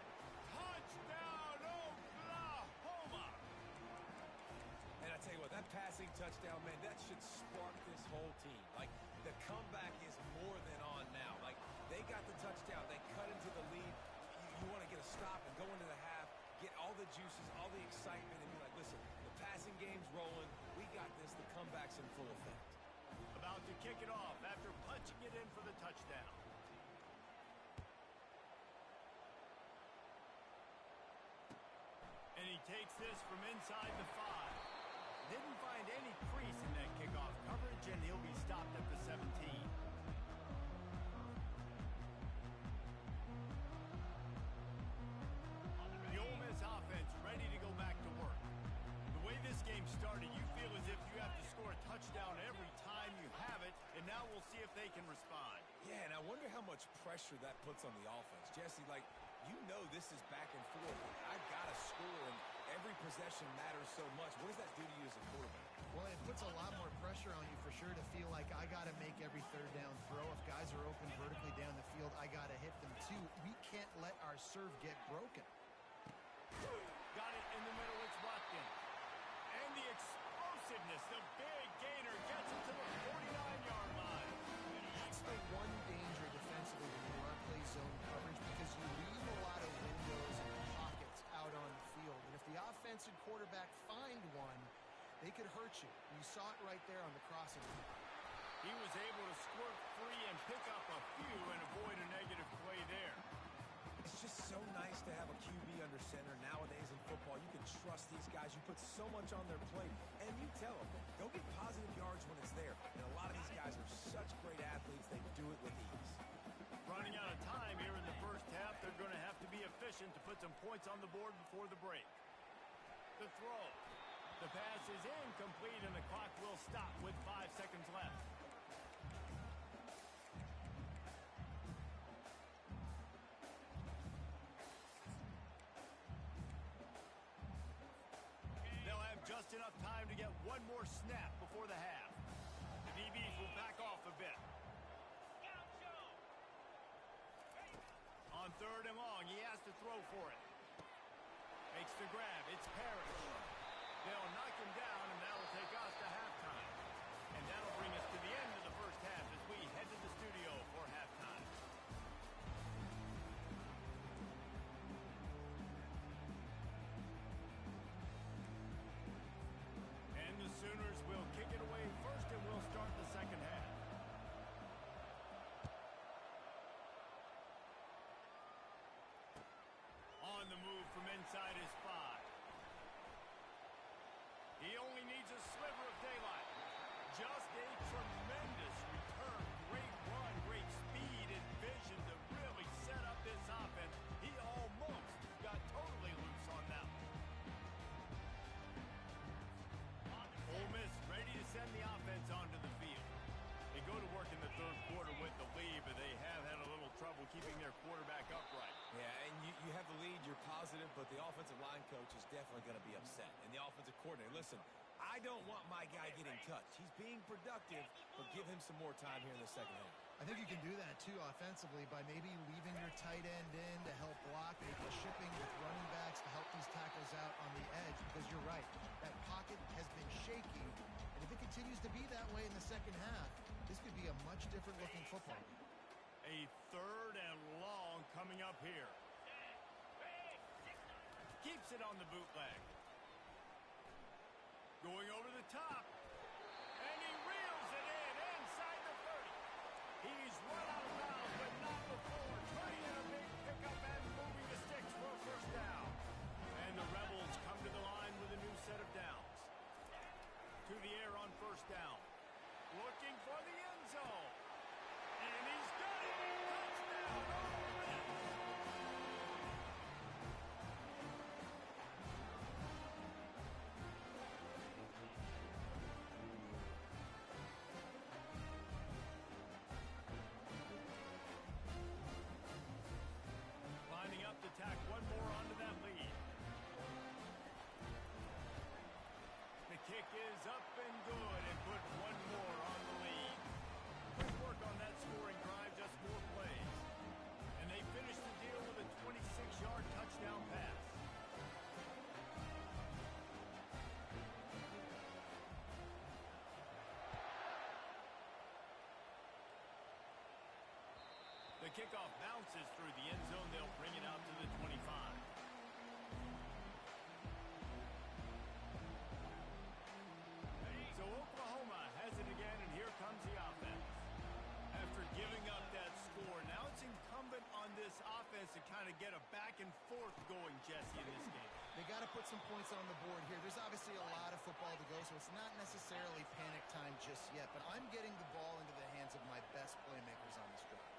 Touchdown, Oklahoma! And I tell you what, that passing touchdown, man, that should spark this whole team. Like, the comeback is more than on now. Like, they got the touchdown. They cut into the lead. You want to get a stop and go into the half, get all the juices, all the excitement, and be like, listen, the passing game's rolling. We got this. The comeback's in full effect. About to kick it off after punching it in for the touchdown. And he takes this from inside the 5. Didn't find any crease in that kickoff coverage, and he'll be stopped at the 17. The Ole Miss offense ready to go back to work. The way this game started, you feel as if you have to score a touchdown every time you have it, and now we'll see if they can respond. Yeah, and I wonder how much pressure that puts on the offense. Jesse, like, you know this is back and forth. I've got to score, and every possession matters so much. What does that do to you as a quarterback? Well, it puts a lot more pressure on you for sure to feel like I got to make every third down throw. If guys are open vertically down the field, I got to hit them too. We can't let our serve get broken. Got it in the middle, it's Watkins. And the explosiveness, the big gainer gets it to the 49-yard line. That's the one danger defensively when you are play zone coverage, because you leave a lot of windows and pockets out on the field. And if the offensive quarterback find one, they could hurt you. You saw it right there on the crossing. He was able to squirt free and pick up a few and avoid a negative play there. It's just so nice to have a QB under center nowadays in football. You can trust these guys. You put so much on their plate, and you tell them, go get positive yards when it's there. And a lot of these guys are such great athletes, they do it with ease. Running out of time here in the first half, they're going to have to be efficient to put some points on the board before the break. The throw. The pass is incomplete, and the clock will stop with 5 seconds left. They'll have just enough time to get one more snap before the half. The DBs will back off a bit. On 3rd and long, he has to throw for it. Makes the grab. It's Parrish. They'll knock him down, and that'll take us to halftime. And that'll bring us to the end of the first half as we head to the studio for halftime. on the move from inside his 5. He only needs a sliver of daylight. Just a tremendous return. Great run, great speed and vision to really set up this offense. He almost got totally loose on that one. Ole Miss ready to send the offense onto the field. They go to work in the third quarter with the lead, but they have had a little trouble keeping their quarterback upright. Yeah, and you have the lead, you're positive, but the offensive line coach is definitely going to be upset. And the offensive coordinator, listen, I don't want my guy getting touched. He's being productive, but give him some more time here in the second half. I think you can do that, too, offensively, by maybe leaving your tight end in to help block, maybe shipping with running backs to help these tackles out on the edge, because you're right. That pocket has been shaky, and if it continues to be that way in the second half, this could be a much different-looking football game. A third and long coming up here. Keeps it on the bootleg. Going over the top. And he reels it in inside the 30. He's run out of bounds, but not before. Trying in a big pickup and moving the sticks for a first down. And the Rebels come to the line with a new set of downs. To the air on first down. Looking for the end zone. And he's got it. Touchdown, Ole Miss. Lining up to tack one more onto that lead. The kick is up and good and put one more on the lead. Quick work on that scoring drive, just 4 plays. And they finish the deal with a 26-yard touchdown pass. The kickoff bounces through the end zone. They'll bring it out to the 25. So Oklahoma has it again, and here comes the offense. After giving up that score, now it's incumbent on this offense to kind of get a back and forth going, Jesse, in this game. They got to put some points on the board here. There's obviously a lot of football to go, so it's not necessarily panic time just yet, but I'm getting the ball into the hands of my best playmakers on this drive.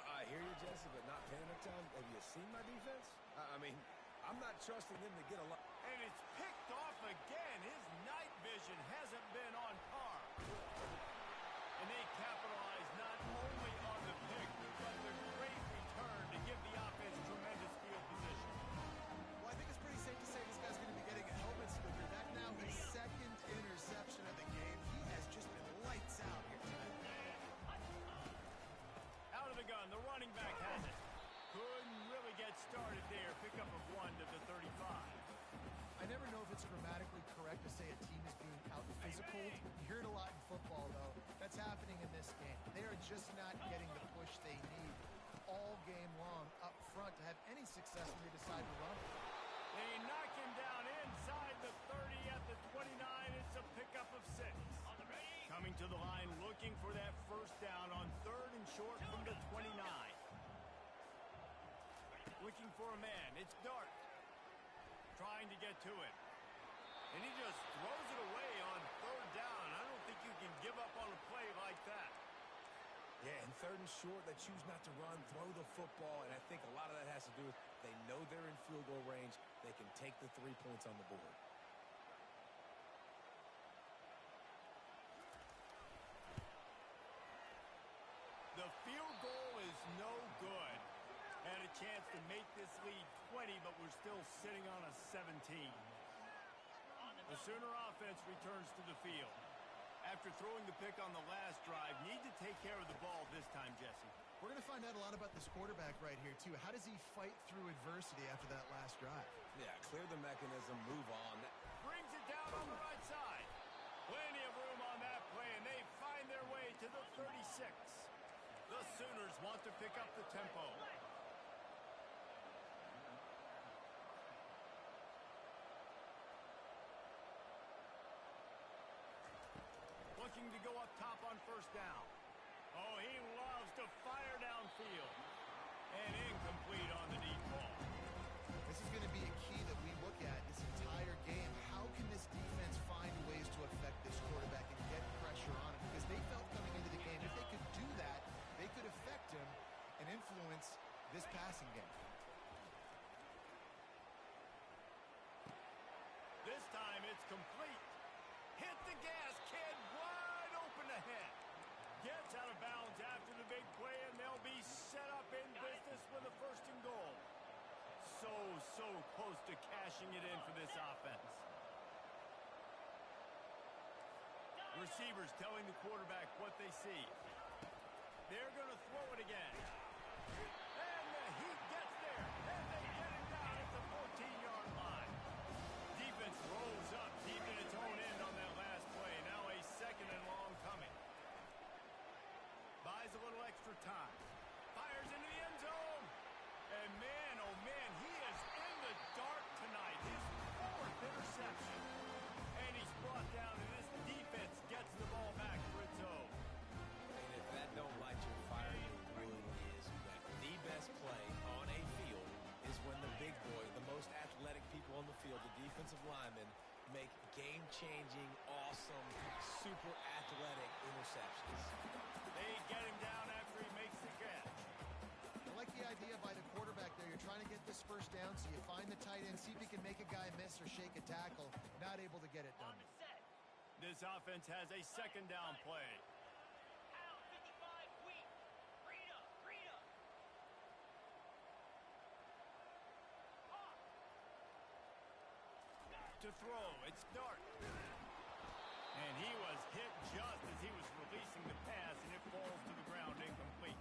I hear you, Jesse, but not panic time. Have you seen my defense? I mean, I'm not trusting them to get a lot. And it's picked off again. His night vision hasn't been on par. And they capitalize not only on the pick, but the great return to give the offense tremendous field position. Well, I think it's pretty safe to say this guy's going to be getting a helmet sticker. That now his second interception of the game. He has just been lights out here tonight. Out of the gun, the running back has it. Couldn't really get started there. Pickup of 1 to the 35. I never know if it's grammatically correct to say a team is being out-physical. You hear it a lot in football, though. That's happening in this game. They are just not getting the push they need all game long up front to have any success when they decide to run. They knock him down inside the 30 at the 29. It's a pickup of 6. Coming to the line, looking for that first down on 3rd and short from the 29. Looking for a man. It's Dart. Trying to get to it. And he just throws it away on 3rd down. I don't think you can give up on a play like that. Yeah, and 3rd and short, they choose not to run, throw the football, and I think a lot of that has to do with they know they're in field goal range. They can take the 3 points on the board. The field goal is no good. Had a chance to make this lead 20, but we're still sitting on a 17. The Sooner offense returns to the field. After throwing the pick on the last drive, need to take care of the ball this time, Jesse. We're going to find out a lot about this quarterback right here, too. How does he fight through adversity after that last drive? Yeah, clear the mechanism, move on. Brings it down on the right side. Plenty of room on that play, and they find their way to the 36. The Sooners want to pick up the tempo. Looking to go up top on first down. Oh, he loves to fire downfield. And incomplete on the deep ball. This is going to complete. Hit the gas, kid. Wide open ahead. Gets out of bounds after the big play, and they'll be set up in business with a first and goal. So close to cashing it in for this offense. Receivers telling the quarterback what they see. They're going to throw it again. And the Heat gets there, and they get it down at the 14-yard line. Defense rolls up deep in its own end on that last play. Now a second and long coming. Buys a little extra time. Fires into the end zone. And man, oh man, he is in the dark tonight. His fourth interception. And he's brought down, and this defense gets the ball back for its own. And if that don't light your fire, it really is wet. The best play on a field is when the big boy, the most athletic people on the field, the defensive linemen, make game-changing, awesome, super athletic interceptions. They get him down after he makes the catch. I like the idea by the quarterback there. You're trying to get this first down, so you find the tight end, see if he can make a guy miss or shake a tackle. Not able to get it done. This offense has a second down play. To throw, it's Dart. And he was hit just as he was releasing the pass, and it falls to the ground incomplete.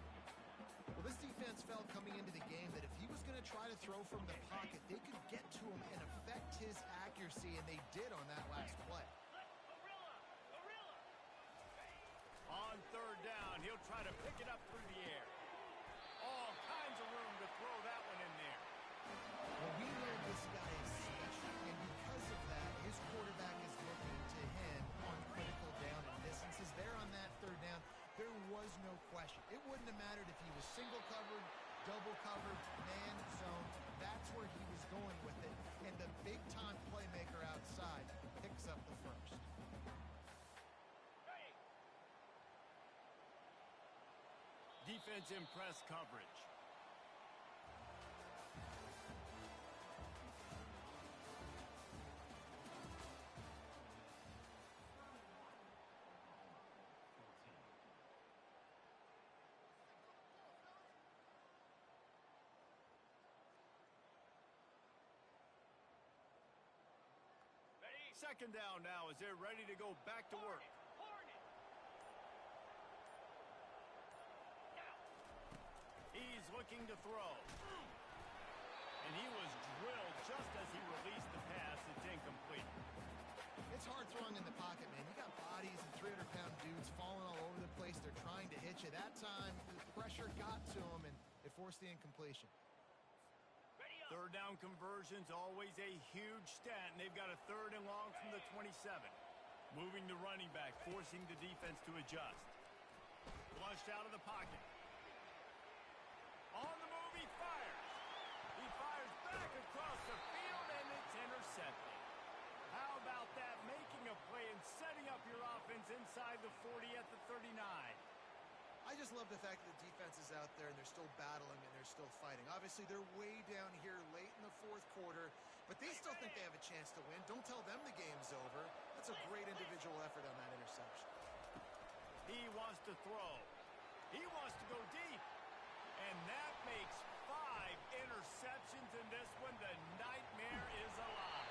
Well, this defense felt coming into the game that if he was going to try to throw from the pocket, they could get to him and affect his accuracy, and they did on that last play. On third down, he'll try to pick it up through the air. All kinds of room to throw that one in there. Well, we know this guy is special, and because of that, his quarterback is looking to him on critical down and distances. There on that third down, there was no question. It wouldn't have mattered if he was single covered, double covered, man zone. That's where he was going with it, and the big-time playmaker outside picks up the first. Defense in press coverage. Second down now as they're ready to go back to work. He's looking to throw. And he was drilled just as he released the pass. It's incomplete. It's hard throwing in the pocket, man. You got bodies and 300-pound dudes falling all over the place. They're trying to hit you. That time, the pressure got to him, and it forced the incompletion. Third down conversion's always a huge stat, and they've got a third and long from the 27. Moving the running back, forcing the defense to adjust. Flushed out of the pocket. On the move, he fires. He fires back across the field, and it's intercepted. How about that? Making a play and setting up your offense inside the 40 at the 39. I just love the fact that the defense is out there and they're still battling and they're still fighting. Obviously, they're way down here late in the fourth quarter, but they still think they have a chance to win. Don't tell them the game's over. That's a great individual effort on that interception. He wants to throw. He wants to go deep. And that makes 5 interceptions in this one. The nightmare is alive.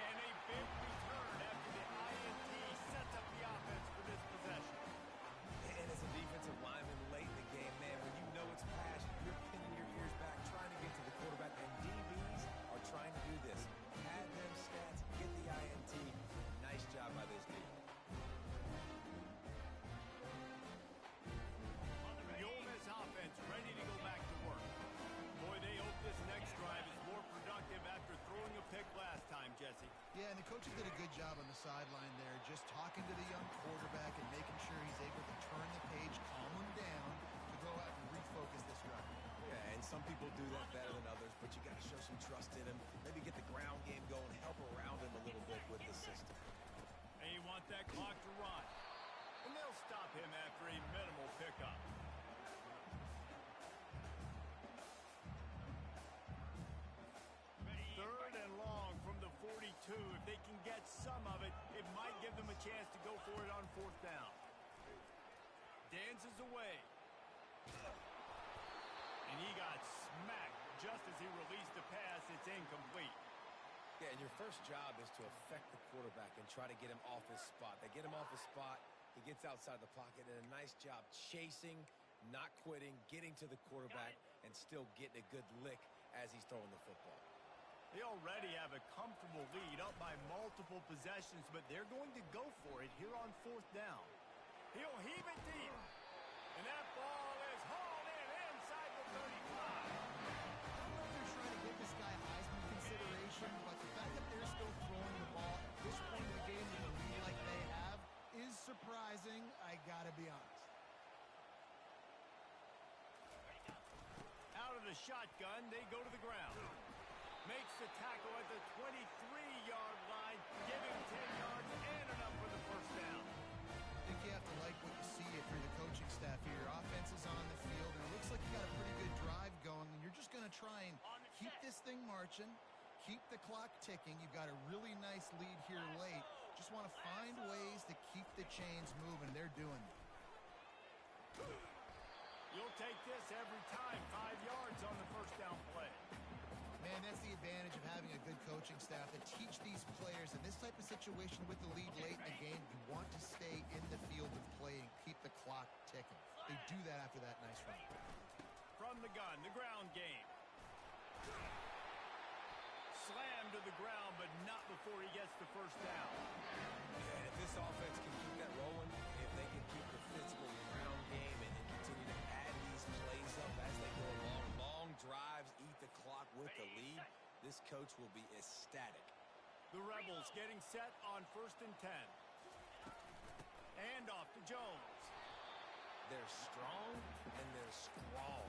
And a big return after the INT sets up the offense for this possession. And as a defensive lineman late in the game, man, when you know it's passion, you're pinning your ears back, trying to get to the quarterback, and DBs are trying to do this. Add them stats, get the INT. Nice job by this defense. The Ole Miss offense ready to go back to work. Boy, they hope this next drive is more productive after throwing a pick last time, Jesse. Yeah, and the coaches did a good job on the sideline there, just talking to the young quarterback and making sure he's able to turn the page, calm him down, to go out and refocus this drive. Yeah, and some people do that better than others, but you got to show some trust in him. Maybe get the ground game going, help around him a little bit with the system. They want that clock to run. And they'll stop him after a minimal pickup. Third and long from the 42. If they can get some give them a chance to go for it on fourth down. Dances away. And he got smacked just as he released the pass. It's incomplete. Yeah, and your first job is to affect the quarterback and try to get him off his spot. They get him off his spot. He gets outside the pocket, and a nice job chasing, not quitting, getting to the quarterback, and still getting a good lick as he's throwing the football. They already have a comfortable lead up by multiple possessions, but they're going to go for it here on fourth down. He'll heave it deep. And that ball is hauled in inside the 35. I don't know if they're trying to give this guy Heisman consideration, but the fact that they're still throwing the ball at this point in the game with a lead like they have is surprising, I gotta be honest. Out of the shotgun, they go to the ground. Makes the tackle at the 23-yard line, giving 10 yards and enough for the first down. I think you have to like what you see if you're the coaching staff here. Your offense is on the field, and it looks like you got a pretty good drive going, and you're just going to try and keep this thing marching, keep the clock ticking. You've got a really nice lead here late. Just want to find ways to keep the chains moving. They're doing it. You'll take this every time. 5 yards on the first down play. Man, that's the advantage of having a good coaching staff that teach these players in this type of situation with the lead late in the game. You want to stay in the field of play and keep the clock ticking. They do that after that nice run. From the gun, the ground game. Slammed to the ground, but not before he gets the first down. And if this offense can keep that rolling, if they can keep the physical ground game and continue to add these plays up as they go along, long drives, eat the clock with the lead, this coach will be ecstatic. The Rebels getting set on 1st and 10. And off to Jones. They're strong and they're strong.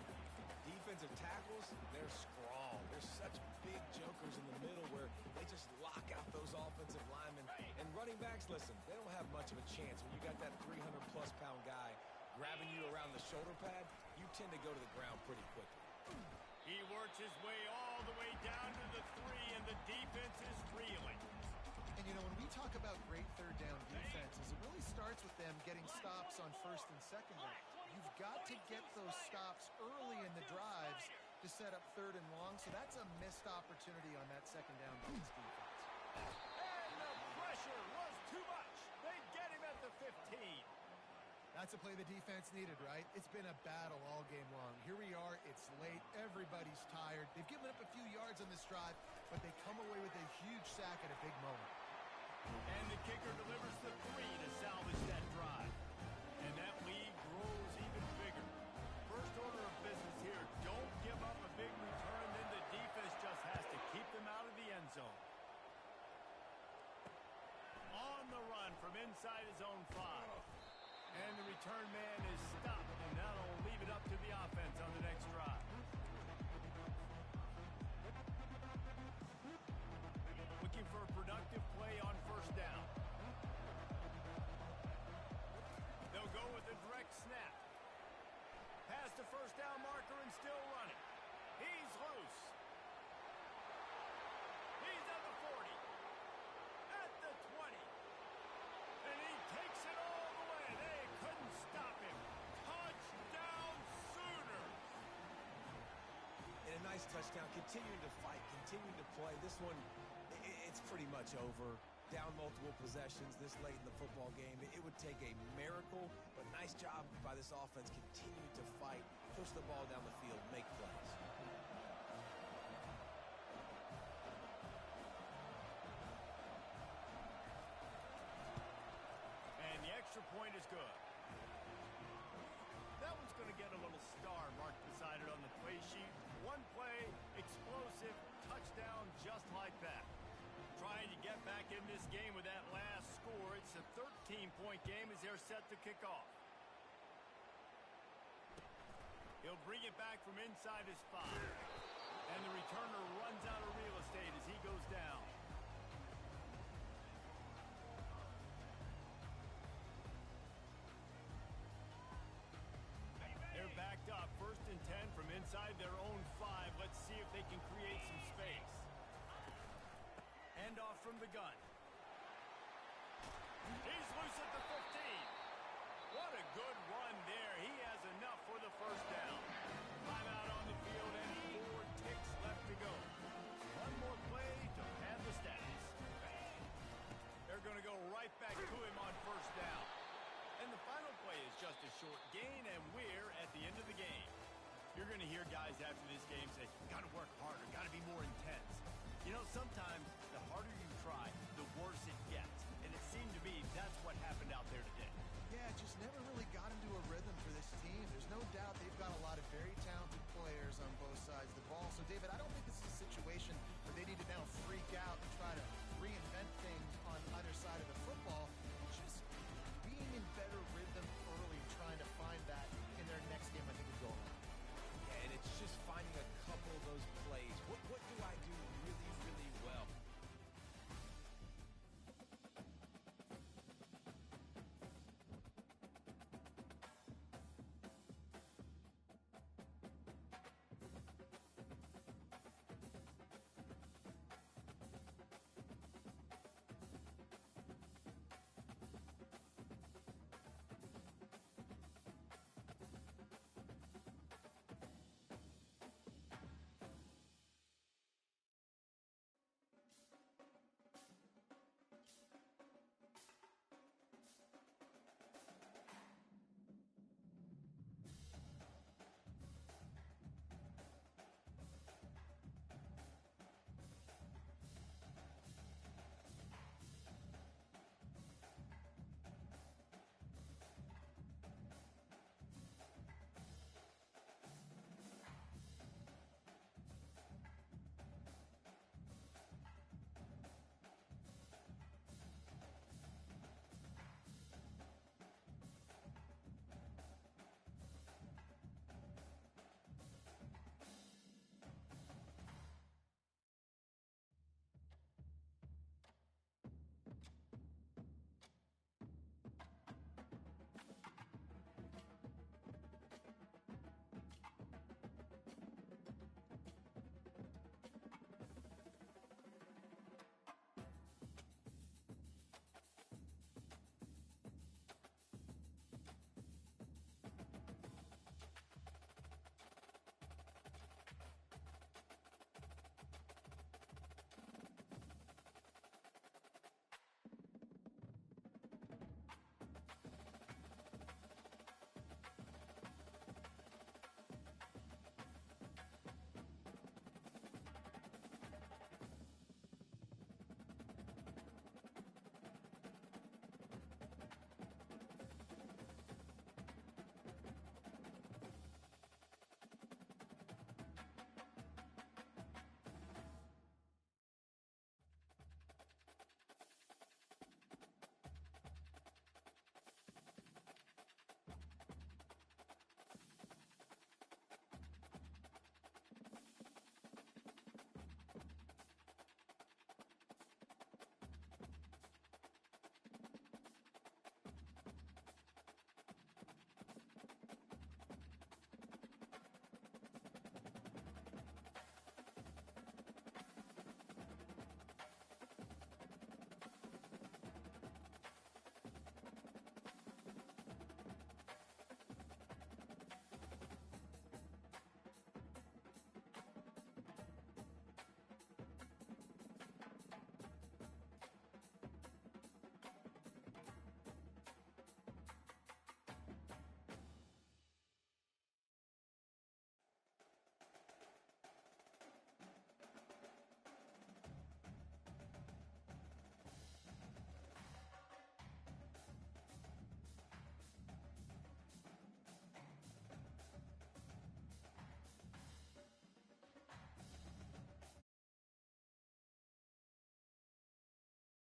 Defensive tackles, they're strong. They're such big jokers in the middle where they just lock out those offensive linemen. And running backs, listen, they don't have much of a chance. When you got that 300-plus pound guy grabbing you around the shoulder pad, you tend to go to the ground pretty quickly. He works his way all the way down to the 3, and the defense is reeling. And, you know, when we talk about great third down defenses, it really starts with them getting stops on 1st and 2nd down. You've got to get those stops early in the drives to set up 3rd and long, so that's a missed opportunity on that 2nd down by this defense. And the pressure was too much. They get him at the 15. That's a play the defense needed, right? It's been a battle all game long. Here we are. It's late. Everybody's tired. They've given up a few yards on this drive, but they come away with a huge sack at a big moment. And the kicker delivers the 3 to salvage that drive. And that lead grows even bigger. First order of business here, don't give up a big return, then the defense just has to keep them out of the end zone. On the run from inside his own 5. And the return man is stopped, and that'll leave it up to the offense on the next drive. Looking for a productive play on first down. They'll go with a direct snap. Past the first down marker and still running. He's loose. He's at the 40. At the 20. And he takes it all the way. They couldn't stop him. Touchdown Sooners. And a nice touchdown, continuing to fight, continuing to play. This one, it's pretty much over. Down multiple possessions this late in the football game. It would take a miracle, but nice job by this offense. Continue to fight, push the ball down the field, make plays. And the extra point is good. That one's going to get a little star marked beside it on the play sheet. One play, explosive, touchdown just like that. Trying to get back in this game with that last score. It's a 13-point game as they're set to kick off. He'll bring it back from inside his 5. And the returner runs out of real estate as he goes down. They're backed up. 1st and 10 from inside their own 5. Let's see if they can create some space. Hand off from the gun. Good run there. He has enough for the first down.